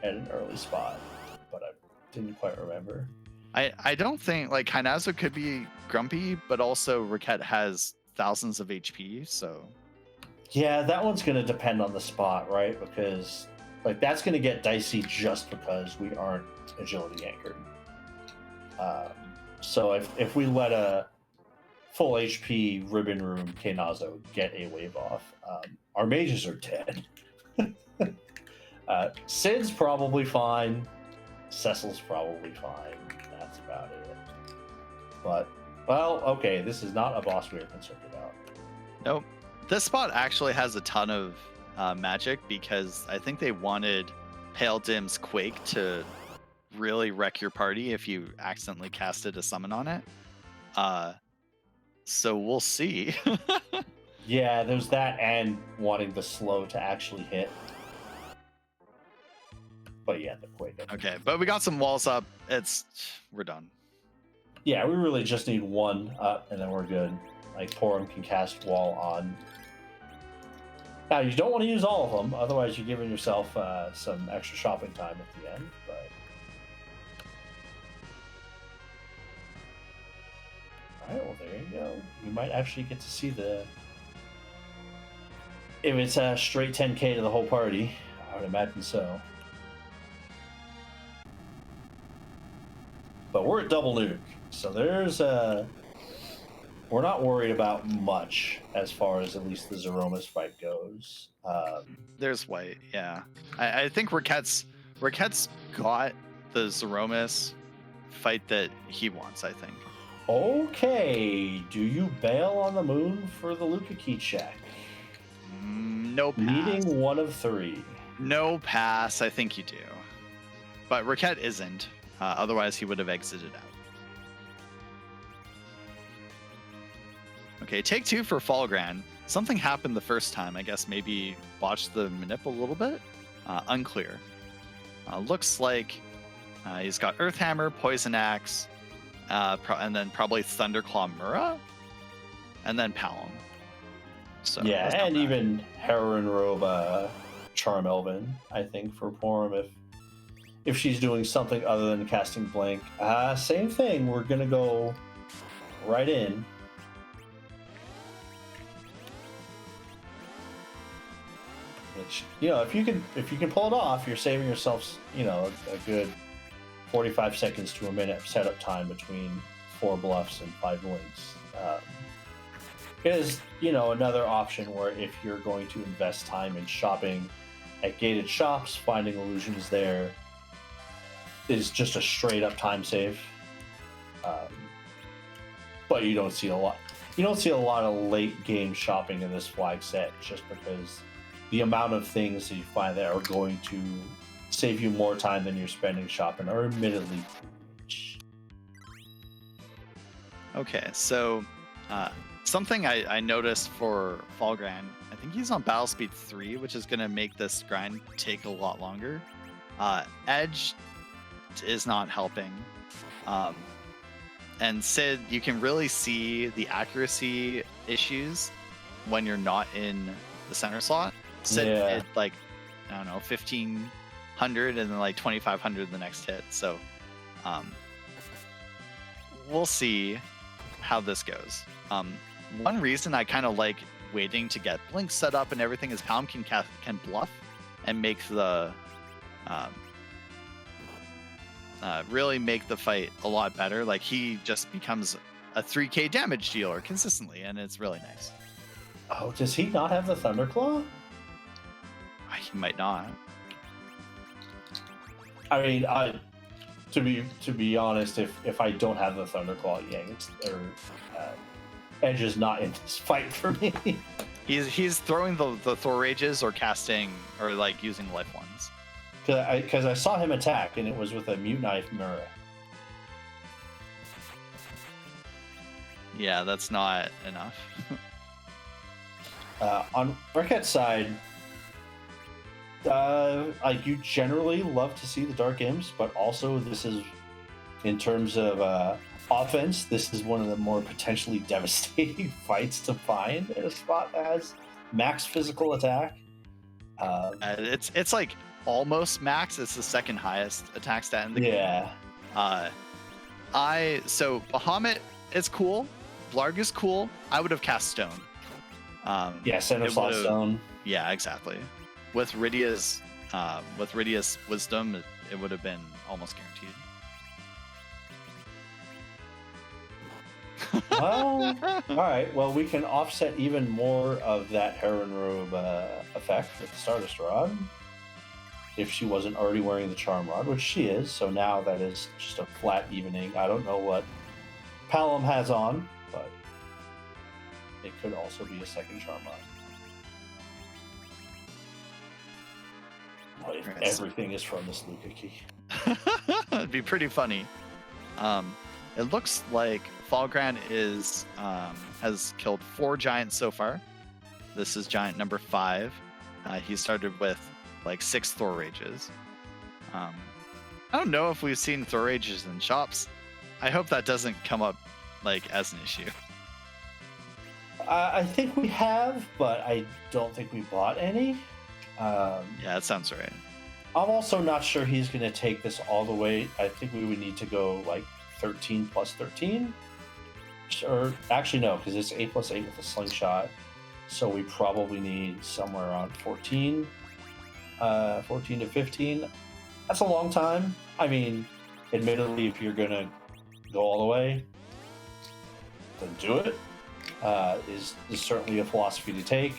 S1: at an early spot, but I didn't quite remember.
S2: I don't think Hinazo could be grumpy, but also Reket has thousands of HP, so.
S1: Yeah, that one's gonna depend on the spot, right? Because that's gonna get dicey just because we aren't agility anchored. So if we let a full HP Ribbon Room Kenazo get a wave off, our mages are dead. Sid's probably fine. Cecil's probably fine. That's about it. But, well, okay, this is not a boss we are concerned about.
S2: Nope. This spot actually has a ton of magic because I think they wanted Pale Dim's Quake to really wreck your party if you accidentally casted a summon on it. So we'll see.
S1: Yeah, there's that and wanting the slow to actually hit. But yeah, the Quake.
S2: Okay, but we got some walls up. We're done.
S1: Yeah, we really just need one up and then we're good. Porum can cast wall on. Now, you don't want to use all of them, otherwise you're giving yourself some extra shopping time at the end. But all right, well there you go. You might actually get to see the. If it's a straight 10K to the whole party, I would imagine so. But we're at double nuke, so there's we're not worried about much as far as at least the Zeromus fight goes.
S2: There's white, yeah. I think Reket's got the Zeromus fight that he wants, I think.
S1: Okay, do you bail on the moon for the Lukaki check?
S2: No pass.
S1: Needing one of 3.
S2: No pass, I think you do. But Reket isn't. Otherwise, he would have exited out. Okay, take 2 for Falgran. Something happened the first time. I guess maybe botched the manip a little bit. Unclear. Looks like he's got Earth Hammer, Poison Axe, and then probably Thunderclaw Mura, and then Palom. So
S1: yeah, and even Heron Robe Charm Elven, I think, for Porum if she's doing something other than casting Blink. Same thing. We're gonna go right in. Which, if you can pull it off, you're saving yourself, a good 45 seconds to a minute of setup time between 4 bluffs and 5 links. Is another option where if you're going to invest time in shopping at gated shops, finding illusions there is just a straight up time save. But you don't see a lot. You don't see a lot of late game shopping in this flag set, just because the amount of things that you find that are going to save you more time than you're spending shopping are admittedly huge.
S2: Okay, so something I noticed for Falgran, I think he's on battle speed 3, which is going to make this grind take a lot longer. Edge is not helping. And Sid, you can really see the accuracy issues when you're not in the center slot. Sid hit 1,500 and then 2,500 the next hit. So we'll see how this goes. One reason I kind of like waiting to get Blink set up and everything is Palm can bluff and make the really make the fight a lot better. Like he just becomes a 3k damage dealer consistently, and it's really nice.
S1: Oh, does he not have the Thunderclaw?
S2: He might not.
S1: I mean, to be honest, if I don't have the Thunderclaw, Edge is not in this fight for me.
S2: He's throwing the Thor Rages or casting or using life ones.
S1: Because I saw him attack and it was with a Mute Knife Mura.
S2: Yeah, that's not enough.
S1: On Reket's side, you generally love to see the Dark Imps, but also this is, in terms of offense, this is one of the more potentially devastating fights to find in a spot that has max physical attack.
S2: It's almost max. It's the second highest attack stat in the game. So Bahamut is cool. Blarg is cool. I would have cast Stone.
S1: Center slot Stone.
S2: Yeah, exactly. With Rydia's wisdom, it would have been almost guaranteed.
S1: Well, all right. Well, we can offset even more of that Heron Robe effect with the Stardust Rod. If she wasn't already wearing the Charm Rod, which she is, so now that is just a flat evening. I don't know what Palom has on, but it could also be a second Charm Rod. What if everything is from this Lukaki?
S2: It'd be pretty funny. It looks like Falgran has killed 4 giants so far. This is giant number 5. He started with 6 Thor Rages. I don't know if we've seen Thor Rages in shops. I hope that doesn't come up as an issue.
S1: I think we have, but I don't think we bought any.
S2: Yeah, that sounds right.
S1: I'm also not sure he's going to take this all the way. I think we would need to go like 13 plus 13. Or actually, no, because it's 8 plus 8 with a slingshot. So we probably need somewhere around 14, 14 to 15. That's a long time. I mean, admittedly, if you're going to go all the way, then do it. Is certainly a philosophy to take.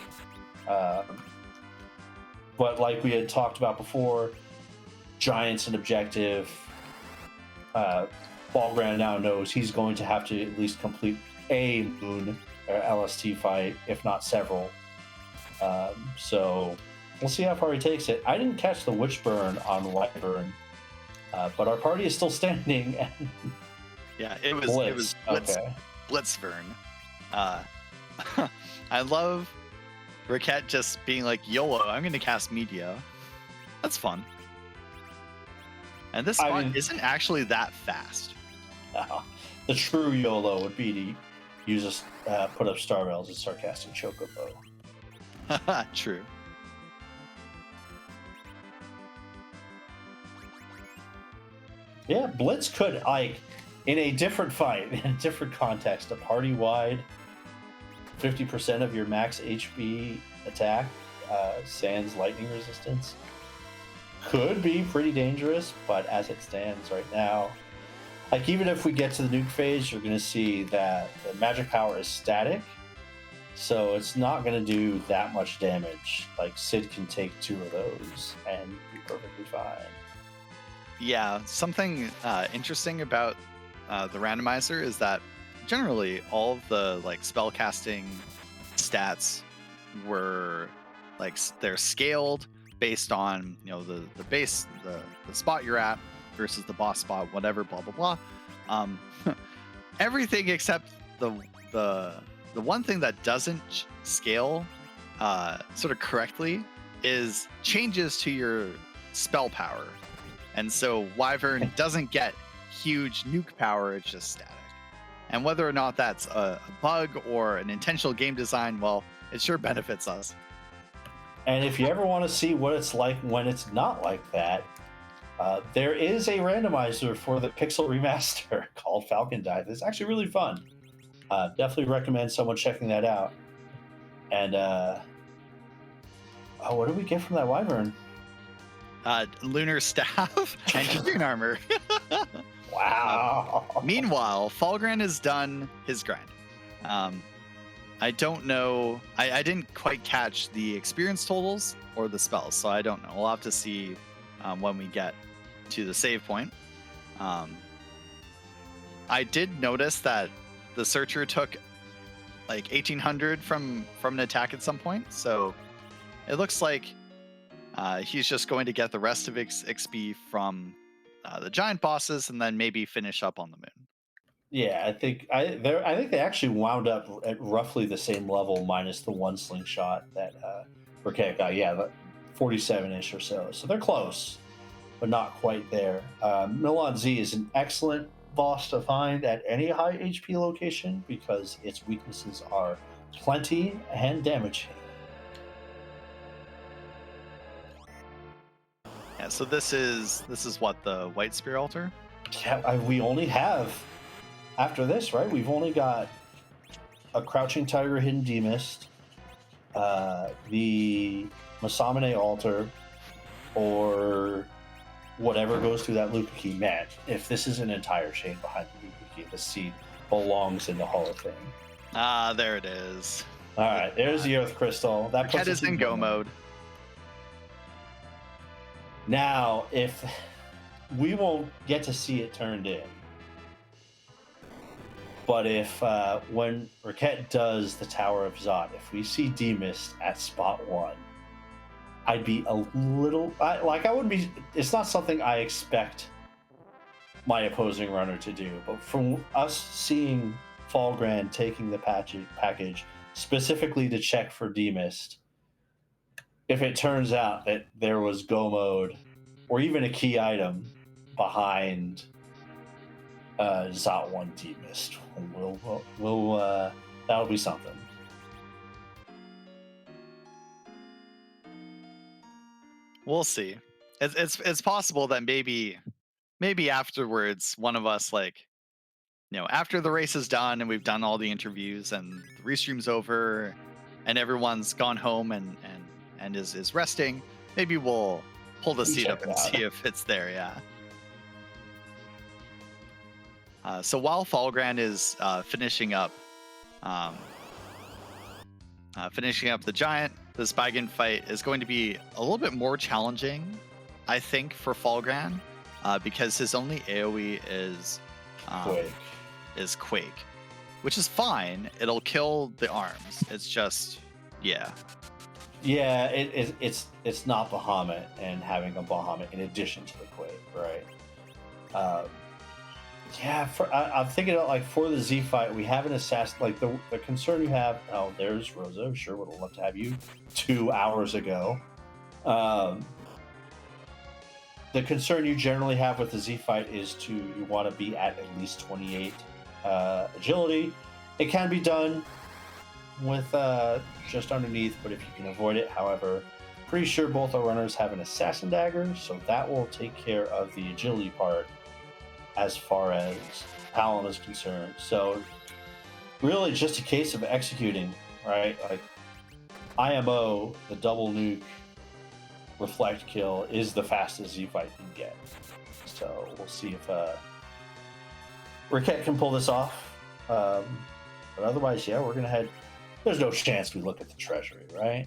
S1: But like we had talked about before, Giant's an objective. Falgran now knows he's going to have to at least complete a moon or LST fight, if not several. So we'll see how far he takes it. I didn't catch the Witchburn on Wyvern, but our party is still standing.
S2: Yeah, it was
S1: Okay.
S2: Blitzburn. I love Reket just being like, YOLO, I'm going to cast Media. That's fun. And this spot isn't actually that fast.
S1: The true YOLO would be to use put up Star Rails and Sarcastic Chocobo.
S2: True.
S1: Yeah, Blitz could, like, in a different fight, in a different context, a party-wide 50% of your max HP attack, sans lightning resistance, could be pretty dangerous, but as it stands right now, like, even if we get to the nuke phase, you're going to see that the magic power is static, so it's not going to do that much damage. Like, Sid can take 2 of those and be perfectly fine.
S2: Yeah, something interesting about the randomizer is that generally all of the like spell casting stats were like they're scaled based on, you know, the base, the spot you're at versus the boss spot, whatever, blah blah blah. Everything except the one thing that doesn't scale sort of correctly is changes to your spell power. And so Wyvern doesn't get huge nuke power, it's just static. And whether or not that's a bug or an intentional game design, well, it sure benefits us.
S1: And if you ever want to see what it's like when it's not like that, there is a randomizer for the Pixel remaster called Falcon Dive. It's actually really fun. Definitely recommend someone checking that out. And what did we get from that Wyvern?
S2: Lunar Staff and Green Armor.
S1: Wow.
S2: Meanwhile, Falgran has done his grind. I don't know. I didn't quite catch the experience totals or the spells, so I don't know. We'll have to see when we get to the save point. I did notice that the Searcher took like 1800 from an attack at some point, so it looks like he's just going to get the rest of XP from the giant bosses and then maybe finish up on the moon.
S1: Yeah, I think they actually wound up at roughly the same level minus the one slingshot that Reket got. Yeah, 47-ish or so. So they're close, but not quite there. Milan Z is an excellent boss to find at any high HP location because its weaknesses are plenty and damaging.
S2: Yeah, so this is what, the White Spear Altar?
S1: Yeah, we only have, after this, right? We've only got a Crouching Tiger, Hidden Demist, the Masamune Altar, or whatever goes through that Luka Key. Man, if this is an entire chain behind the Luka Key, the seed belongs in the Hall of Fame.
S2: Ah, there it is.
S1: All right, there's the Earth Crystal. That puts
S2: is in go mode.
S1: Now, if we won't get to see it turned in, but if when Reket does the Tower of Zod, if we see Demist at spot 1, I'd be a little I wouldn't be. It's not something I expect my opposing runner to do, but from us seeing Falgran taking the package specifically to check for Demist, if it turns out that there was go mode or even a key item behind Zot 1 Demist, we'll that'll be something.
S2: We'll see. It's possible that maybe afterwards one of us, like, after the race is done and we've done all the interviews and the restream's over and everyone's gone home and is resting, maybe we'll pull the seat
S1: check
S2: up
S1: it
S2: and
S1: out.
S2: see if it's there. Yeah. So while Falgran is um, finishing up the giant, the Spigen fight is going to be a little bit more challenging, I think, for Falgran, because his only AoE is Quake, which is fine. It'll kill the arms. It's just, yeah.
S1: Yeah, it's not Bahamut and having a Bahamut in addition to the Quake, right? Yeah, I'm thinking about, like, for the Z fight, we have an assassin. Like, the concern you have. Oh, there's Rosa. Sure, would have loved to have you 2 hours ago. The concern you generally have with the Z fight is you want to be at least 28 agility. It can be done with just underneath, but if you can avoid it, however, pretty sure both our runners have an assassin dagger, so that will take care of the agility part as far as Palom is concerned. So really just a case of executing, right? Like, IMO, the double nuke reflect kill, is the fastest Z fight you can get. So we'll see if Reket can pull this off. But otherwise, yeah, we're gonna head. There's no chance we look at the treasury, right?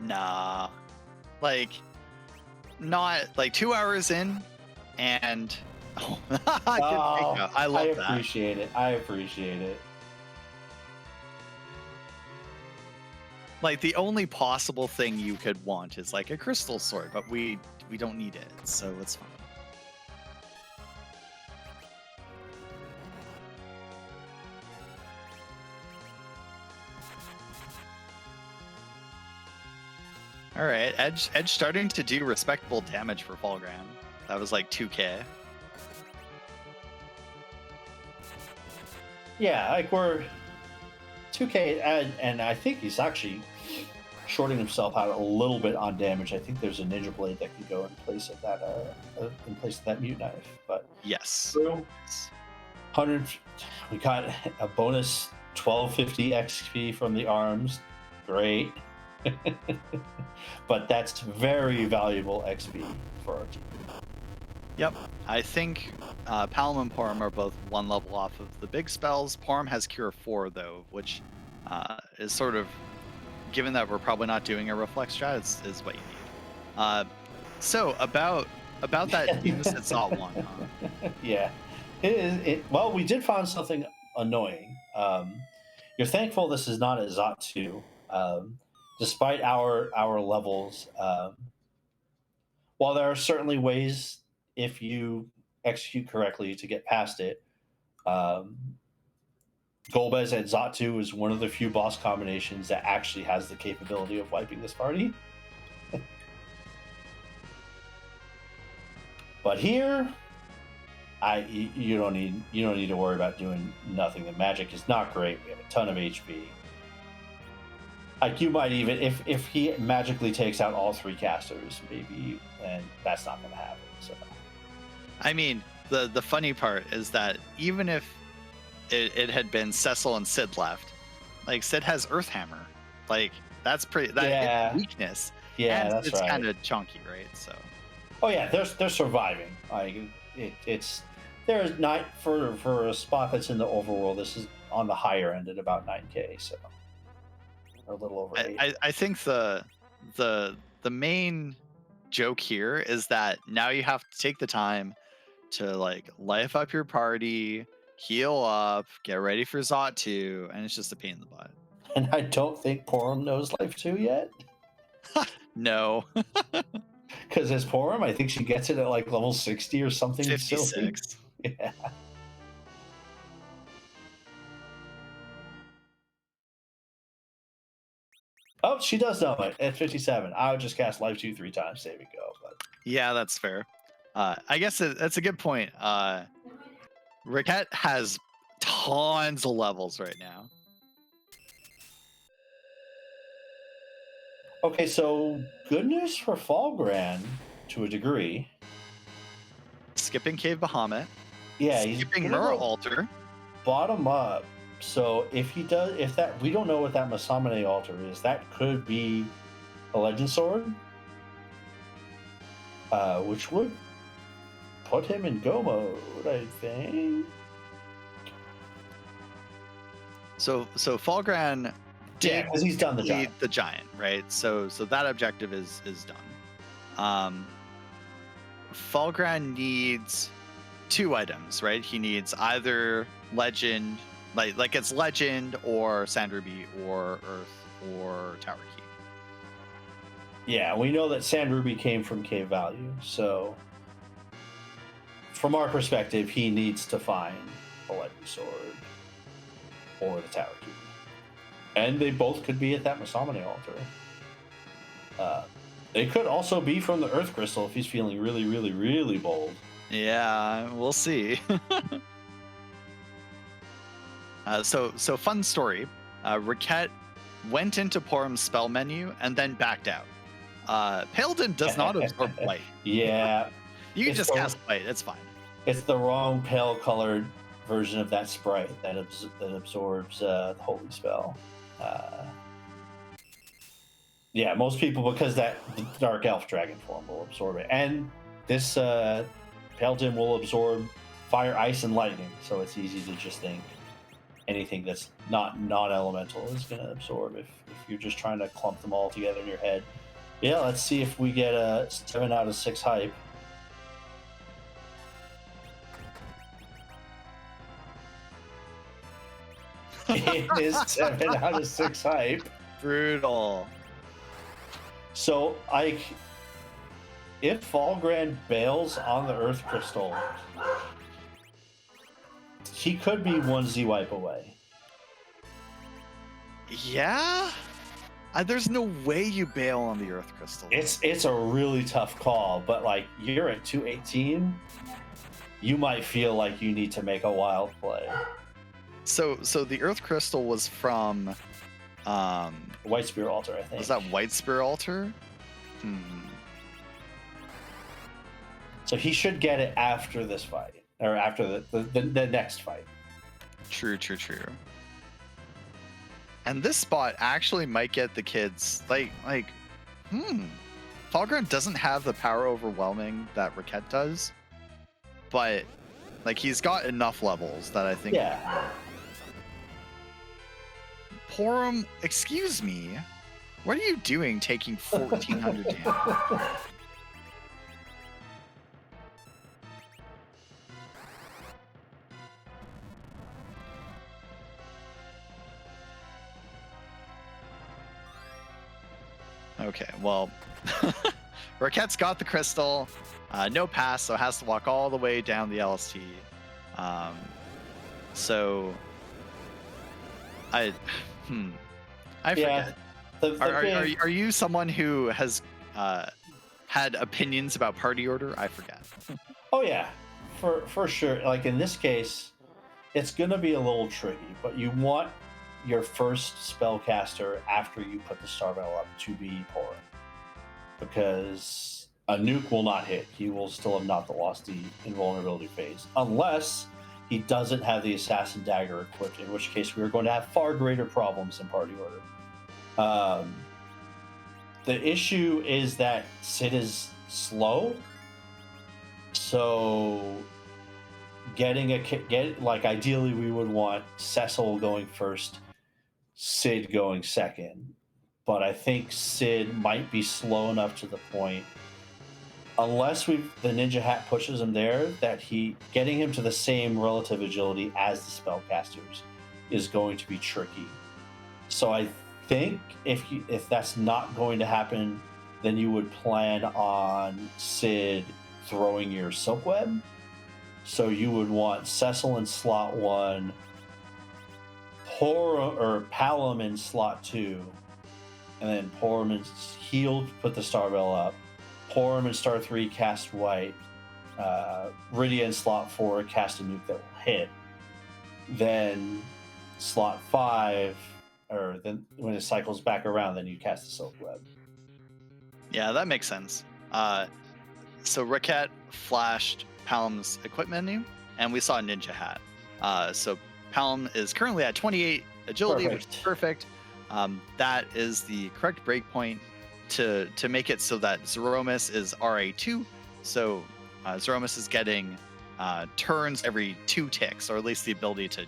S2: Nah, like, not like 2 hours in, and I love that.
S1: Appreciate it. I appreciate it.
S2: Like, the only possible thing you could want is like a crystal sword, but we don't need it, so it's fine. All right, Edge starting to do respectable damage for Falgran. That was like 2k.
S1: Yeah, like, we're 2k, and I think he's actually shorting himself out a little bit on damage. I think there's a ninja blade that can go in place of that mute knife. But
S2: yes,
S1: 100. We got a bonus 1250 XP from the arms. Great. But that's very valuable XP for our team.
S2: Yep, I think Palom and Porum are both 1 level off of the big spells. Porum has Cure 4 though, which is sort of, given that we're probably not doing a reflex strat, is what you need. So about that Zemus at Zot 1, huh?
S1: Yeah, well, we did find something annoying. You're thankful this is not a Zot 2. Despite our levels, while there are certainly ways, if you execute correctly, to get past it, Golbez at Zot 2 is one of the few boss combinations that actually has the capability of wiping this party. But here, you don't need to worry about doing nothing. The magic is not great. We have a ton of HP. Like, you might even, if he magically takes out all 3 casters, maybe, and that's not going to happen. So,
S2: I mean, the funny part is that even if it had been Cecil and Sid left, like, Sid has Earthhammer, like, that's pretty, that weakness.
S1: Yeah,
S2: and
S1: that's
S2: it's
S1: right.
S2: kind of chunky, right? So.
S1: Oh yeah, they're surviving. Like, there's not, for a spot that's in the overworld. This is on the higher end at about 9k, so a little over 8.
S2: I think the main joke here is that now you have to take the time to, like, life up your party, heal up, get ready for Zot 2, and it's just a pain in the butt.
S1: And I don't think Porum knows Life 2 yet.
S2: No.
S1: Because as Porum, I think she gets it at like level 60 or something.
S2: 56.
S1: Yeah. Oh, she does know it at 57. I would just cast Life 2 3 times. There we go. But
S2: yeah, that's fair. I guess that's a good point. Reket has tons of levels right now.
S1: Okay, so good news for Falgran to a degree.
S2: Skipping Cave Bahamut.
S1: Yeah, he's
S2: Skipping
S1: gonna
S2: Murrah
S1: go
S2: Altar.
S1: bottom up. So if he does, if that, we don't know what that Masamune altar is. That could be a legend sword, which would put him in go mode, I think.
S2: So Falgran
S1: Yeah,
S2: did
S1: because he's done the
S2: lead
S1: giant.
S2: the giant, right? So that objective is done. Falgran needs 2 items, right? He needs either legend, like it's legend, or sand ruby, or earth, or tower key.
S1: Yeah, we know that Sand Ruby came from Cave Value, so from our perspective, he needs to find a legend sword or the tower key. And they both could be at that Masamune altar. They could also be from the Earth Crystal if he's feeling really, really, really bold.
S2: Yeah, we'll see. So fun story. Reket went into Porum's spell menu and then backed out. Paladin does not absorb light.
S1: Yeah.
S2: You can
S1: It's
S2: just
S1: the-
S2: cast light. It's fine.
S1: It's the wrong pale colored version of that sprite that absorbs the holy spell. Yeah, most people, because that dark elf dragon form will absorb it, and this Paladin will absorb fire, ice, and lightning. So it's easy to just think anything that's not non-elemental is going to absorb if you're just trying to clump them all together in your head. Yeah, let's see if we get a 7 out of 6 hype. It is 7 out of 6 hype.
S2: Brutal.
S1: So, if Falgran bails on the Earth Crystal, he could be 1 Z wipe away.
S2: Yeah? There's no way you bail on the Earth Crystal.
S1: It's a really tough call, but like you're at 218, you might feel like you need to make a wild play.
S2: So the Earth Crystal was from
S1: White Spear Altar, I think.
S2: was that White Spear Altar?
S1: So he should get it after this fight, or after the next fight.
S2: True. And this spot actually might get the kids Falgran doesn't have the power overwhelming that Reket does, but like he's got enough levels that I think.
S1: Yeah.
S2: Porum, excuse me, what are you doing taking 1400 damage? Okay, well, Raket's got the crystal, no pass, so has to walk all the way down the LST. So, I forget. Are you someone who has had opinions about party order? I forget.
S1: Oh yeah, for sure. Like in this case, it's gonna be a little tricky, but you want your first spellcaster after you put the star battle up to be Porum, because a nuke will not hit. He will still have not lost the invulnerability phase, unless he doesn't have the assassin dagger equipped, in which case we are going to have far greater problems in party order. The issue is that Sid is slow, so ideally we would want Cecil going first, Sid going second, but I think Sid might be slow enough to the point, unless the Ninja Hat pushes him there, that getting him to the same relative agility as the spellcasters is going to be tricky. So I think if that's not going to happen, then you would plan on Sid throwing your Silk Web. So you would want Cecil in slot 1, Palom in slot 2, and then Porum in healed, put the Star Bell up. Porum in star 3, cast White. Rydia in slot 4, cast a nuke that will hit. Then slot 5, or then when it cycles back around, then you cast the Silk Web.
S2: Yeah, that makes sense. So Reket flashed Palm's equipment menu, and we saw a ninja hat. So Palm is currently at 28 agility, which is perfect. That is the correct breakpoint to make it so that Zeromus is RA2. So Zeromus is getting turns every 2 ticks, or at least the ability to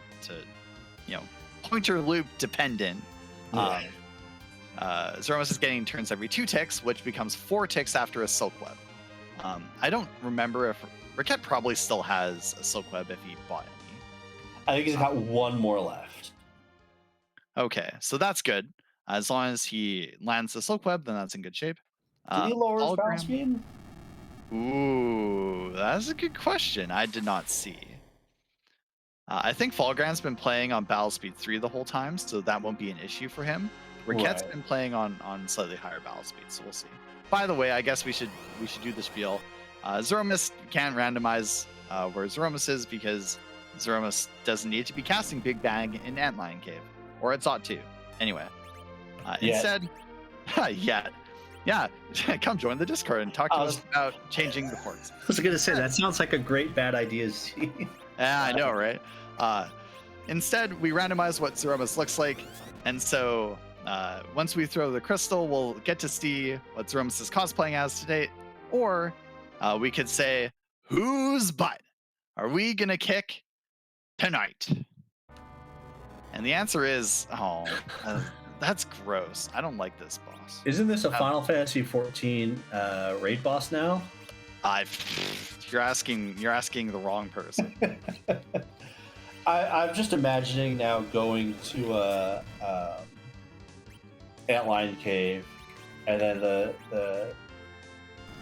S2: pointer loop dependent. Zeromus is getting turns every 2 ticks, which becomes 4 ticks after a Silk Web. I don't remember if Reket probably still has a Silk Web if he bought any.
S1: I think he's got one more left.
S2: Okay, so that's good. As long as he lands the Silk Web, then that's in good shape.
S1: Did he lower his battle
S2: Falgran?
S1: speed?
S2: Ooh, that's a good question. I did not see. I think Falgran's been playing on battle speed 3 the whole time, so that won't be an issue for him. Riket's been playing on slightly higher battle speed, so we'll see. By the way, I guess we should do the spiel. Zeromus can't randomize where Zeromus is because Zeromus doesn't need to be casting Big Bang in Antlion Cave, or it's ought to. Anyway, instead, yeah, come join the Discord and talk to us about changing the ports.
S3: I was gonna say that sounds like a great bad idea.
S2: Yeah, I know, right? Instead, we randomize what Zeromus looks like, and so once we throw the crystal, we'll get to see what Zeromus is cosplaying as to date, or we could say, whose butt are we gonna kick tonight? And the answer is, that's gross. I don't like this boss.
S1: Isn't this a Final Fantasy 14 raid boss now?
S2: You're asking the wrong person.
S1: I'm just imagining now going to a Antlion Cave, and then the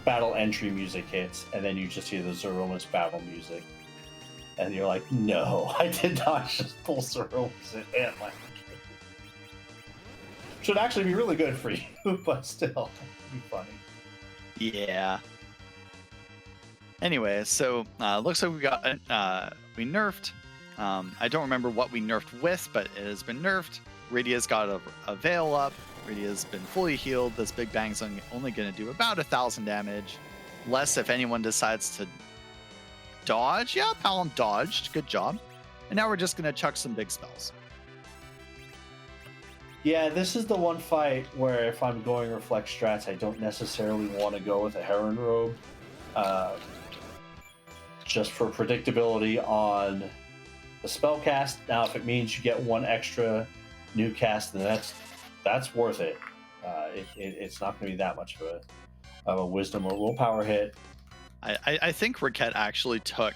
S1: battle entry music hits, and then you just hear the Zeromus battle music, and you're like, no, I did not just pull Zeromus at Antlion Cave. Should actually be really good for you, but still, it'd be funny.
S2: Yeah. Anyway, so looks like we nerfed. I don't remember what we nerfed with, but it has been nerfed. Radia's got a veil up. Radia's been fully healed. This Big Bang's only going to do about 1,000 damage. Less if anyone decides to dodge. Yeah, Palom dodged. Good job. And now we're just going to chuck some big spells.
S1: Yeah, this is the one fight where if I'm going reflect strats, I don't necessarily want to go with a Heron Robe. Just for predictability on the spell cast. Now, if it means you get one extra new cast, then that's worth it. It's not going to be that much of a wisdom or willpower hit.
S2: I think Reket actually took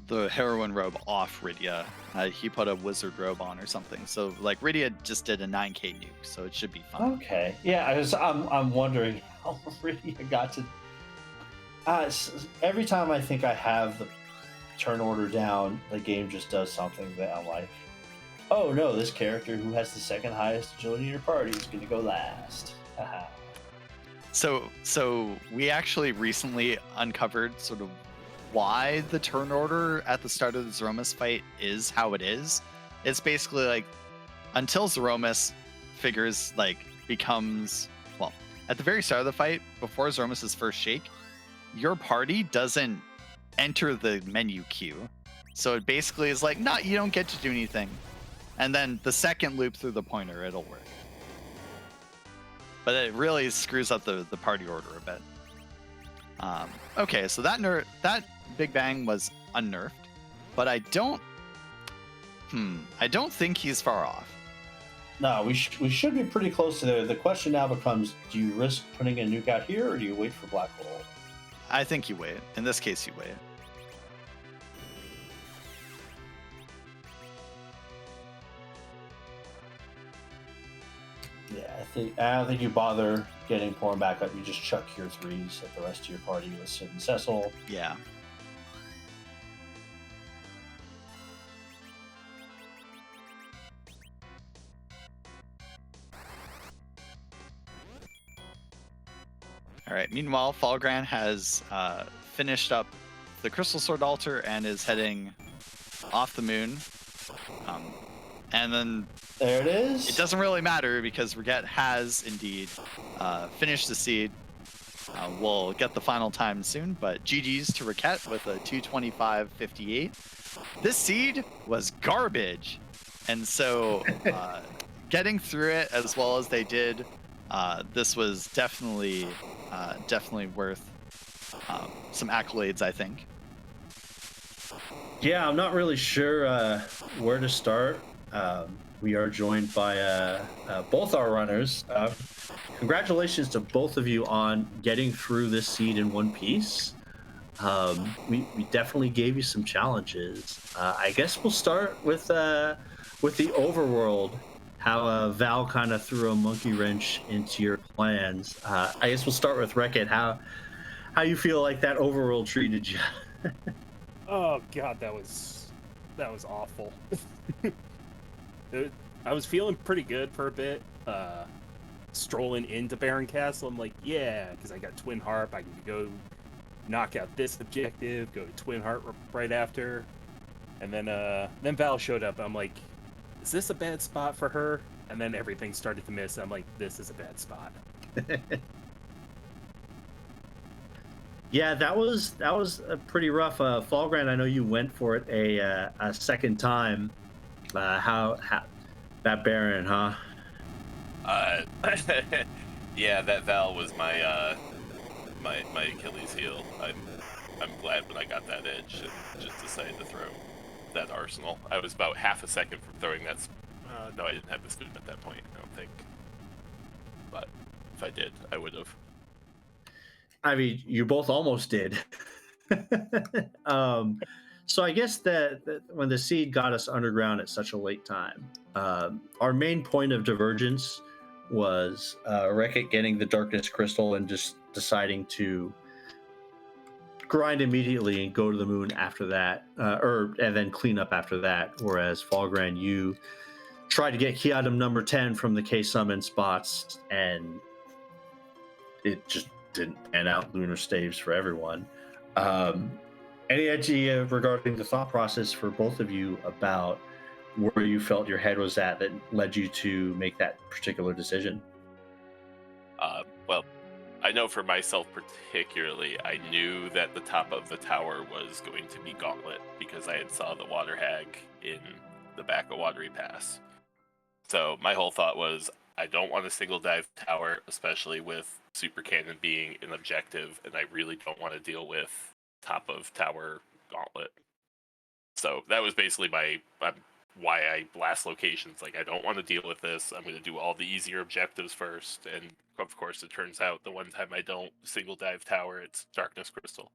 S2: the heroine robe off Rydia. He put a wizard robe on or something. So like Rydia just did a 9k nuke, so it should be fine.
S1: Okay, yeah, I'm wondering how Rydia got to. Every time I think I have the turn order down, the game just does something that I'm like, oh no, this character who has the second highest agility in your party is going to go last.
S2: So we actually recently uncovered sort of why the turn order at the start of the Zeromus fight is how it is. It's basically like until Zeromus becomes, well, at the very start of the fight, before Zeromus's first shake, your party doesn't enter the menu queue. So it basically is like, no, you don't get to do anything. And then the second loop through the pointer, it'll work. But it really screws up the party order a bit. Okay, so that Big Bang was unnerfed, but I don't think he's far off.
S1: No, we should be pretty close to there. The question now becomes, do you risk putting a nuke out here, or do you wait for Black Hole?
S2: I think you wait. In this case, you wait.
S1: Yeah, I don't think you bother getting Porn back up. You just chuck your 3s at the rest of your party with Sid and Cecil.
S2: Yeah. All right. Meanwhile, Falgran has finished up the Crystal Sword Altar and is heading off the moon. And then
S1: there it is.
S2: It doesn't really matter because Reket has indeed finished the seed. We'll get the final time soon, but GG's to Reket with a 225.58. This seed was garbage, and so getting through it as well as they did, this was definitely worth some accolades, I think.
S1: Yeah, I'm not really sure where to start. We are joined by both our runners. Congratulations to both of you on getting through this seed in one piece. We definitely gave you some challenges. I guess we'll start with the overworld. How Val kind of threw a monkey wrench into your plans. I guess we'll start with Reket. How you feel like that overworld treated you?
S4: Oh god, that was awful. I was feeling pretty good for a bit. Strolling into Baron Castle, I'm like, yeah, because I got Twin Harp. I can go knock out this objective, go to Twin Harp right after, and then Val showed up. I'm like, is this a bad spot for her? And then everything started to miss. I'm like, this is a bad spot.
S1: Yeah, that was a pretty rough. Falgran, I know you went for it a second time. How that Baron, huh?
S5: Yeah, that Val was my my Achilles heel. I'm glad when I got that edge and just decided to throw that arsenal. I was about half a second from throwing that. No, I didn't have the student at that point, I don't think. But if I did, I would have.
S1: I mean, you both almost did. So I guess that when the seed got us underground at such a late time, our main point of divergence was Reket getting the darkness crystal and just deciding to grind immediately and go to the moon after that, and then clean up after that. Whereas Falgran, you tried to get key item number 10 from the K summon spots, and it just didn't pan out. Lunar staves for everyone. Any idea regarding the thought process for both of you about where you felt your head was at that led you to make that particular decision?
S5: Well, I know for myself particularly, I knew that the top of the tower was going to be Gauntlet because I had saw the Water Hag in the back of Watery Pass. So my whole thought was, I don't want a single dive tower, especially with Super Cannon being an objective, and I really don't want to deal with top of tower Gauntlet. So that was basically why I blast locations. Like, I don't want to deal with this. I'm going to do all the easier objectives first, and of course, it turns out the one time I don't single dive tower, it's Darkness Crystal.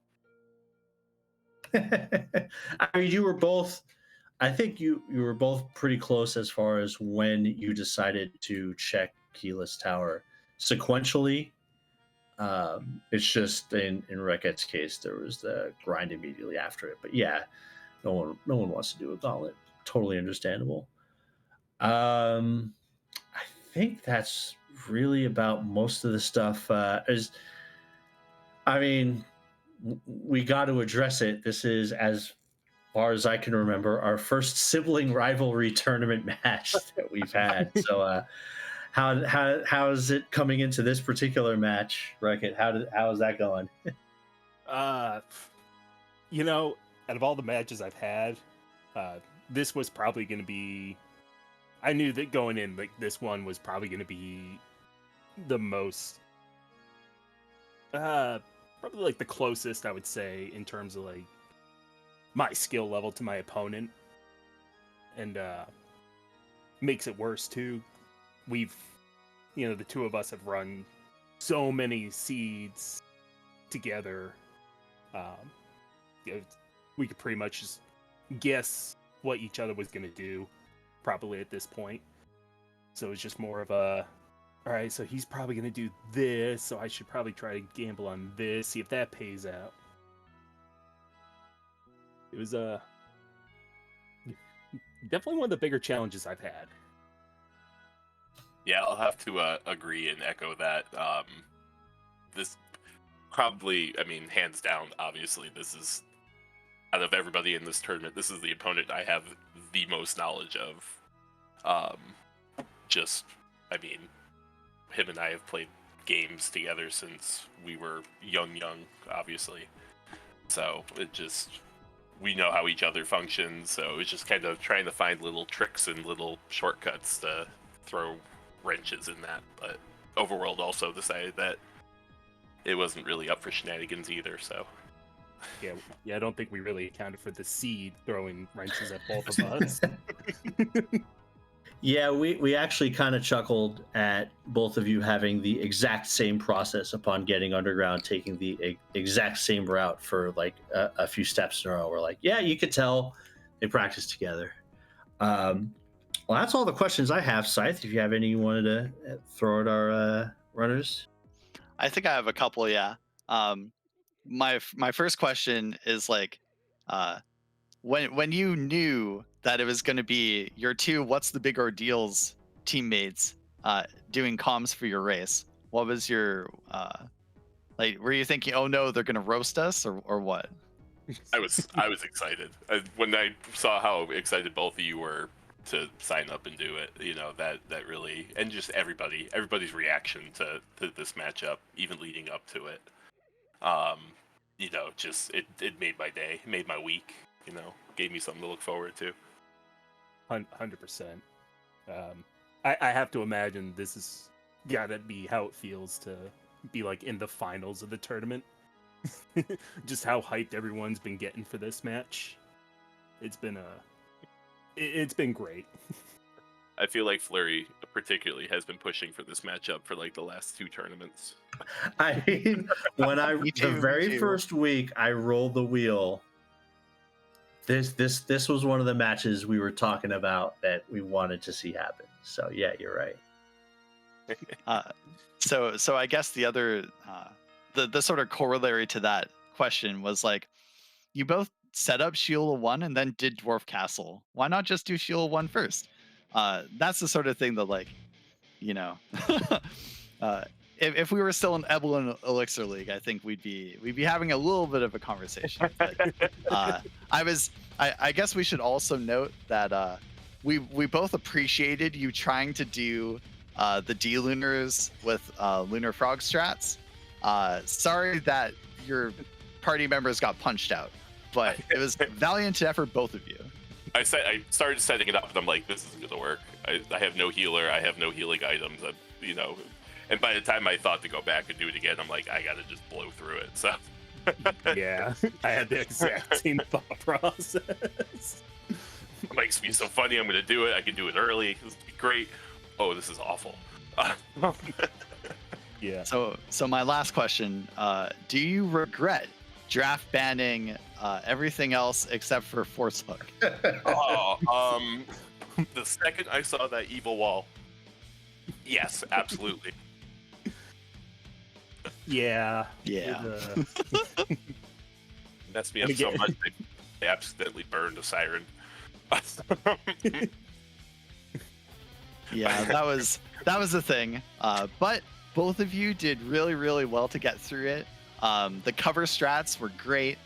S1: I mean, you were both. I think you were both pretty close as far as when you decided to check Keyless Tower sequentially. It's just in Reket's case, there was the grind immediately after it. But yeah, no one wants to do a gauntlet. Totally understandable. I think that's really about most of the stuff. I mean, we got to address it. This is, as far as I can remember, our first sibling rivalry tournament match that we've had. So, how is it coming into this particular match, Reket? How is that going?
S4: You know, out of all the matches I've had, this was probably going to be. I knew that going in, like, this one was probably going to be the most, probably like the closest, I would say, in terms of like my skill level to my opponent, and makes it worse too. The two of us have run so many seeds together. We could pretty much just guess what each other was going to do, probably at this point. So it's just more of a, all right, so he's probably going to do this, so I should probably try to gamble on this, see if that pays out. It was definitely one of the bigger challenges I've had.
S5: Yeah, I'll have to agree and echo that. This probably, I mean, hands down, obviously, this is, out of everybody in this tournament, this is the opponent I have the most knowledge of. I mean, him and I have played games together since we were young, obviously. So we know how each other functions. So it's just kind of trying to find little tricks and little shortcuts to throw wrenches in that. But Overworld also decided that it wasn't really up for shenanigans either. So
S4: Yeah, I don't think we really accounted for the seed throwing wrenches at both of us.
S1: Yeah, we actually kind of chuckled at both of you having the exact same process upon getting underground, taking the exact same route for like a few steps in a row. We're like, yeah, you could tell they practiced together. Well, that's all the questions I have. Scythe, if you have any you wanted to throw at our runners.
S2: I think I have a couple. Yeah. My first question is like, when you knew that it was going to be your two What's the Big Ordeals teammates doing comms for your race, what was your like? Were you thinking, oh no, they're going to roast us, or what?
S5: I was excited when I saw how excited both of you were to sign up and do it. You know, that really, and just everybody's reaction to this matchup, even leading up to it. You know, just it made my day, made my week. You know, gave me something to look forward to.
S4: 100%. I have to imagine this is gotta be how it feels to be like in the finals of the tournament. Just how hyped everyone's been getting for this match. It's been great.
S5: I feel like Flurry particularly has been pushing for this matchup for like the last 2 tournaments.
S1: I mean, when
S2: Me too,
S1: the
S2: me
S1: very
S2: too.
S1: first week I rolled the wheel, this was one of the matches we were talking about that we wanted to see happen. So yeah, you're right.
S2: So I guess the other the sort of corollary to that question was like, you both set up Sheila 1 and then did Dwarf Castle. Why not just do Sheila 1 first? That's the sort of thing that, like, you know, if we were still in Evelyn Elixir League, I think we'd be having a little bit of a conversation. But I guess we should also note that we both appreciated you trying to do the D-Lunars with Lunar Frog strats. Sorry that your party members got punched out, but it was valiant effort, both of you.
S5: I started setting it up, and I'm like, this isn't gonna work. I have no healer. I have no healing items. You know, and by the time I thought to go back and do it again, I'm like, I gotta just blow through it. So
S4: Yeah, I had the exact same thought process.
S5: it makes me so funny. I'm gonna do it. I can do it early. This will be great. Oh, this is awful.
S4: Yeah.
S2: So my last question: do you regret draft banning everything else except for Force Hook?
S5: The second I saw that evil wall, yes, absolutely.
S4: Yeah.
S5: Messed me up so much. I accidentally burned a siren.
S2: Yeah, that was the thing. But both of you did really, really well to get through it. The cover strats were great.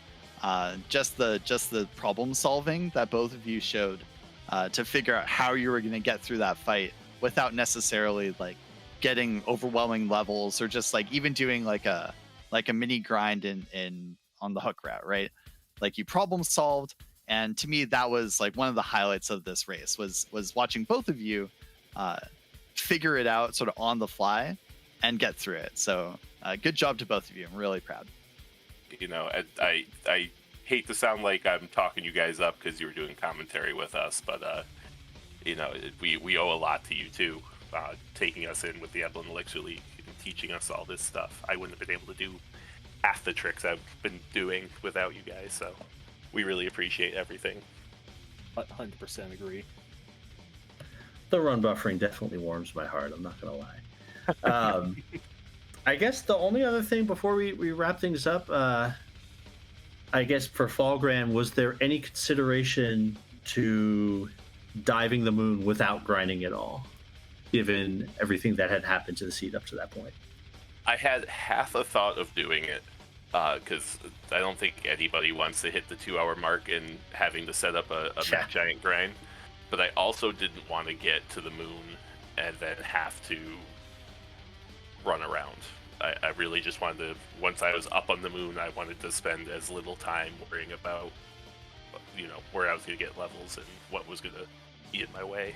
S2: Just the problem solving that both of you showed to figure out how you were going to get through that fight without necessarily like getting overwhelming levels, or just like even doing like a mini grind in on the hook route, right? Like, you problem solved, and to me that was like one of the highlights of this race was watching both of you figure it out sort of on the fly and get through it. So good job to both of you. I'm really proud.
S5: You know, I hate to sound like I'm talking you guys up because you were doing commentary with us, but you know, we owe a lot to you too, taking us in with the Evelyn Elixir League and teaching us all this stuff. I wouldn't have been able to do half the tricks I've been doing without you guys, so we really appreciate everything.
S4: 100% agree.
S1: The run buffering definitely warms my heart. I'm not gonna lie. I guess the only other thing before we wrap things up, I guess for Falgran, was there any consideration to diving the moon without grinding at all, given everything that had happened to the seed up to that point?
S5: I had half a thought of doing it, because I don't think anybody wants to hit the 2-hour mark and having to set up a
S1: Yeah.
S5: giant grind. But I also didn't want to get to the moon and then have to run around. I really just wanted to, once I was up on the moon, I wanted to spend as little time worrying about, where I was going to get levels and what was going to be in my way.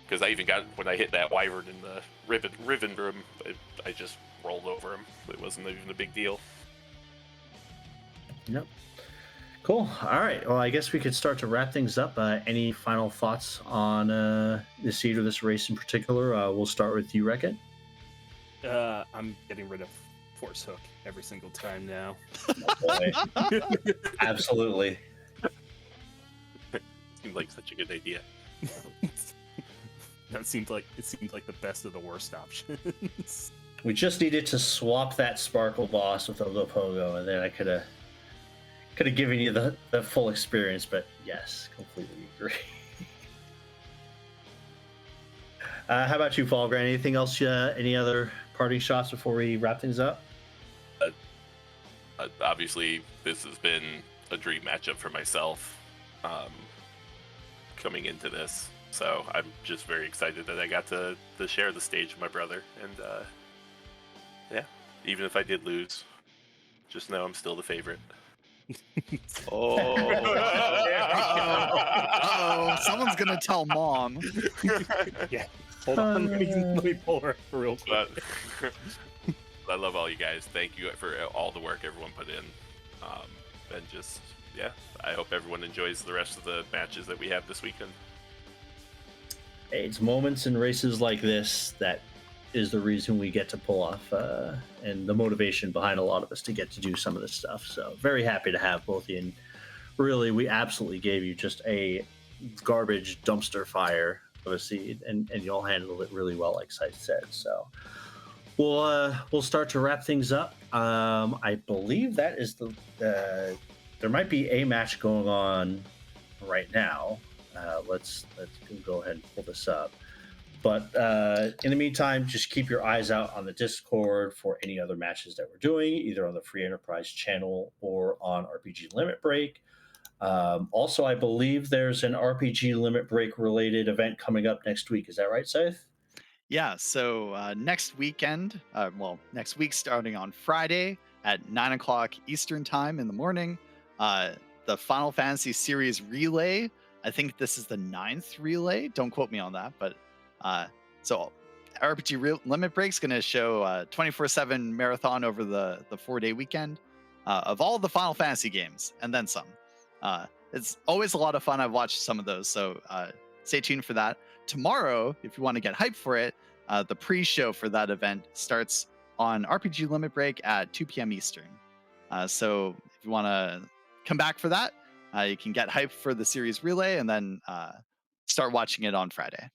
S5: Because I even got, when I hit that wyvern in the riven room, I just rolled over him. It wasn't even a big deal.
S1: Yep. Cool. All right. Well, I guess we could start to wrap things up. Any final thoughts on this seed or this race in particular? We'll start with you, Reket.
S4: I'm getting rid of Force Hook every single time now.
S1: Boy. Absolutely.
S5: Seemed like such a good idea.
S4: It seemed like the best of the worst options.
S1: We just needed to swap that Sparkle boss with a Lopogo, and then I could have given you the full experience. But yes, completely agree. How about you, Falgran? Anything else? Any other parting shots before we wrap things up?
S5: Obviously, this has been a dream matchup for myself coming into this. So I'm just very excited that I got to share the stage with my brother. And yeah, even if I did lose, just know I'm still the favorite.
S2: Oh, someone's gonna tell mom.
S4: Yeah, hold on, let me pull her real quick.
S5: But I love all you guys. Thank you for all the work everyone put in. And just, yeah, I hope everyone enjoys the rest of the matches that we have this weekend.
S1: It's moments in races like this that is the reason we get to pull off and the motivation behind a lot of us to get to do some of this stuff. So very happy to have both of you. And really, we absolutely gave you just a garbage dumpster fire of a seed, and you all handled it really well, like Scythe said. So we'll start to wrap things up. I believe that is there might be a match going on right now. Let's go ahead and pull this up. But in the meantime, just keep your eyes out on the Discord for any other matches that we're doing, either on the Free Enterprise channel or on RPG Limit Break. Also, I believe there's an RPG Limit Break related event coming up next week. Is that right, Scythe?
S2: Yeah, so next week starting on Friday at 9 o'clock Eastern time in the morning, the Final Fantasy Series Relay. I think this is the 9th relay. Don't quote me on that, but so RPG Limit Break's going to show 24/7 marathon over the 4-day weekend of all the Final Fantasy games and then some. It's always a lot of fun. I've watched some of those, so stay tuned for that. Tomorrow, if you want to get hyped for it, the pre-show for that event starts on RPG Limit Break at 2 p.m. Eastern. So if you want to come back for that, you can get hyped for the series relay and then start watching it on Friday.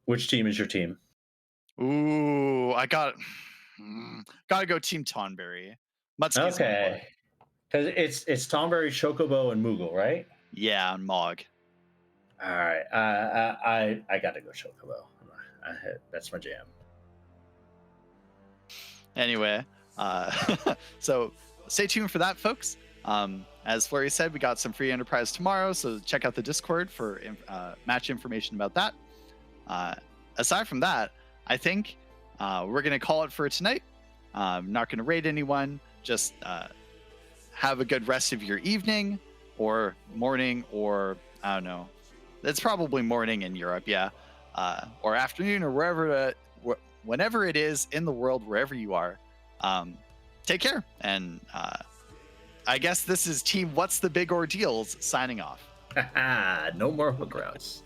S1: Which team is your team?
S2: Ooh, I gotta go Team Tonberry. Mutski's my boy.
S1: Okay, because it's Tomberry, Chocobo, and Moogle, right?
S2: Yeah, and Mog.
S1: All right, I gotta go Chocobo. That's my jam.
S2: Anyway, so stay tuned for that, folks. As Flurry said, we got some free enterprise tomorrow, so check out the Discord for match information about that. Aside from that, I think we're going to call it for tonight. I'm not going to raid anyone. Just have a good rest of your evening or morning, or I don't know. It's probably morning in Europe, yeah. Or afternoon, or whenever it is in the world, wherever you are. Take care. And I guess this is Team What's the Big Ordeals signing off.
S1: No more hook routes.